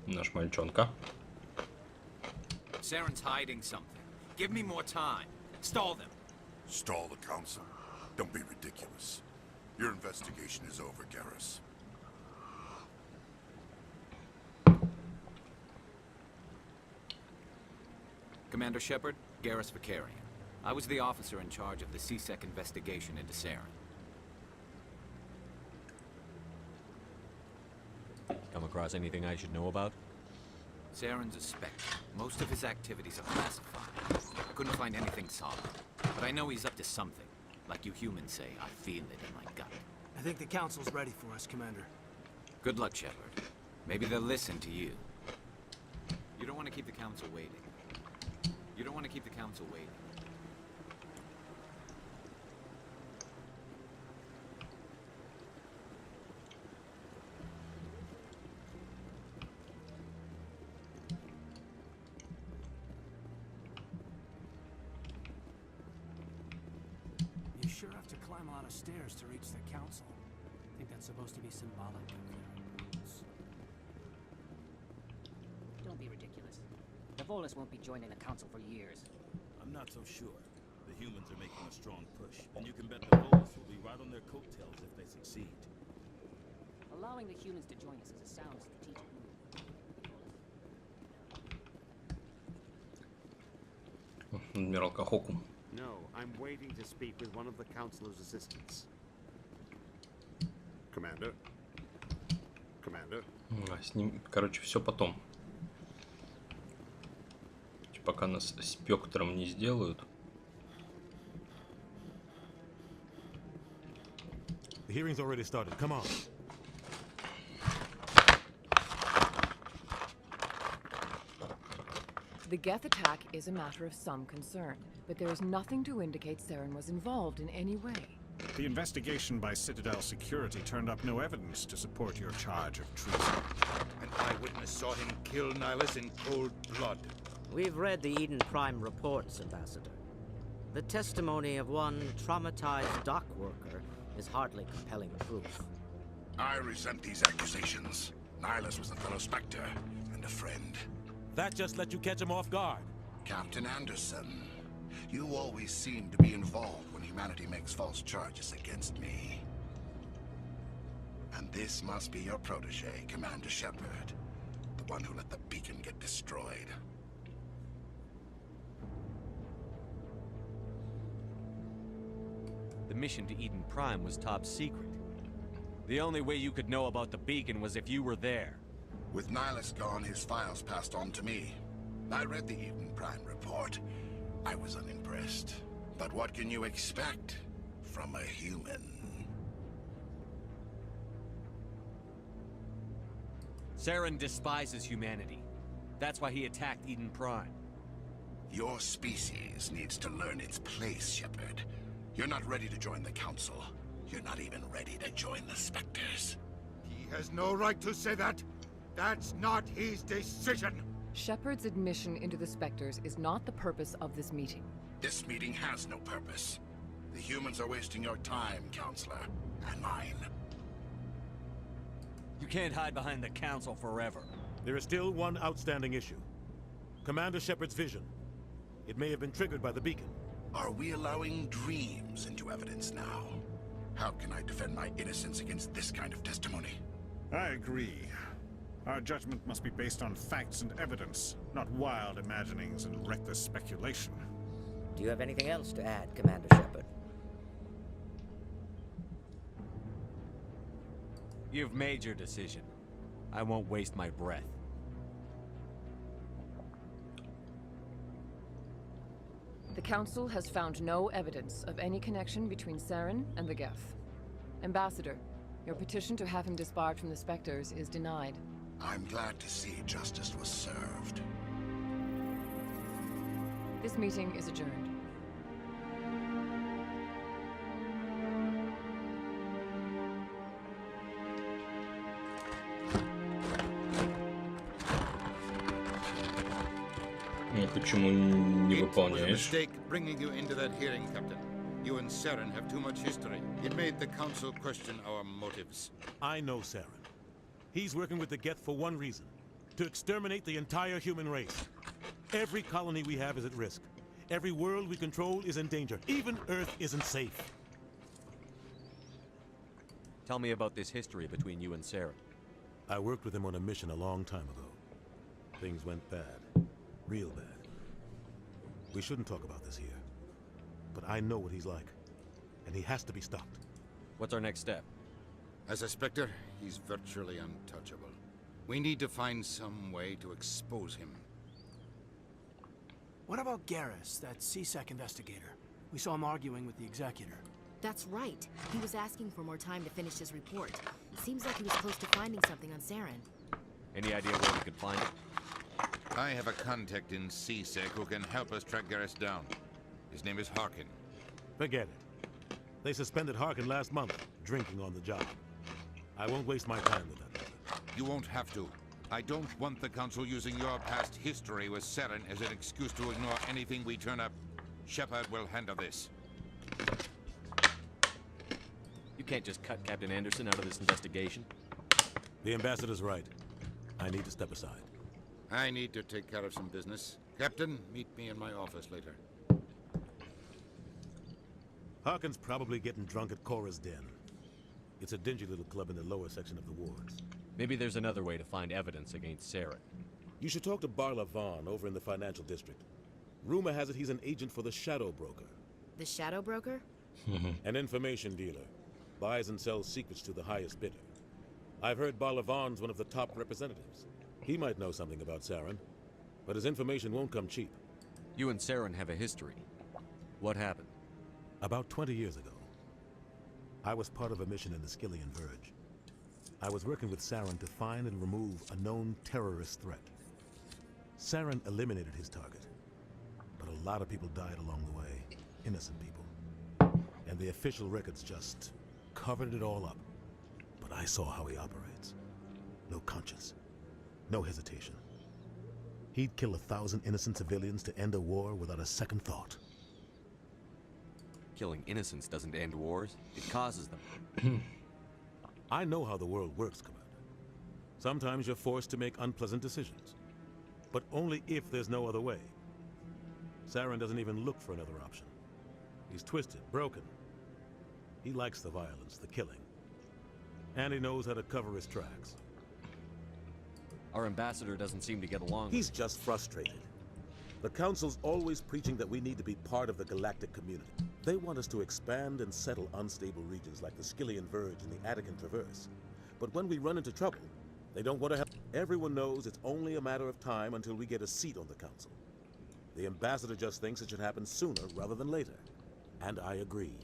Наш мальчонка. Saren's hiding something. Give me more time. Stall them. Stall the council? Don't be ridiculous. Your investigation is over, Garrus. Commander Shepard, Garrus Vicarian. I was the officer in charge of the CSEC investigation into Saren. Come across anything I should know about? Saren's a spectre. Most of his activities are classified. I couldn't find anything solid. But I know he's up to something. Like you humans say, I feel it in my gut. I think the council's ready for us, Commander. Good luck, Shepard. Maybe they'll listen to you. You don't want to keep the council waiting. You don't want to keep the council waiting. You sure have to climb a lot of stairs to reach the council. I think that's supposed to be symbolic of their rules. Don't be ridiculous. The Volus won't be joining the council for years. I'm not so sure. The humans are making a strong push, and you can bet the Volus will be right on their coattails if they succeed. Allowing the humans to join us is a sound strategic move. Адмирал Кахоку. No, I'm waiting to speak with one of the councilor's assistants. Commander? Commander? С ним, короче, все потом. Пока нас спектром не сделают. The hearing's already started. Come on. The Geth attack is a matter of some concern, but there is nothing to indicate Saren was involved in any way. The investigation by Citadel Security turned up no evidence to support your charge of treason. An eyewitness saw him kill Nihilus in cold blood. We've read the Eden Prime reports, Ambassador. The testimony of one traumatized dock worker is hardly compelling proof. I resent these accusations. Nihilus was a fellow Spectre and a friend. That just let you catch him off guard. Captain Anderson, you always seem to be involved when humanity makes false charges against me. And this must be your protege, Commander Shepard. The one who let the beacon get destroyed. The mission to Eden Prime was top secret. The only way you could know about the beacon was if you were there. With Nihilus gone, his files passed on to me. I read the Eden Prime report. I was unimpressed. But what can you expect from a human? Saren despises humanity. That's why he attacked Eden Prime. Your species needs to learn its place, Shepard. You're not ready to join the Council. You're not even ready to join the Spectres. He has no right to say that. That's not his decision. Shepard's admission into the Spectres is not the purpose of this meeting. This meeting has no purpose. The humans are wasting your time, Counselor, and mine. You can't hide behind the Council forever. There is still one outstanding issue. Commander Shepard's vision. It may have been triggered by the beacon. Are we allowing dreams into evidence now? How can I defend my innocence against this kind of testimony? I agree. Our judgment must be based on facts and evidence, not wild imaginings and reckless speculation. Do you have anything else to add, Commander Shepard? You've made your decision. I won't waste my breath. The Council has found no evidence of any connection between Saren and the Geth. Ambassador, your petition to have him disbarred from the Spectres is denied. I'm glad to see justice was served. This meeting is adjourned. Почему не It was a выполняешь? mistake bringing you into that hearing, Captain. You and Saren have too much history. It made the Council question our motives. I know Saren. He's working with the Geth for one reason. To exterminate the entire human race. Every colony we have is at risk. Every world we control is in danger. Even Earth isn't safe. Tell me about this history between you and Saren. I worked with him on a mission a long time ago. Things went bad. Real bad. We shouldn't talk about this here. But I know what he's like. And he has to be stopped. What's our next step? As a Spectre, he's virtually untouchable. We need to find some way to expose him. What about Garrus, that CSEC investigator? We saw him arguing with the Executor. That's right. He was asking for more time to finish his report. Seems like he was close to finding something on Saren. Any idea where we could find it? I have a contact in CSEC who can help us track Garrus down. His name is Harkin. Forget it. They suspended Harkin last month, drinking on the job. I won't waste my time with that. You won't have to. I don't want the Council using your past history with Saren as an excuse to ignore anything we turn up. Shepard will handle this. You can't just cut Captain Anderson out of this investigation. The Ambassador's right. I need to step aside. I need to take care of some business. Captain, meet me in my office later. Harkin's probably getting drunk at Cora's Den. It's a dingy little club in the lower section of the wards. Maybe there's another way to find evidence against Saren. You should talk to Barla Vaughn over in the financial district. Rumor has it he's an agent for the Shadow Broker. The Shadow Broker? An information dealer. Buys and sells secrets to the highest bidder. I've heard Barla Vaughn's one of the top representatives. He might know something about Saren, but his information won't come cheap. You and Saren have a history. What happened? About 20 years ago, I was part of a mission in the Skillian Verge. I was working with Saren to find and remove a known terrorist threat. Saren eliminated his target, but a lot of people died along the way, innocent people. And the official records just covered it all up. But I saw how he operates. No conscience. No hesitation. He'd kill 1,000 innocent civilians to end a war without a second thought. Killing innocents doesn't end wars, it causes them. I know how the world works, Commander. Sometimes you're forced to make unpleasant decisions. But only if there's no other way. Saren doesn't even look for another option. He's twisted, broken. He likes the violence, the killing. And he knows how to cover his tracks. Our ambassador doesn't seem to get along. He's just frustrated. The Council's always preaching that we need to be part of the galactic community. They want us to expand and settle unstable regions like the Skillian Verge and the Attican Traverse. But when we run into trouble, they don't want to help. Everyone knows it's only a matter of time until we get a seat on the Council. The Ambassador just thinks it should happen sooner rather than later. And I agree.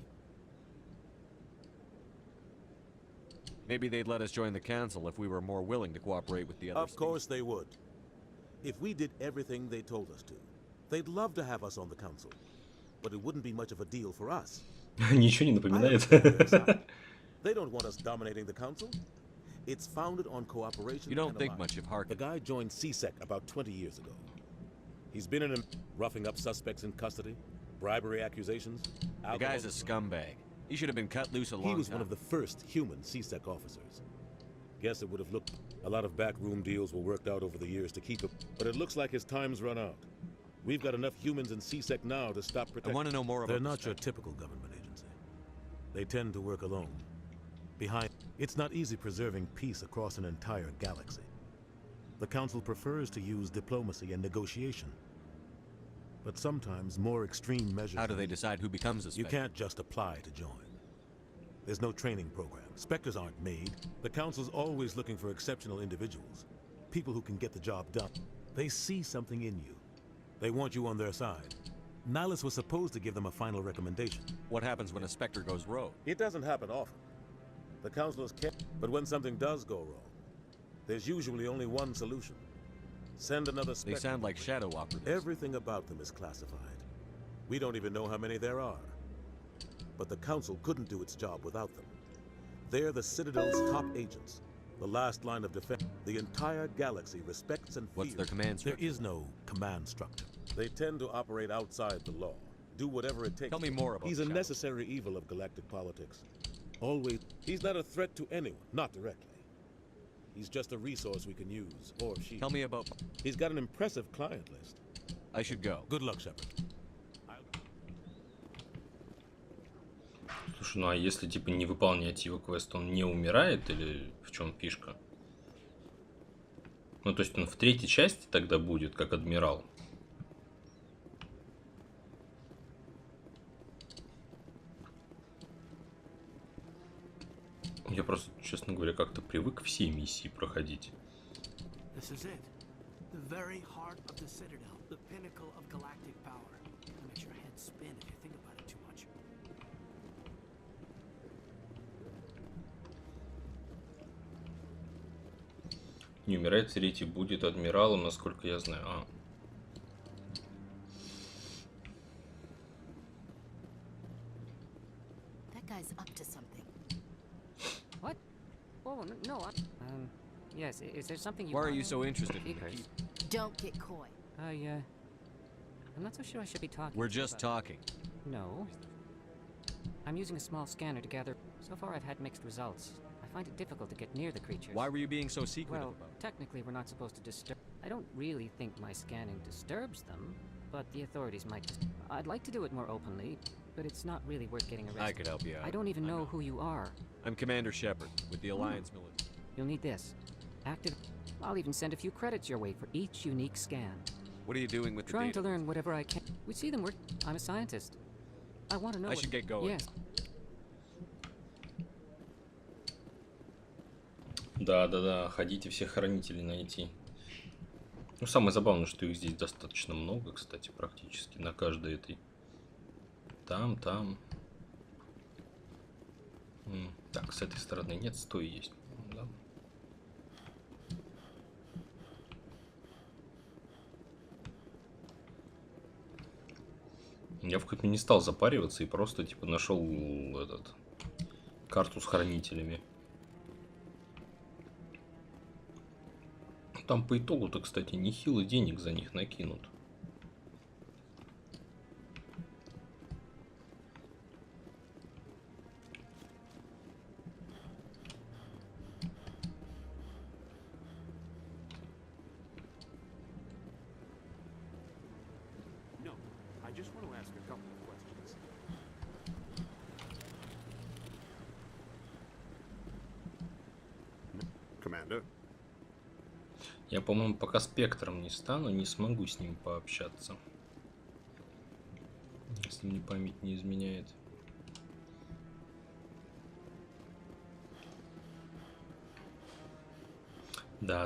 Maybe they'd let us join the Council if we were more willing to cooperate with the others. Of course they would. If we did everything they told us to, they'd love to have us on the Council. But it wouldn't be much of a deal for us. Ничего не напоминает. They don't want us dominating the Council. It's founded on cooperation. You don't and think alliance. much of Harker. The guy joined CSEC about 20 years ago. He's been in roughing up suspects in custody, bribery accusations. The guy's a scumbag. He should have been cut loose a long time. He was one of the first human CSEC officers. Guess it would have looked... A lot of backroom deals were worked out over the years to keep him, but it looks like his time's run out. We've got enough humans in CSEC now to stop protecting... I want to know more about... They're not your typical government agency. They tend to work alone. Behind... It's not easy preserving peace across an entire galaxy. The Council prefers to use diplomacy and negotiation. But sometimes more extreme measures... How do they decide who becomes a Spectre? You can't just apply to join. There's no training program. Spectres aren't made. The Council's always looking for exceptional individuals. People who can get the job done. They see something in you. They want you on their side. Nihilus was supposed to give them a final recommendation. What happens when a Spectre goes rogue? It doesn't happen often. The Council is careful. But when something does go wrong, there's usually only one solution. Send another Spectre. They sound like shadow operatives. Everything about them is classified. We don't even know how many there are. But the Council couldn't do its job without them. They're the Citadel's top agents, the last line of defense. The entire galaxy respects and fears. What's their command structure? There is no command structure. They tend to operate outside the law, do whatever it takes. Tell me more about He's a Shadow. necessary evil of galactic politics. Always. He's not a threat to anyone, not directly. He's just a resource we can use, or she. Tell me about... He's got an impressive client list. I should go. Good luck, Shepard. Слушай, ну а если типа не выполнять его квест, он не умирает или в чем фишка? Ну то есть он в третьей части тогда будет как адмирал? Я просто, честно говоря, как-то привык все миссии проходить. This is it. The very heart of the Citadel, the pinnacle of galactic power. It makes your head spin if you think about it too much. Не умирает в третьей, будет адмиралом, насколько я знаю. That guy's up to something. What? Oh, no, yes, is there something you Why are want? you so interested in Figures. Don't get coy. I'm not so sure I should be talking. We're to you just about- talking. No. I'm using a small scanner to gather... So far I've had mixed results. I find it difficult to get near the creatures. Why were you being so secretive Well, about it? technically we're not supposed to disturb... I don't really think my scanning disturbs them, but the authorities might just... I'd like to do it more openly, but it's not really worth getting arrested. I could help you out. I don't even know who you are. I'm Commander Shepard with the Alliance military. You'll need this. Active... I'll even send a few credits your way for each unique scan. What are you doing with the Trying data? to learn whatever I can. We see them work. I'm a scientist. I want to know I what... should get going. Yes. Да, ходите всех хранителей найти. Ну, самое забавное, что их здесь достаточно много, кстати, практически на каждой этой. Там. Так, с этой стороны нет, с той есть. Да. Я в какой-то не стал запариваться и просто типа нашел этот карту с хранителями. Там по итогу-то, кстати, нехило денег за них накинут. No, I just want to ask a couple of questions. Commander? Я, по-моему, пока спектром не стану, не смогу с ним пообщаться. Если мне память не изменяет. Да.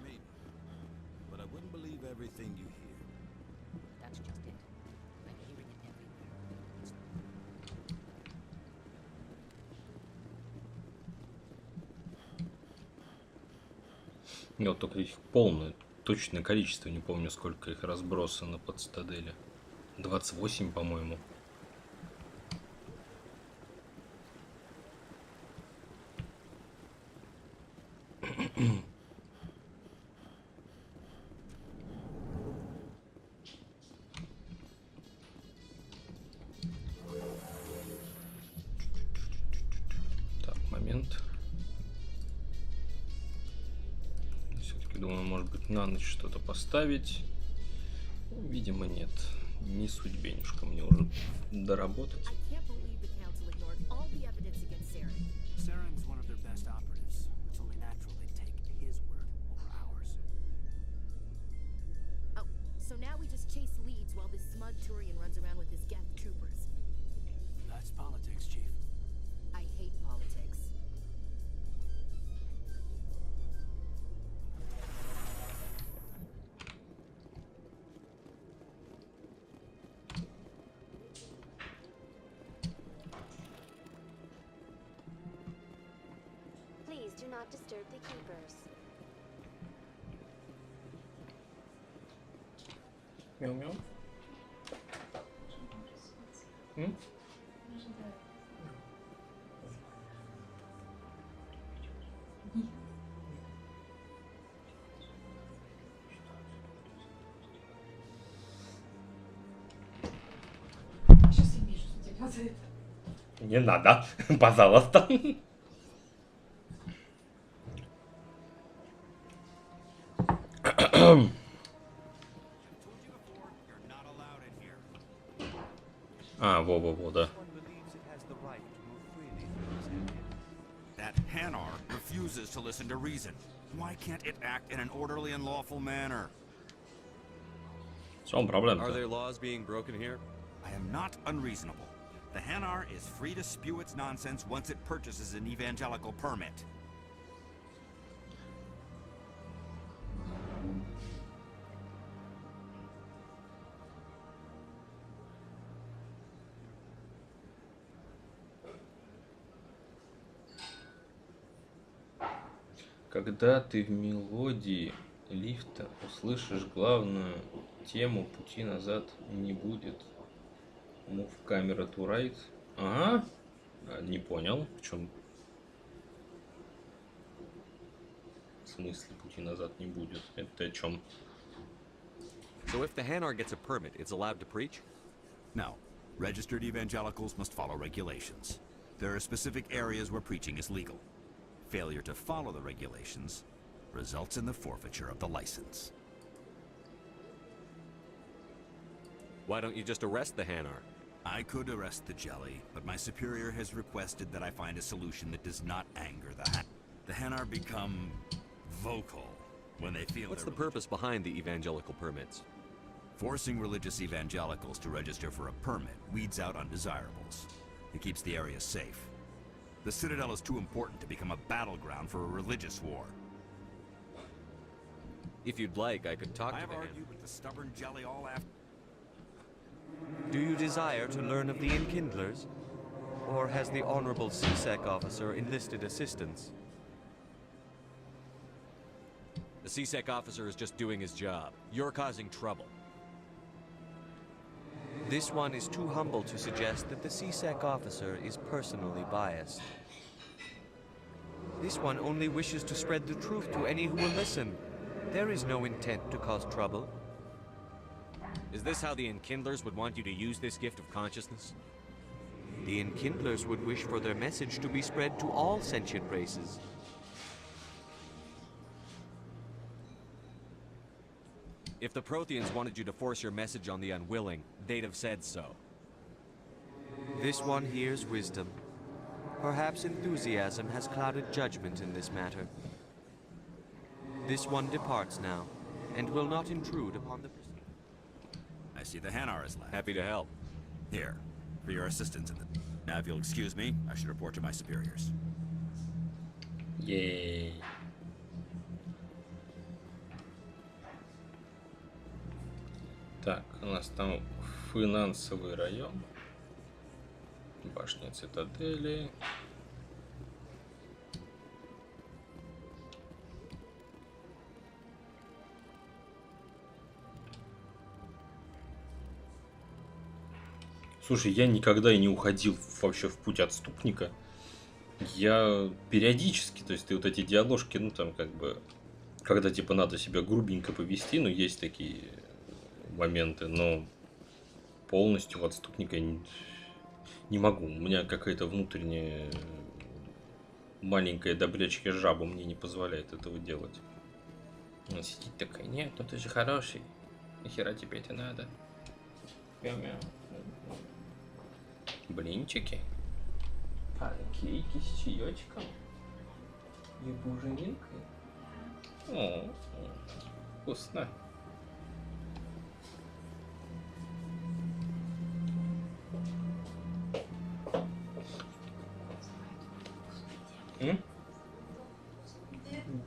Maybe. But I wouldn't believe everything you hear. That's just it. I'm hearing it everywhere. У него только их полная точное количество, не помню, сколько их разбросано по цитадели. 28, по-моему. Так, момент. Все-таки думаю, может быть, на ночь что-то поставить. Видимо, нет. Не судьбенюшка мне уже доработать. Saren's one of their best operatives. It's only natural they take his word over ours. Oh, so now we just chase leads while this smug Turian runs around with his Geth troopers. That's politics, Chief. I hate politics. Please do not disturb the keepers. Мяу-мяу. М? Не надо, пожалуйста. А, во-во-во, да. That Hanar refuses to listen to reason. Why can't it act in an orderly and lawful manner? Some problem. Are there laws being broken here? I am not unreasonable. The Hanar is free to spew its nonsense once it purchases an evangelical permit. Когда ты в мелодии лифта услышишь главную тему, пути назад не будет. Move camera to right. Ага. Не понял, в чем смысле пути назад не будет. Это о чем? So if the Hanar gets a permit, it's allowed to preach? No. Registered evangelicals must follow regulations. There are specific areas where preaching is legal. Failure to follow the regulations results in the forfeiture of the license. Why don't you just arrest the Hanar? I could arrest the jelly, but my superior has requested that I find a solution that does not anger the Hanar. The Hanar become vocal when they feel. What's the purpose behind the evangelical permits? Forcing religious evangelicals to register for a permit weeds out undesirables. It keeps the area safe. The Citadel is too important to become a battleground for a religious war. If you'd like, I could talk to I've the argued with the stubborn jelly all after. Do you desire to learn of the Enkindlers? Or has the Honorable CSEC officer enlisted assistance? The CSEC officer is just doing his job. You're causing trouble. This one is too humble to suggest that the CSEC officer is personally biased. This one only wishes to spread the truth to any who will listen. There is no intent to cause trouble. Is this how the Enkindlers would want you to use this gift of consciousness? The Enkindlers would wish for their message to be spread to all sentient races. If the Protheans wanted you to force your message on the unwilling, they'd have said so. This one hears wisdom. Perhaps enthusiasm has clouded judgment in this matter. This one departs now, and will not intrude upon the... I see the Hanar is left. Happy to help. Here, for your assistance in the... Now, if you'll excuse me, I should report to my superiors. Yay. Так, у нас там финансовый район. Башня цитадели. Слушай, я никогда и не уходил вообще в путь отступника. Я периодически, то есть ты вот эти диаложки, ну там как бы, когда типа надо себя грубенько повести, ну есть такие моменты, но полностью в отступника я не могу. У меня какая-то внутренняя маленькая добрячья жаба мне не позволяет этого делать. Она сидит такая, нет, ну ты же хороший, нахера тебе это надо? Мяу-мяу. Блинчики. Панкейки с чаечком. И буженинкой. О, вкусно.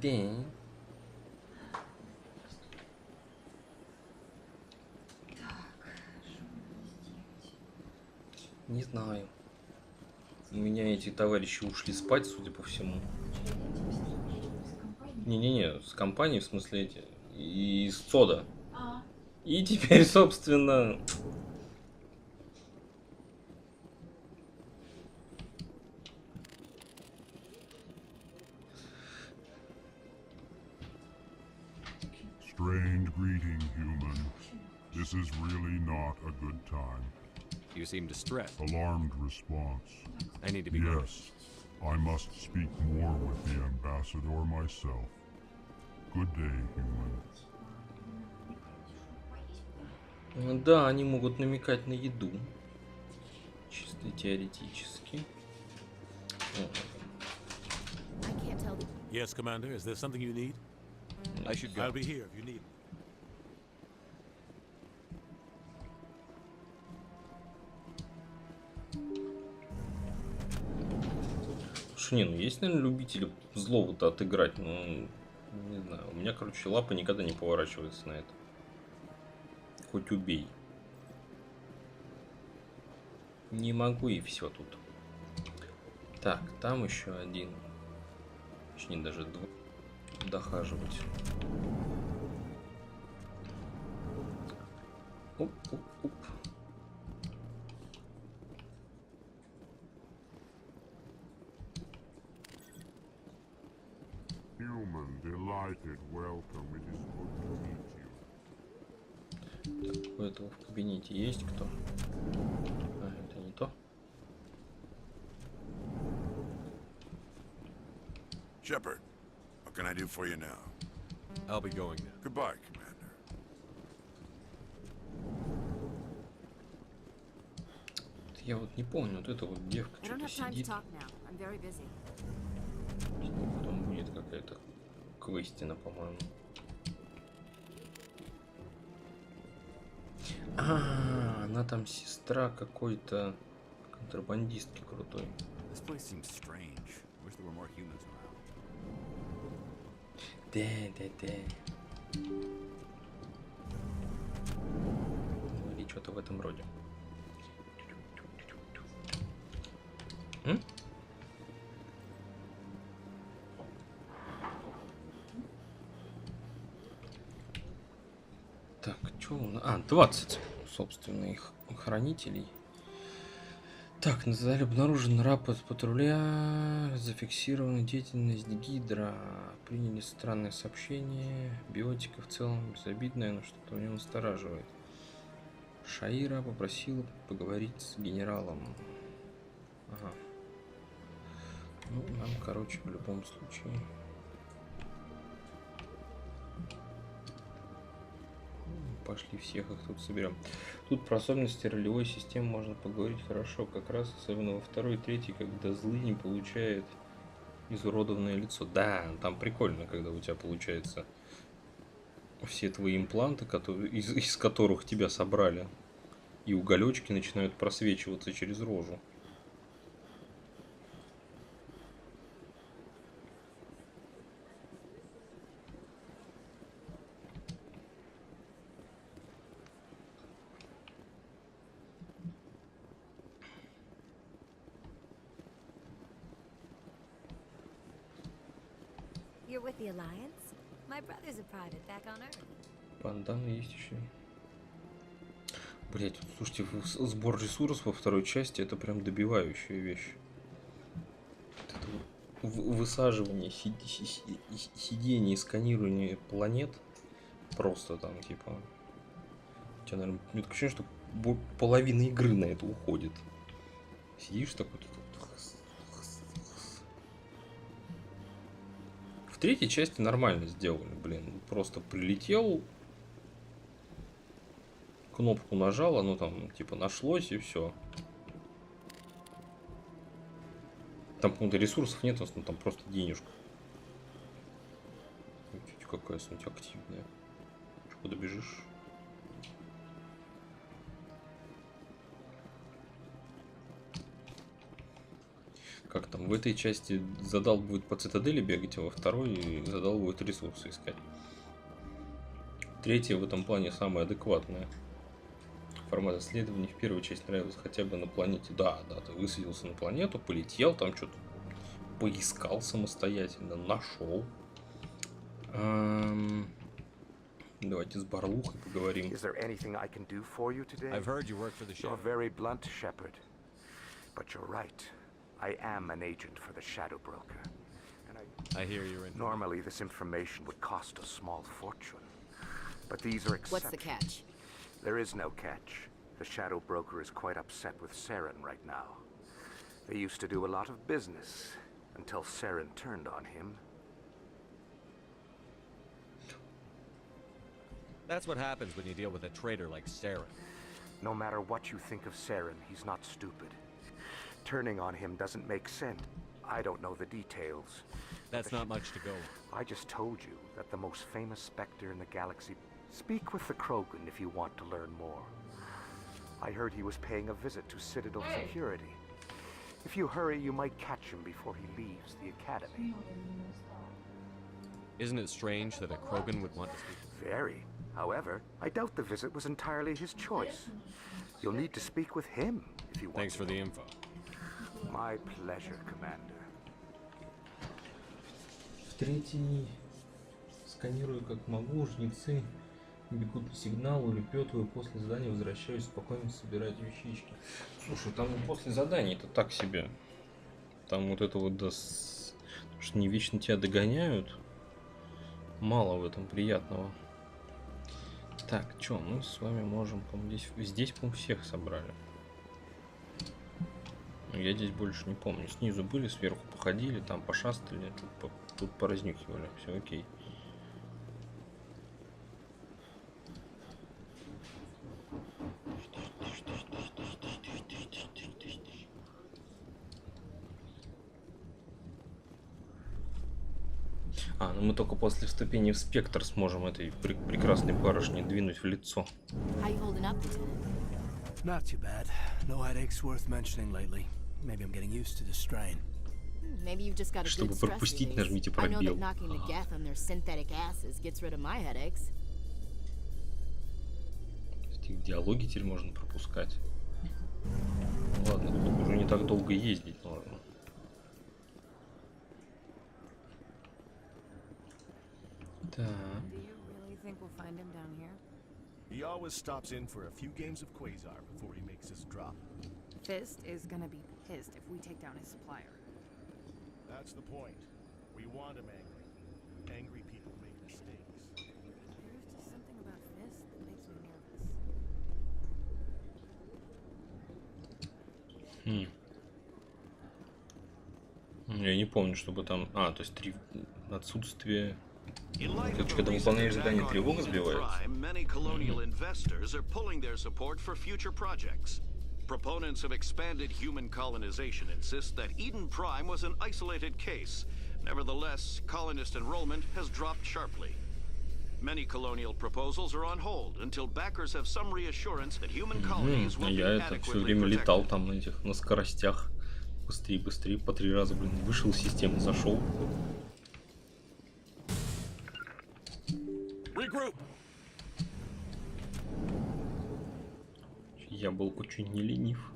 Да. Не знаю. У меня эти товарищи ушли спать, судя по всему. Не-не-не, с компанией, в смысле эти. И с сода. И теперь, собственно... Strange greeting, human. This is really not a good time. You seem distressed. Alarmed response. I need to be Yes, I must speak more with the ambassador myself. Good day, human. Да, они могут намекать на еду. Чисто теоретически. Yes, Commander. Is there something you need? I should go. I'll be here if you need me. Слушай, не, ну есть, наверное, любители злого-то отыграть, но не знаю. У меня, короче, лапа никогда не поворачивается на это. Хоть убей. Не могу и все тут. Так, там еще один. Точнее, даже два. Дохаживать. Оп-оп-оп. Human, delighted welcome. It is good to meet you. Так, у этого в кабинете есть кто? А, это не то. Shepard, what can I do for you now? I'll be going now. Goodbye, Commander. Я вот не помню, вот эта вот девка что-то сидит. Потом будет какая-то квестина, по-моему. А, она там сестра какой-то контрабандистки крутой. Да. Ну или что-то в этом роде. Так, что у нас? А, 20, собственно, их хранителей. Так, на задали обнаружен рапорт патруля, зафиксирована деятельность Гидра, приняли странное сообщение, биотика в целом безобидная, но что-то у него настораживает. Шаира попросила поговорить с генералом. Ага. Ну, нам, короче, в любом случае... Пошли всех их тут соберем. Тут про особенности ролевой системы можно поговорить хорошо. Как раз, особенно во второй и третьей, когда злый не получает изуродованное лицо. Да, там прикольно, когда у тебя получается все твои импланты, которые, из которых тебя собрали, и уголечки начинают просвечиваться через рожу. You're with the Alliance? My brother's a private back on Earth. Пандан есть еще. Блять, слушайте, сбор ресурсов во второй части это прям добивающая вещь. Вот это вот высаживание, сидение, сканирование планет. Просто там, типа... У тебя, наверное, нет ощущения, что половина игры на это уходит. Сидишь такой... В третьей части нормально сделали, блин. Просто прилетел, кнопку нажал, оно там типа нашлось и все. Там, по-моему, ресурсов нет, в основном там просто денежка. Какая суть активная. Куда бежишь? Как там, в этой части задал будет по цитадели бегать, а во второй задал будет ресурсы искать. Третья в этом плане самая адекватная. Формат исследований в первой части нравилось хотя бы на планете. Да, ты высадился на планету, полетел, там что-то поискал самостоятельно, нашел. Давайте с Барлухой поговорим. Is there anything I can do for you today? I've heard you work for the You're Shadow. very blunt, Shepard. But you're right. I am an agent for the Shadow Broker. And I hear you're in. Normally, this information would cost a small fortune. But these are exceptions. What's the catch? There is no catch. The Shadow Broker is quite upset with Saren right now. They used to do a lot of business until Saren turned on him. That's what happens when you deal with a traitor like Saren. No matter what you think of Saren, he's not stupid. Turning on him doesn't make sense. I don't know the details. That's not much to go on. I just told you that the most famous Spectre in the galaxy... Speak with the Krogan if you want to learn more. I heard he was paying a visit to Citadel Security. If you hurry, you might catch him before he leaves the Academy. Isn't it strange that a Krogan would want to speak? Very. However, I doubt the visit was entirely his choice. You'll need to speak with him if you want. Thanks for the info. My pleasure, Commander. В третий сканирую как могу, жнецы бегут по сигналу, улепетываю, после задания возвращаюсь спокойно собирать вещички. Слушай, там после заданий это так себе. Там вот это вот, да, потому что не вечно тебя догоняют. Мало в этом приятного. Так, что, мы с вами можем, по-моему, здесь по-моему, всех собрали. Я здесь больше не помню. Снизу были, сверху походили, там пошастали, тут поразнюхивали. Все окей. Ну мы только после вступления в спектр сможем этой прекрасной барышне двинуть в лицо. Not too bad. No headaches worth mentioning lately. Maybe I'm getting used to the strain. Maybe you've just got a Чтобы good stress пропустить, release. нажмите I know пробел. that knocking the geth on their synthetic asses gets rid of my headaches. Эти диалоги теперь можно пропускать. Ладно, тут уже не так долго ездить можно. Так. He always stops in for a few games of Quasar before he makes his drop. Fist is gonna be pissed if we take down his supplier. That's the point. We want him angry. Angry people make mistakes. There's just something about Fist that makes me nervous. Я не помню, чтобы там... то есть отсутствие... Когда выполняешь задание, тревога сбивается. Many colonial investors are pulling their support for future projects. Proponents of expanded human colonization insist that Eden Prime was an isolated case. Nevertheless, colonist enrollment has dropped sharply. Many colonial proposals are on hold until backers have some reassurance that human colonies will be Я это все adequately время protected. летал там на скоростях. Быстрее, по 3 раза, блин, вышел из системы, зашел. Regroup. Я был очень не ленив.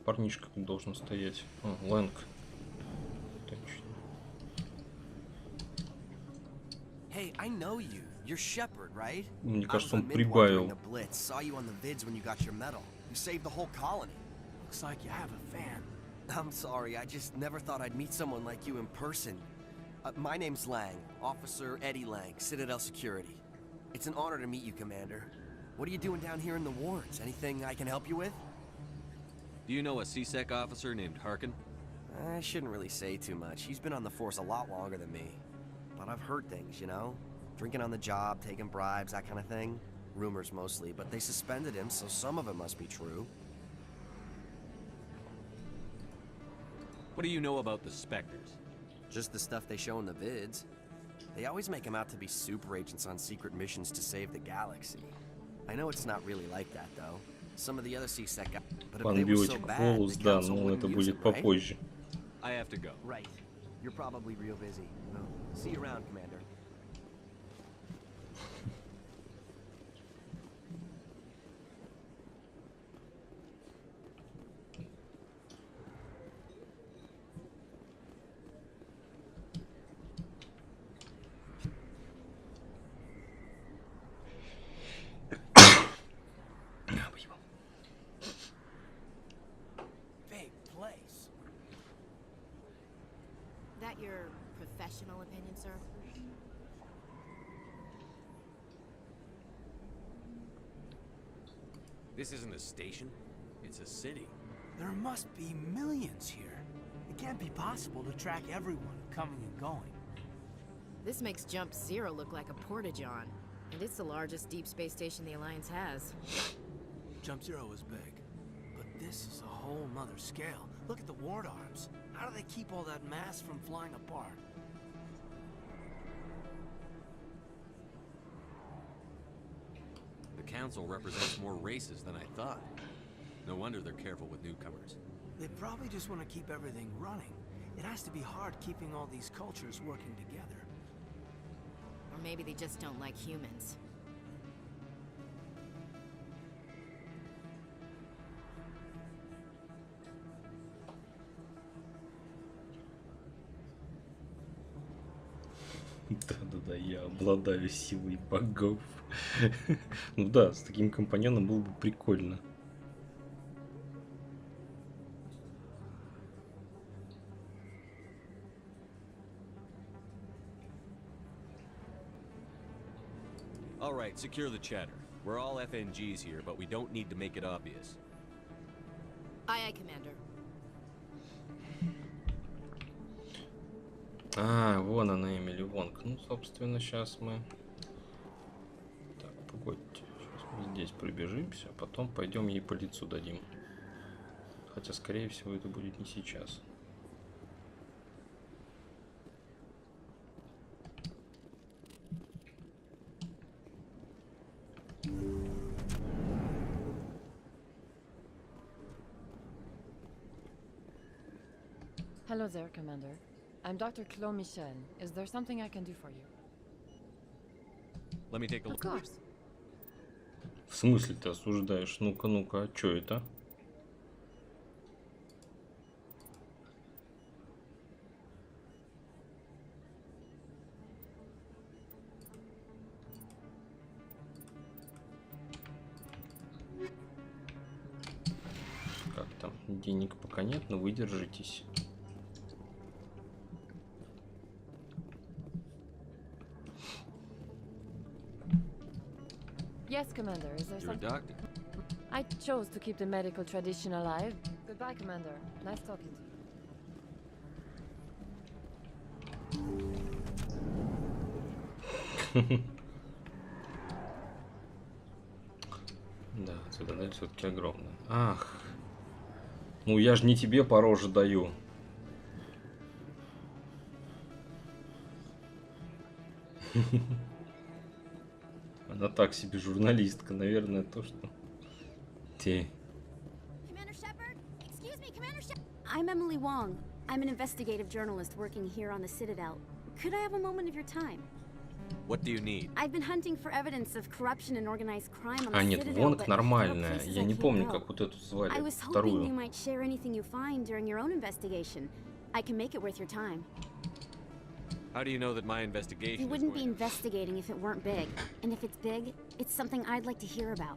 парнишка должен стоять. О, Лэнг. Точно. Hey, I know you. You're Shepard, right? Мне кажется, I он was on Midwar during прибавил. the Blitz. Saw you on the vids when you got your medal. You saved the whole colony. Looks like you have a fan. I'm sorry, I just never thought I'd meet someone like you in person. My name's Lang, Officer Eddie Lang, Citadel Security. It's an honor to meet you, Commander. What are you doing down here in the wards? Anything I can help you with? Do you know a CSEC officer named Harkin? I shouldn't really say too much. He's been on the force a lot longer than me. But I've heard things, you know? Drinking on the job, taking bribes, that kind of thing. Rumors mostly, but they suspended him, so some of it must be true. What do you know about the Spectres? Just the stuff they show in the vids. They always make them out to be super agents on secret missions to save the galaxy. I know it's not really like that, though. Some of the other CSEC guys, but if they were so bad, the council wouldn't use them, right? попозже. I have to go. Right. You're probably real busy. Well, see you around, Commander. Big place. That your professional opinion, sir? This isn't a station. It's a city. There must be millions here. It can't be possible to track everyone coming and going. This makes Jump Zero look like a porta-john. And it's the largest deep space station the Alliance has. Jump Zero is big, but this is a whole nother scale. Look at the ward arms. How do they keep all that mass from flying apart? The council represents more races than I thought. No wonder they're careful with newcomers. They probably just want to keep everything running. It has to be hard keeping all these cultures working together. Or maybe they just don't like humans. Да-да-да, я обладаю силой богов. Ну да, с таким компаньоном было бы прикольно. All right, secure the chatter. We're all FNGs here, but we don't need to make it obvious. Aye, aye, Commander. А, вон она, Эмили Вонг. Ну, собственно, сейчас мы... Так, погодите. Сейчас мы здесь пробежимся, а потом пойдем ей по лицу дадим. Хотя, скорее всего, это будет не сейчас. Hello there, Commander. I'm Dr. Claude Michel. Is there something I can do for you? Let me take a Of look. course. В смысле ты осуждаешь? Ну-ка, ну-ка, а чё это? Как там? Денег пока нет, но вы держитесь. Yes, Commander. Is there You're a something? doctor. I chose to keep the medical tradition alive. Goodbye, Commander. Nice talking to you. Да, задание все-таки огромное. Ах. Ну я же не тебе по роже даю. Она так себе журналистка, наверное, то, что... Те. Commander Shepard? Excuse me, Commander Shepard. I'm Emily Wong. I'm an investigative journalist working here on the Citadel. Could I have a moment of your time? What do you need? I've been hunting for evidence of corruption and organized crime on А the нет, Citadel, вонг but нормальная. there are places Я I не can't помню, go. как вот эту звали. I was hoping Вторую. you might share anything you find during your own investigation. I can make it worth your time. How do you know that my investigation You is wouldn't be going investigating if it weren't big. And if it's big, it's something I'd like to hear about.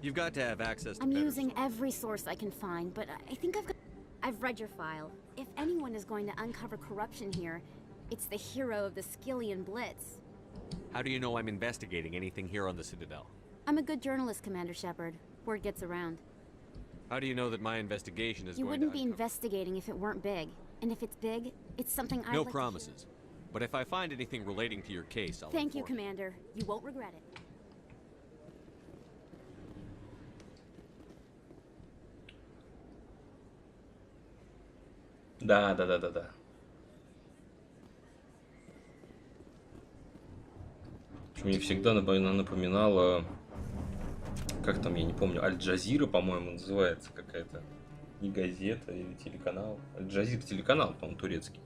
You've got to have access to I'm better using every source I can find, but I think I've read your file. If anyone is going to uncover corruption here, it's the hero of the Skillian Blitz. How do you know I'm investigating anything here on the Citadel? I'm a good journalist, Commander Shepard. Word gets around. How do you know that my investigation is You going wouldn't to be investigating if it weren't big. And if it's big, it's something I'd No like promises. But if I find anything relating to your case, I'll Thank you, inform Commander. You won't regret it. Да. Мне всегда напоминало, как там, я не помню, Аль-Джазира, по-моему, называется какая-то. Не газета или телеканал. Аль-Джазир телеканал, по-моему, турецкий.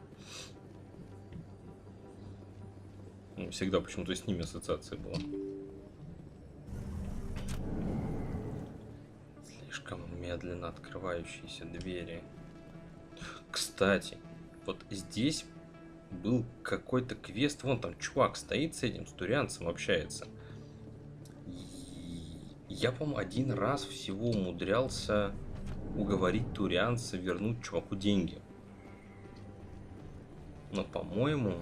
Всегда почему-то с ними ассоциация была. Слишком медленно открывающиеся двери. Кстати, вот здесь был какой-то квест. Вон там чувак стоит с этим, с турианцем общается. И я, по-моему, один раз всего умудрялся уговорить турианца вернуть чуваку деньги. Но, по-моему...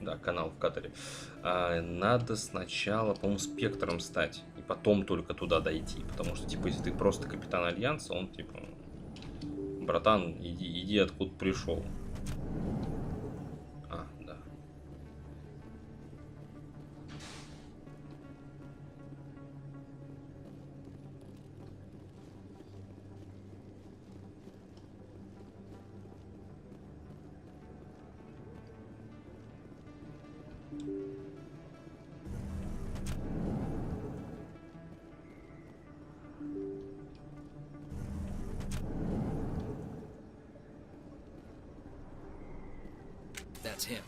Да, канал в кадре. Надо сначала, по-моему, спектром стать. И потом только туда дойти. Потому что, типа, если ты просто капитан Альянса, он, типа... Братан, иди откуда пришел. Да. That's him.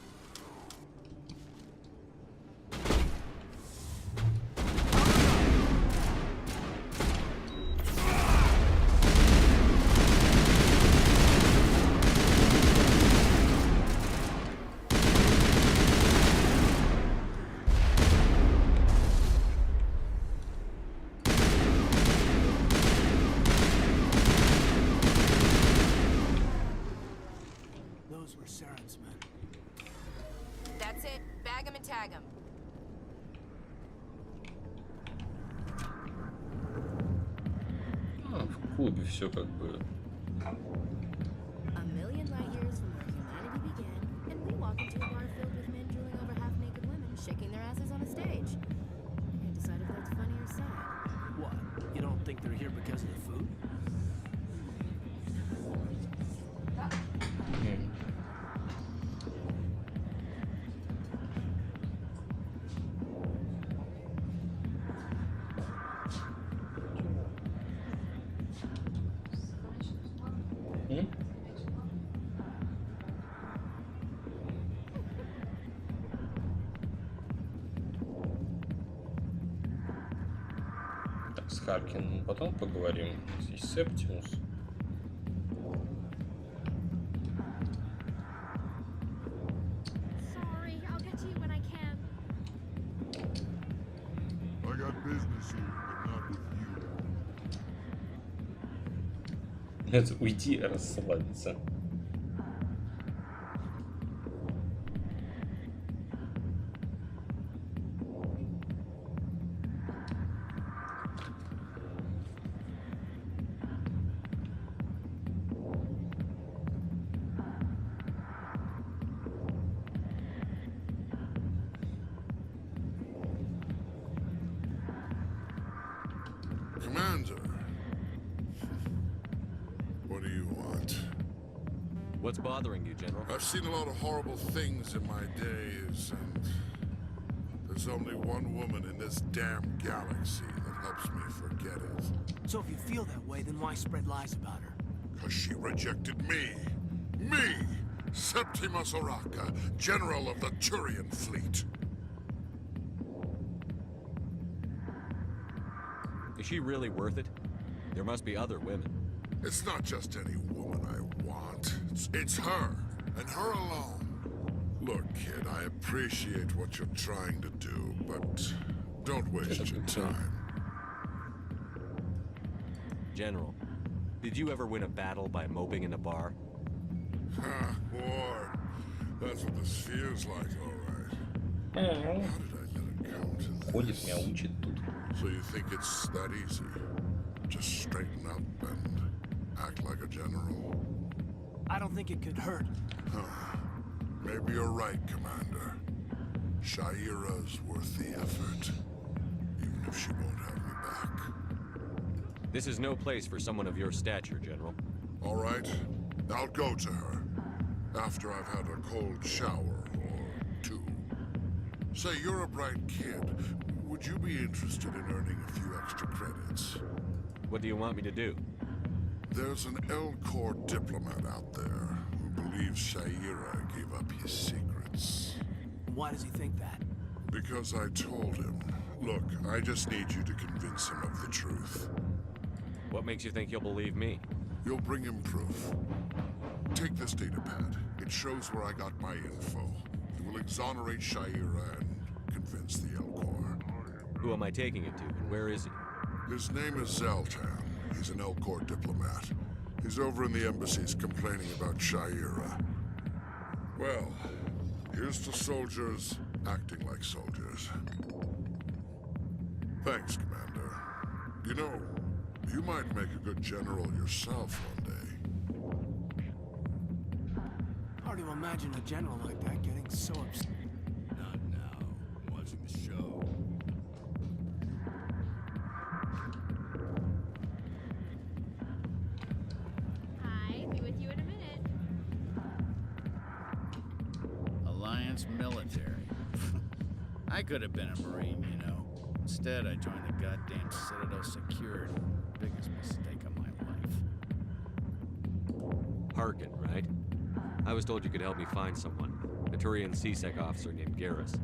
Those were Saren's men. That's it. Bag him and tag him. В клубе все как бы. A million light years from where humanity began, and we walk into a bar filled with men drooling over half-naked women, shaking their asses on a stage. I can't decide if that's funny or sad. What? You don't think they're here because of the food? Так, с Харкином потом поговорим. Здесь Септимус. Sorry, I'll get to you when I can. I got business here, but not with you. Это уйти и расслабиться. Commander. What do you want? What's bothering you, General? I've seen a lot of horrible things in my days, and there's only one woman in this damn galaxy that helps me forget it. So if you feel that way, then why spread lies about her? Because she rejected me. Me! Septimus Oraka, General of the Turian Fleet. Is she really worth it? There must be other women. It's not just any woman I want. It's her, and her alone. Look, kid, I appreciate what you're trying to do, but don't waste your time. General, did you ever win a battle by moping in a bar? Ha, Ward. That's what this feels like, all right. How did I let it come to this? Ходит, меня учит тут. So you think it's that easy? Just straighten up and act like a general? I don't think it could hurt. Maybe you're right, Commander. Shaira's worth the effort, even if she won't have me back. This is no place for someone of your stature, General. All right, I'll go to her after I've had a cold shower or two. Say, you're a bright kid. Would you be interested in earning a few extra credits? What do you want me to do? There's an L-Corps diplomat out there who believes Shaira gave up his secrets. Why does he think that? Because I told him. Look, I just need you to convince him of the truth. What makes you think he'll believe me? You'll bring him proof. Take this datapad. It shows where I got my info. It will exonerate Shaira and convince the L-Corps. Who am I taking it to, and where is he? His name is Zaltan. He's an L-Corps diplomat. He's over in the embassies complaining about Shaira. Well, here's to soldiers acting like soldiers. Thanks, Commander. You know, you might make a good general yourself one day. Hard to imagine a general like that getting so upset. Not now. I'm watching the show. Hi, be with you in a minute. Alliance military. I could have been a Marine, you know. Instead, I joined the goddamn Citadel security. Biggest mistake of my life. Harkin, right? I was told you could help me find someone. A Turian CSEC officer named Garrus.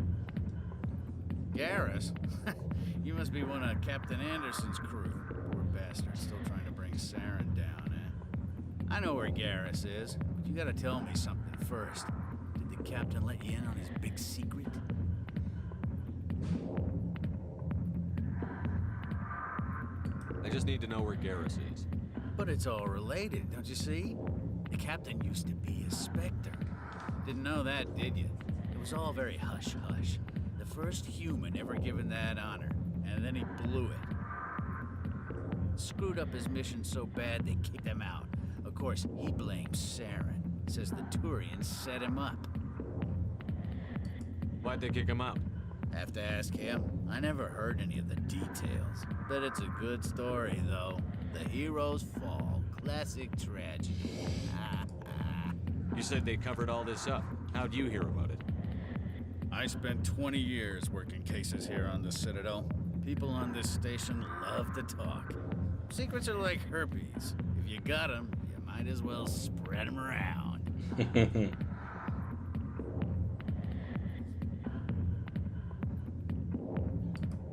Garrus? You must be one of Captain Anderson's crew. Poor bastard, still trying to bring Saren down, eh? I know where Garrus is, but you gotta tell me something first. Did the captain let you in on his big secret? I just need to know where Garrus is. But it's all related, don't you see? The captain used to be a Spectre. Didn't know that, did you? It was all very hush-hush. The first human ever given that honor, and then he blew it. Screwed up his mission so bad they kicked him out. Of course, he blames Saren. Says the Turians set him up. Why'd they kick him out? Have to ask him. I never heard any of the details. Bet it's a good story, though. The heroes fall. Classic tragedy. You said they covered all this up. How'd you hear about it? I spent 20 years working cases here on the Citadel. People on this station love to talk. Secrets are like herpes. If you got them, you might as well spread them around.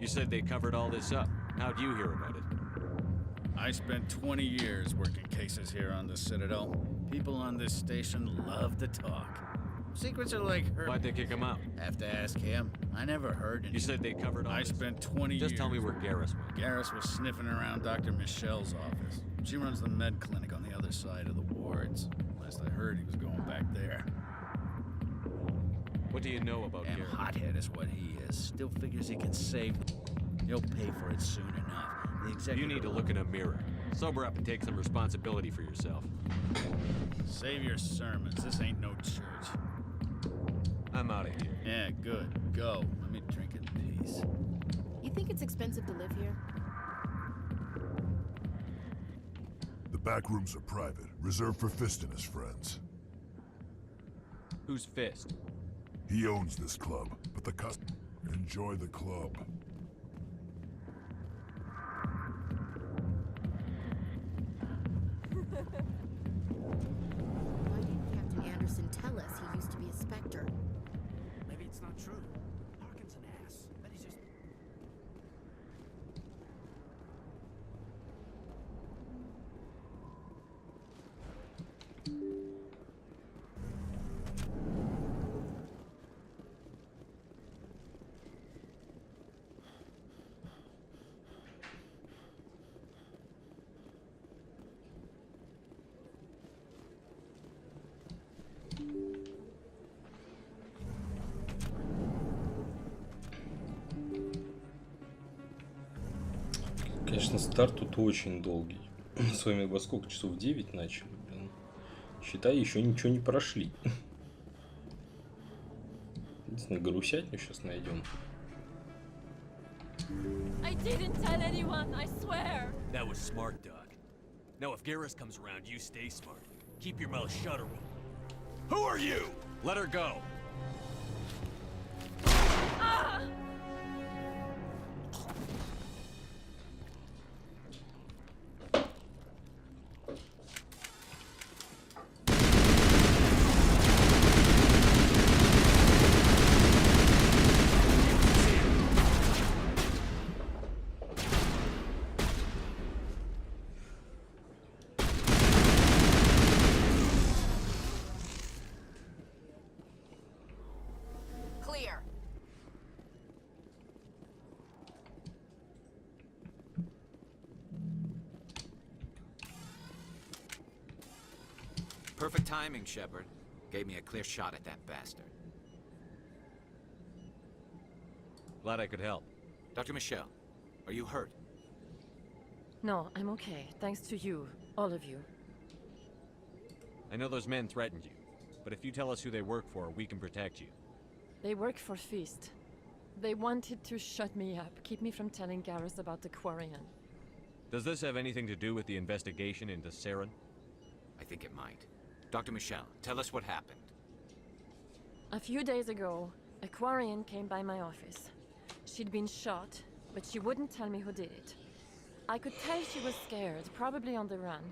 You said they covered all this up. How'd you hear about it? I spent 20 years working cases here on the Citadel. People on this station love to talk. Secrets are like herpes. Why'd they kick him out? Have to ask him. I never heard any. You said they covered all I this. spent 20 years. Just tell me where Garrus was. Garrus was sniffing around Dr. Michelle's office. She runs the med clinic on the other side of the wards. Last I heard, he was going back there. What do you know about Damn Garrus? hothead is what he is. Still figures he can save. He'll pay for it soon enough. The executive. You need to look in a mirror. Sober up and take some responsibility for yourself. Save your sermons. This ain't no church. I'm out of here. Yeah, good. Go. Let me drink in peace. You think it's expensive to live here? The back rooms are private, reserved for Fist and his friends. Who's Fist? He owns this club, but the enjoy the club. Why didn't Captain Anderson tell a specter. Maybe it's not true. Harkin's an ass. But he's just... Конечно, старт тут очень долгий. С вами во сколько часов? 9 начали, блин. Считай, еще ничего не прошли. Единственное, грусятню сейчас найдем. I didn't tell anyone, I swear. That was smart, Doc. Now if Garrus comes around, you stay smart. Keep your mouth shut or we'll... Who are you? Let her go. Ah! Clear. Perfect timing, Shepard. Gave me a clear shot at that bastard. Glad I could help. Dr. Michelle, are you hurt? No, I'm okay. Thanks to you. All of you. I know those men threatened you, but if you tell us who they work for, we can protect you. They work for Fist. They wanted to shut me up, keep me from telling Garrus about the Quarian. Does this have anything to do with the investigation into Saren? I think it might. Dr. Michelle, tell us what happened. A few days ago, a Quarian came by my office. She'd been shot, but she wouldn't tell me who did it. I could tell she was scared, probably on the run.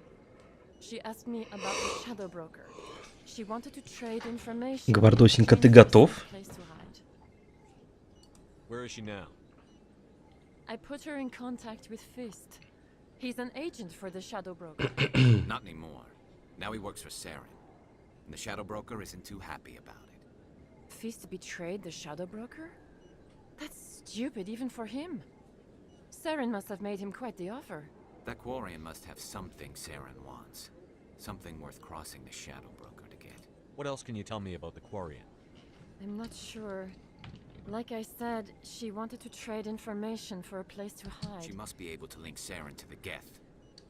She asked me about the Shadow Broker. She wanted to trade information. Гвардосенька, ты готов? Where is she now? I put her in contact with Fist. He's an agent for the Shadow Broker. Not anymore. Now he works for Saren. And the Shadow Broker isn't too happy about it. Fist betrayed the Shadow Broker? That's stupid even for him. Saren must have made him quite the offer. That Quarian must have something Saren wants. Something worth crossing the Shadow Broker to get. What else can you tell me about the Quarian? I'm not sure. Like I said, she wanted to trade information for a place to hide. She must be able to link Saren to the Geth.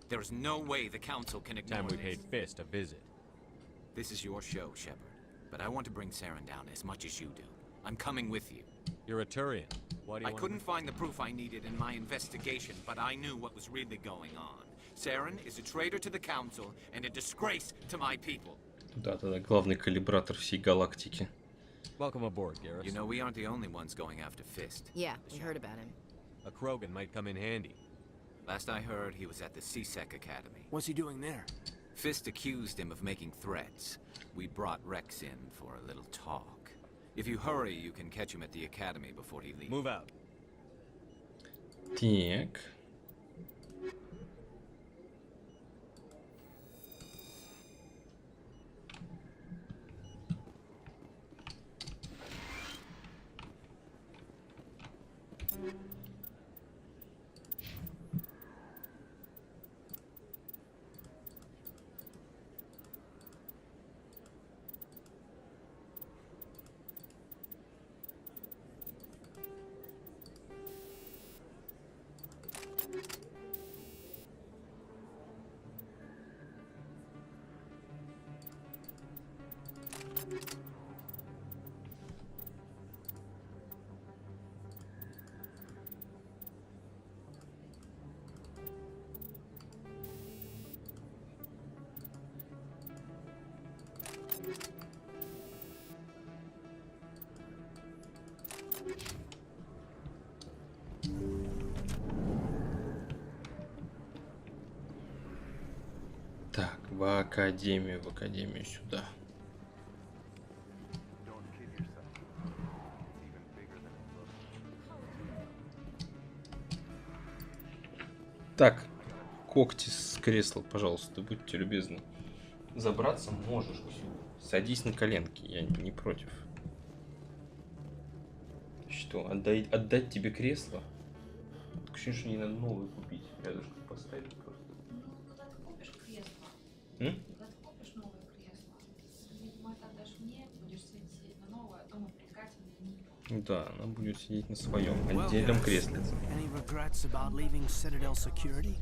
There is no way the Council can ignore Time we this. paid Fist a visit. This is your show, Shepard. But I want to bring Saren down as much as you do. I'm coming with you. You're a Turian. Why do you I couldn't find the proof I needed in my investigation, but I knew what was really going on. Saren is a traitor to the Council and a disgrace to my people. Да-да-да, главный калибратор всей галактики. Welcome aboard, Garrus. You know, we aren't the only ones going after Fist. Yeah, we heard about him. A Krogan might come in handy. Last I heard, he was at the CSEC Academy. What's he doing there? Fist accused him of making threats. We brought Rex in for a little talk. If you hurry, you can catch him at the Academy before he leaves. Move out. Так. Так, в академию сюда. Так, когти с кресла, пожалуйста, будьте любезны. Забраться можешь, Ксю. Садись на коленки, я не против. Что, отдать тебе кресло? Ксюша, не надо новое купить. Рядышком поставить просто. Ну, когда ты купишь кресло, М? когда ты купишь новое кресло, видимо, это отдашь мне, будешь сидеть на новое, а то мы прикатим и не идем. Да, она будет сидеть на своем отдельном кресле. Any regrets about leaving Citadel security?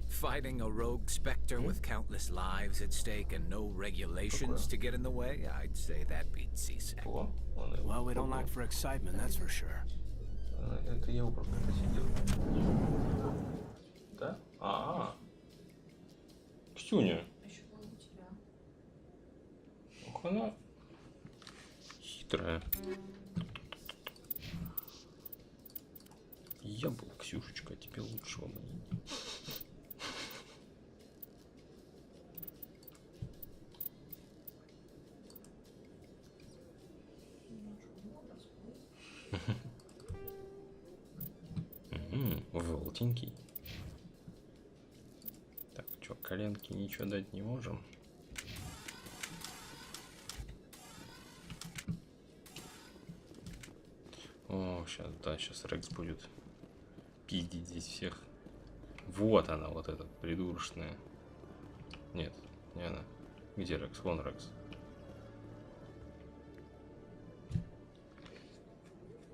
Fighting a rogue specter with countless lives at stake and no regulations to get in the way, I'd say that beats CSEC. Well, we don't lack for excitement, that's for sure. Это я его просто просидел. Да? Ксюня. Еще было у тебя. Ох, она хитрая. Я был Ксюшечка, а тебе лучшего мнения. Желтенький. Так, что, коленки ничего дать не можем. О, сейчас, да, сейчас Рекс будет пиздить здесь всех. Вот она, вот эта придурочная. Нет, не она. Где Рекс? Вон Рекс.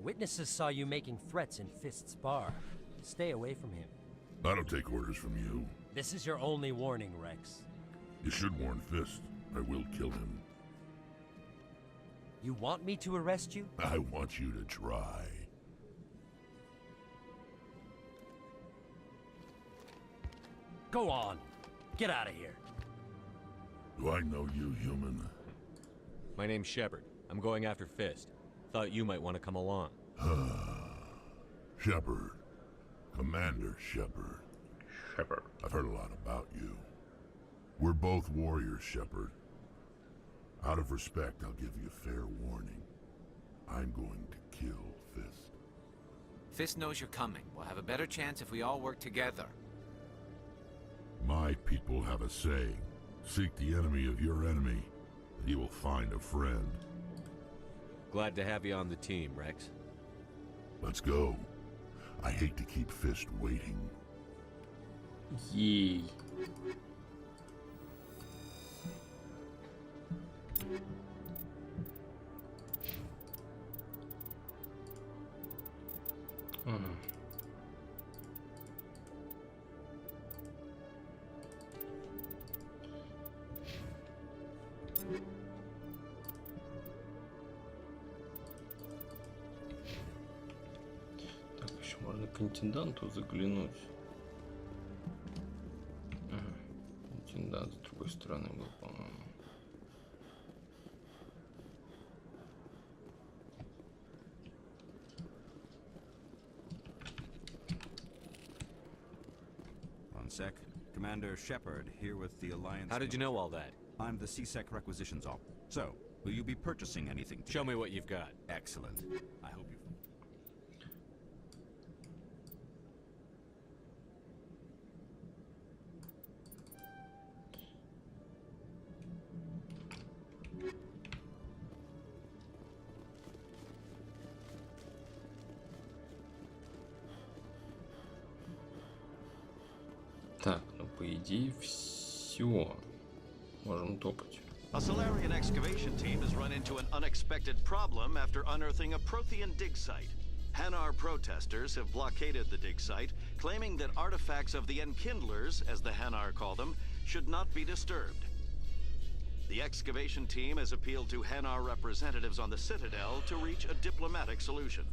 Witnesses saw you making threats in Fist's bar. Stay away from him. I don't take orders from you. This is your only warning, Rex. You should warn Fist. I will kill him. You want me to arrest you? I want you to try. Go on. Get out of here. Do I know you, human? My name's Shepard. I'm going after Fist. Thought you might want to come along. Shepard. Commander Shepard. Shepard. I've heard a lot about you. We're both warriors, Shepard. Out of respect, I'll give you fair warning. I'm going to kill Fist. Fist knows you're coming. We'll have a better chance if we all work together. My people have a saying. Seek the enemy of your enemy, and you will find a friend. Glad to have you on the team, Rex. Let's go. I hate to keep Fist waiting. Yay. Так, еще можно к интенданту заглянуть. Интендант с другой стороны был, по-моему. One sec. Commander Shepard here with the Alliance. How did you know all that? I'm the CSEC requisitions officer. So, will you be purchasing anything today? Show me what you've got. Excellent. I hope you... Так, ну по идее все. Можем топать. A Solarian excavation team has run into an unexpected problem after unearthing a Prothean dig site. Hanar protesters have blockaded the dig site, claiming that artifacts of the Enkindlers, as the Hanar call them, should not be disturbed. The excavation team has appealed to Hanar representatives on the Citadel to reach a diplomatic solution.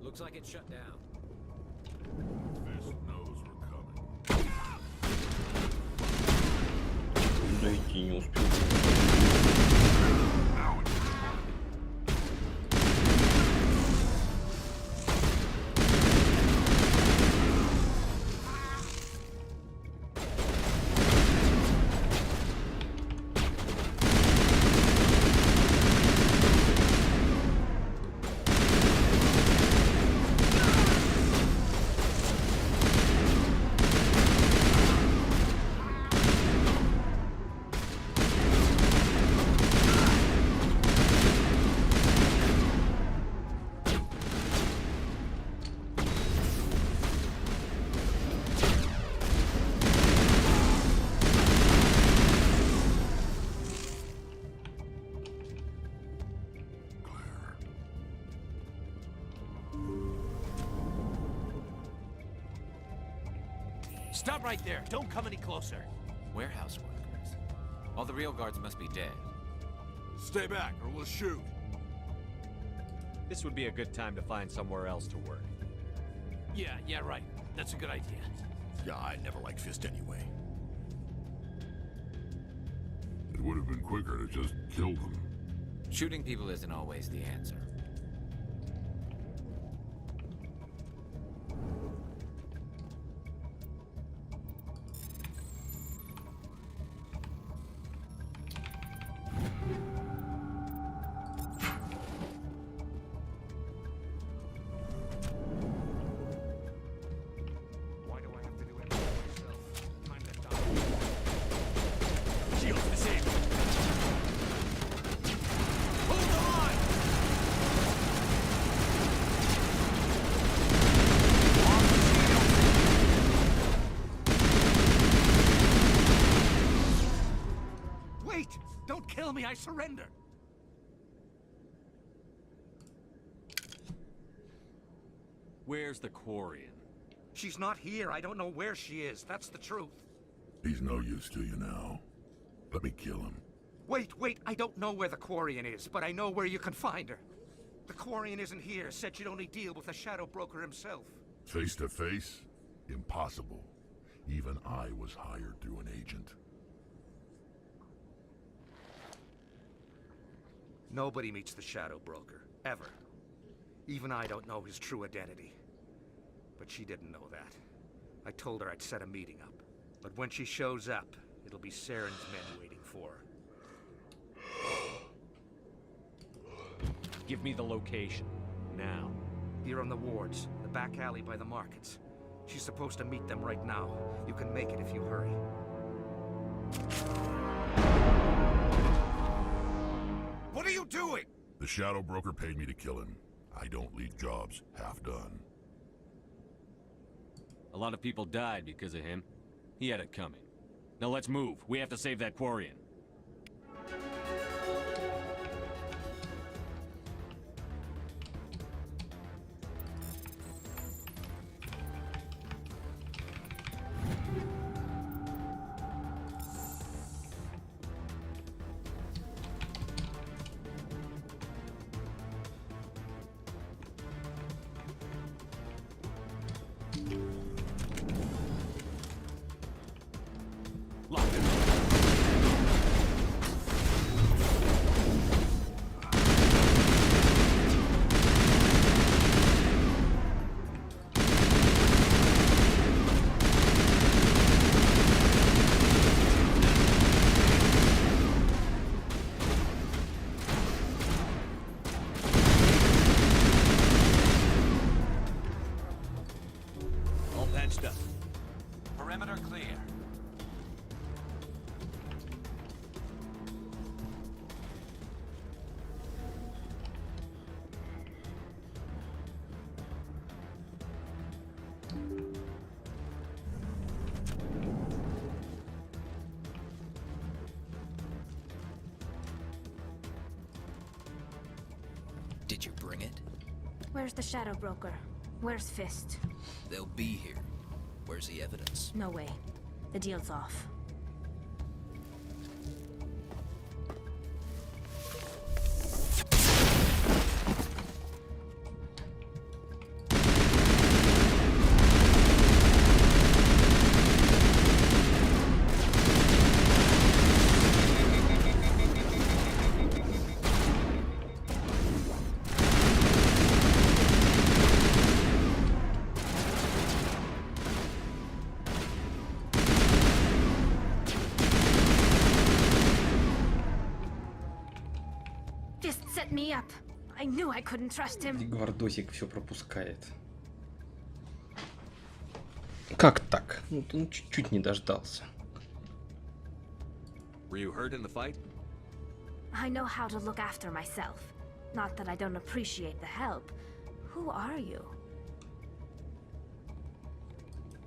Looks like it's shut down. Fist knows we're coming. Дойти не успел. Stop right there. Don't come any closer. Warehouse workers. All the real guards must be dead. Stay back, or we'll shoot. This would be a good time to find somewhere else to work. Yeah, right. That's a good idea. Yeah, I never liked Fist anyway. It would have been quicker to just kill them. Shooting people isn't always the answer. Kill me, I surrender. Where's the Quarian? She's not here. I don't know where she is. That's the truth. He's no use to you now. Let me kill him. Wait. I don't know where the Quarian is, but I know where you can find her. The Quarian isn't here. Said she'd only deal with the Shadow Broker himself. Face to face? Impossible. Even I was hired through an agent. Nobody meets the Shadow Broker, ever. Even I don't know his true identity. But she didn't know that. I told her I'd set a meeting up. But when she shows up, it'll be Saren's men waiting for her. Give me the location, now. Here on the wards, the back alley by the markets. She's supposed to meet them right now. You can make it if you hurry. What are you doing? The Shadow Broker paid me to kill him. I don't leave jobs half done. A lot of people died because of him. He had it coming. Now let's move. We have to save that Quarian. Perimeter clear. Did you bring it? Where's the Shadow Broker? Where's Fist? They'll be here. Where's the evidence? No way. The deal's off. set me up. I knew I couldn't trust him. Гвардосик все пропускает. Как так? Ну, он чуть-чуть не дождался. Were you hurt in the fight? I know how to look after myself. Not that I don't appreciate the help. Who are you?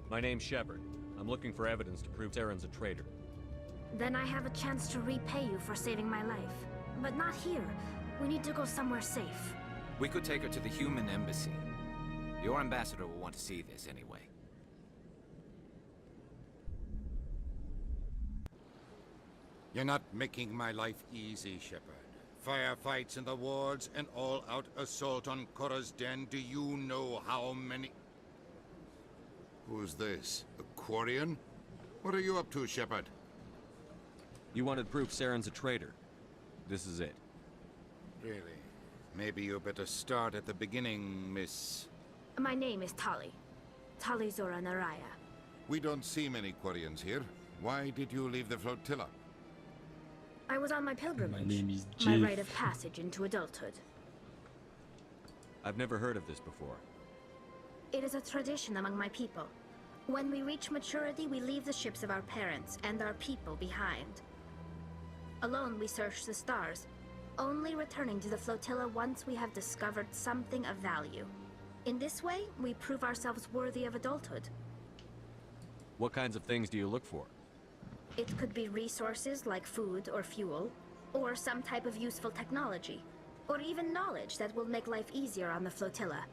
My name's Shepard. I'm looking for evidence to prove Saren's a traitor. Then I have a chance to repay you for saving my life. But not here. We need to go somewhere safe. We could take her to the human embassy. Your ambassador will want to see this anyway. You're not making my life easy, Shepard. Firefights in the wards, an all-out assault on Korra's den. Do you know how many... Who's this? A Quarian? What are you up to, Shepard? You wanted proof Saren's a traitor. This is it. Really? Maybe you better start at the beginning, Miss... My name is Tali. Tali Zora Naraya. We don't see many Quarians here. Why did you leave the flotilla? I was on my pilgrimage. My name is My Jeff. rite of passage into adulthood. I've never heard of this before. It is a tradition among my people. When we reach maturity, we leave the ships of our parents and our people behind. Alone, we search the stars, only returning to the flotilla once we have discovered something of value. In this way, we prove ourselves worthy of adulthood. What kinds of things do you look for? It could be resources like food or fuel, or some type of useful technology, or even knowledge that will make life easier on the flotilla.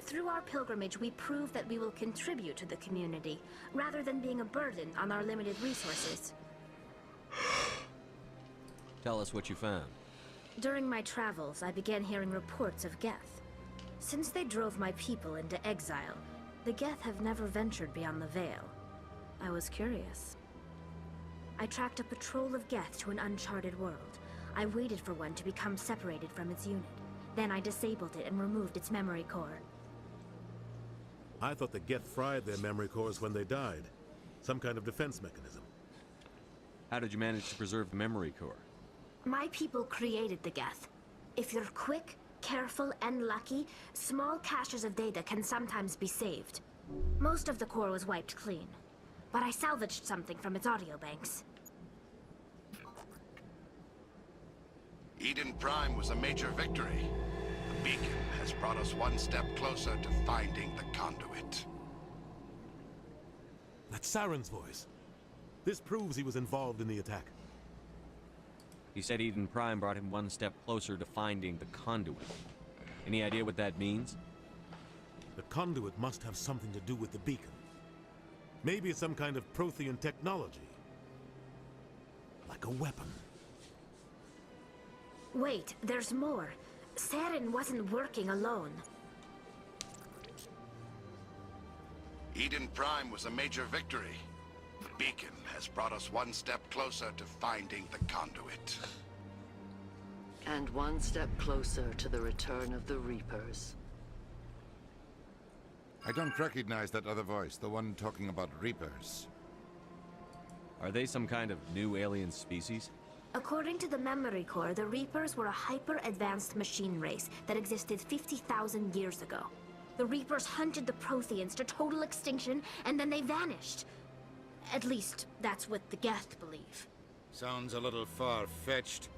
Through our pilgrimage, we prove that we will contribute to the community, rather than being a burden on our limited resources. Tell us what you found. During my travels, I began hearing reports of Geth. Since they drove my people into exile, the Geth have never ventured beyond the Veil. I was curious. I tracked a patrol of Geth to an uncharted world. I waited for one to become separated from its unit. Then I disabled it and removed its memory core. I thought the Geth fried their memory cores when they died. Some kind of defense mechanism. How did you manage to preserve the memory core? My people created the Geth. If you're quick, careful, and lucky, small caches of data can sometimes be saved. Most of the core was wiped clean, but I salvaged something from its audio banks. Eden Prime was a major victory. The beacon has brought us one step closer to finding the conduit. That's Saren's voice. This proves he was involved in the attack. He said Eden Prime brought him one step closer to finding the conduit. Any idea what that means? The conduit must have something to do with the beacon. Maybe it's some kind of Prothean technology. Like a weapon. Wait, there's more. Saren wasn't working alone. Eden Prime was a major victory. The beacon has brought us one step closer to finding the conduit. And one step closer to the return of the Reapers. I don't recognize that other voice, the one talking about Reapers. Are they some kind of new alien species? According to the memory core, the Reapers were a hyper-advanced machine race that existed 50,000 years ago. The Reapers hunted the Protheans to total extinction, and then they vanished. At least, that's what the Geth believe. Sounds a little far-fetched.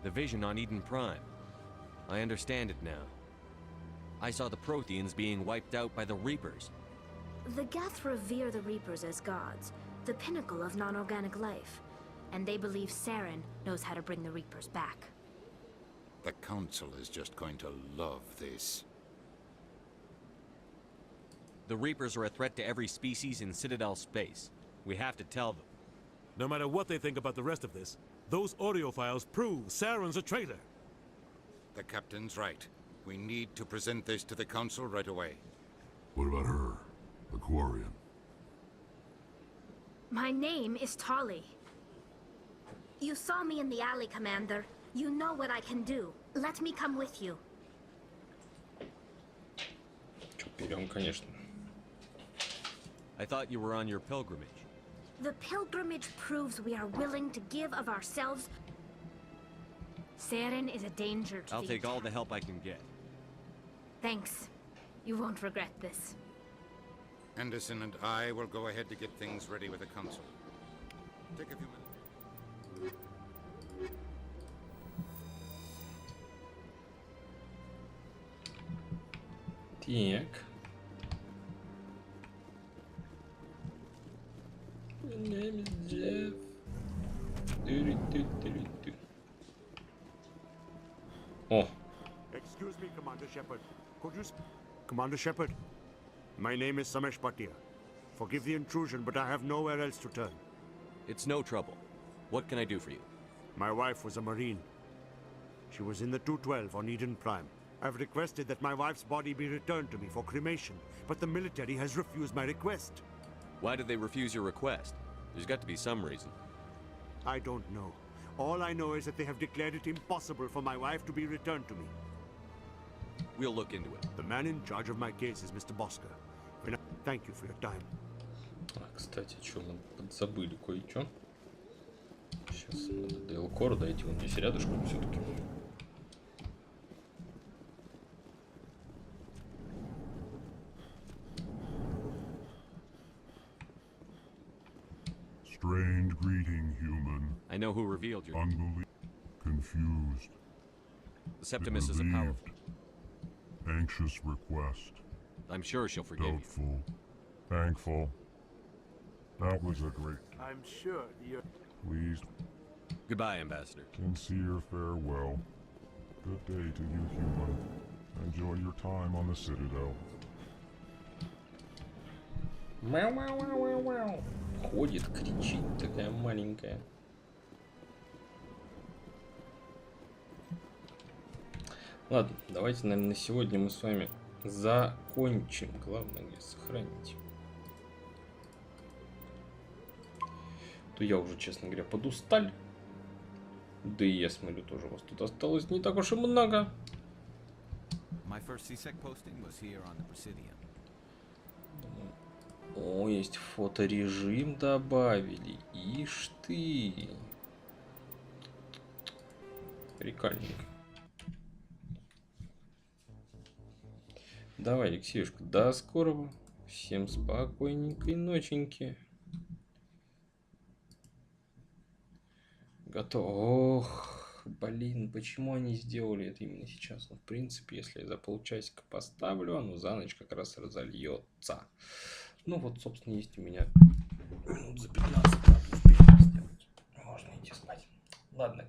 The vision on Eden Prime. I understand it now. I saw the Protheans being wiped out by the Reapers. The Geth revere the Reapers as gods, the pinnacle of non-organic life. And they believe Saren knows how to bring the Reapers back. The Council is just going to love this. The Reapers are a threat to every species in Citadel space. We have to tell them. No matter what they think about the rest of this, those audio files prove Saren's a traitor. The Captain's right. We need to present this to the Council right away. What about her? The Quarian? My name is Tali. You saw me in the alley, Commander. You know what I can do. Let me come with you. Берем, конечно. I thought you were on your pilgrimage. The pilgrimage proves we are willing to give of ourselves. Saren is a danger to I'll the take all the help I can get. Thanks. You won't regret this. Anderson and I will go ahead to get things ready with the council. Take a few minutes. Так. О. Excuse me, Commander Shepard. Could you... Commander Shepard, my name is Samesh Bhatia. Forgive the intrusion, but I have nowhere else to turn. It's no trouble. What can I do for you? My wife was a Marine. She was in the 212 on Eden Prime. I've requested that my wife's body be returned to me for cremation, but the military has refused my request. Why did they refuse your request? There's got to be some reason. I don't know. All I know is that they have declared it impossible for my wife to be returned to me. We'll look into it. The man in charge of my case is Mr. Bosker. Thank you for your time. Кстати, что мы подзабыли кое-что. Сейчас надо до Элкора дойти, он здесь рядышком все-таки. Strange greeting, human. I know who revealed your... Confused. The Septimus is a powerful... Anxious request. I'm sure she'll forgive you. Doubtful. Thankful. That was a great... I'm sure you're... Pleased. Goodbye, Ambassador. Sincere farewell. Good day to you, human. Enjoy your time on the Citadel. Мяу-мяу-мяу-мяу-мяу. Ходит, кричит, такая маленькая. Ладно, давайте, наверное, на сегодня мы с вами закончим. Главное, где сохранить. То я уже, честно говоря, подустал. Да и я смотрю, тоже у вас тут осталось не так уж и много. My first CSEC posting was here on the Presidium. О, есть фоторежим добавили. Ишь ты. Прикольненько. Давай, Алексеюшка, до скорого. Всем спокойненькой ноченьки. Готово. Ох, блин, почему они сделали это именно сейчас? Ну, в принципе, если я за полчасика поставлю, оно за ночь как раз разольется. Ну вот, собственно, есть у меня минут за 15 надо успеть сделать. Можно идти спать. Ладно.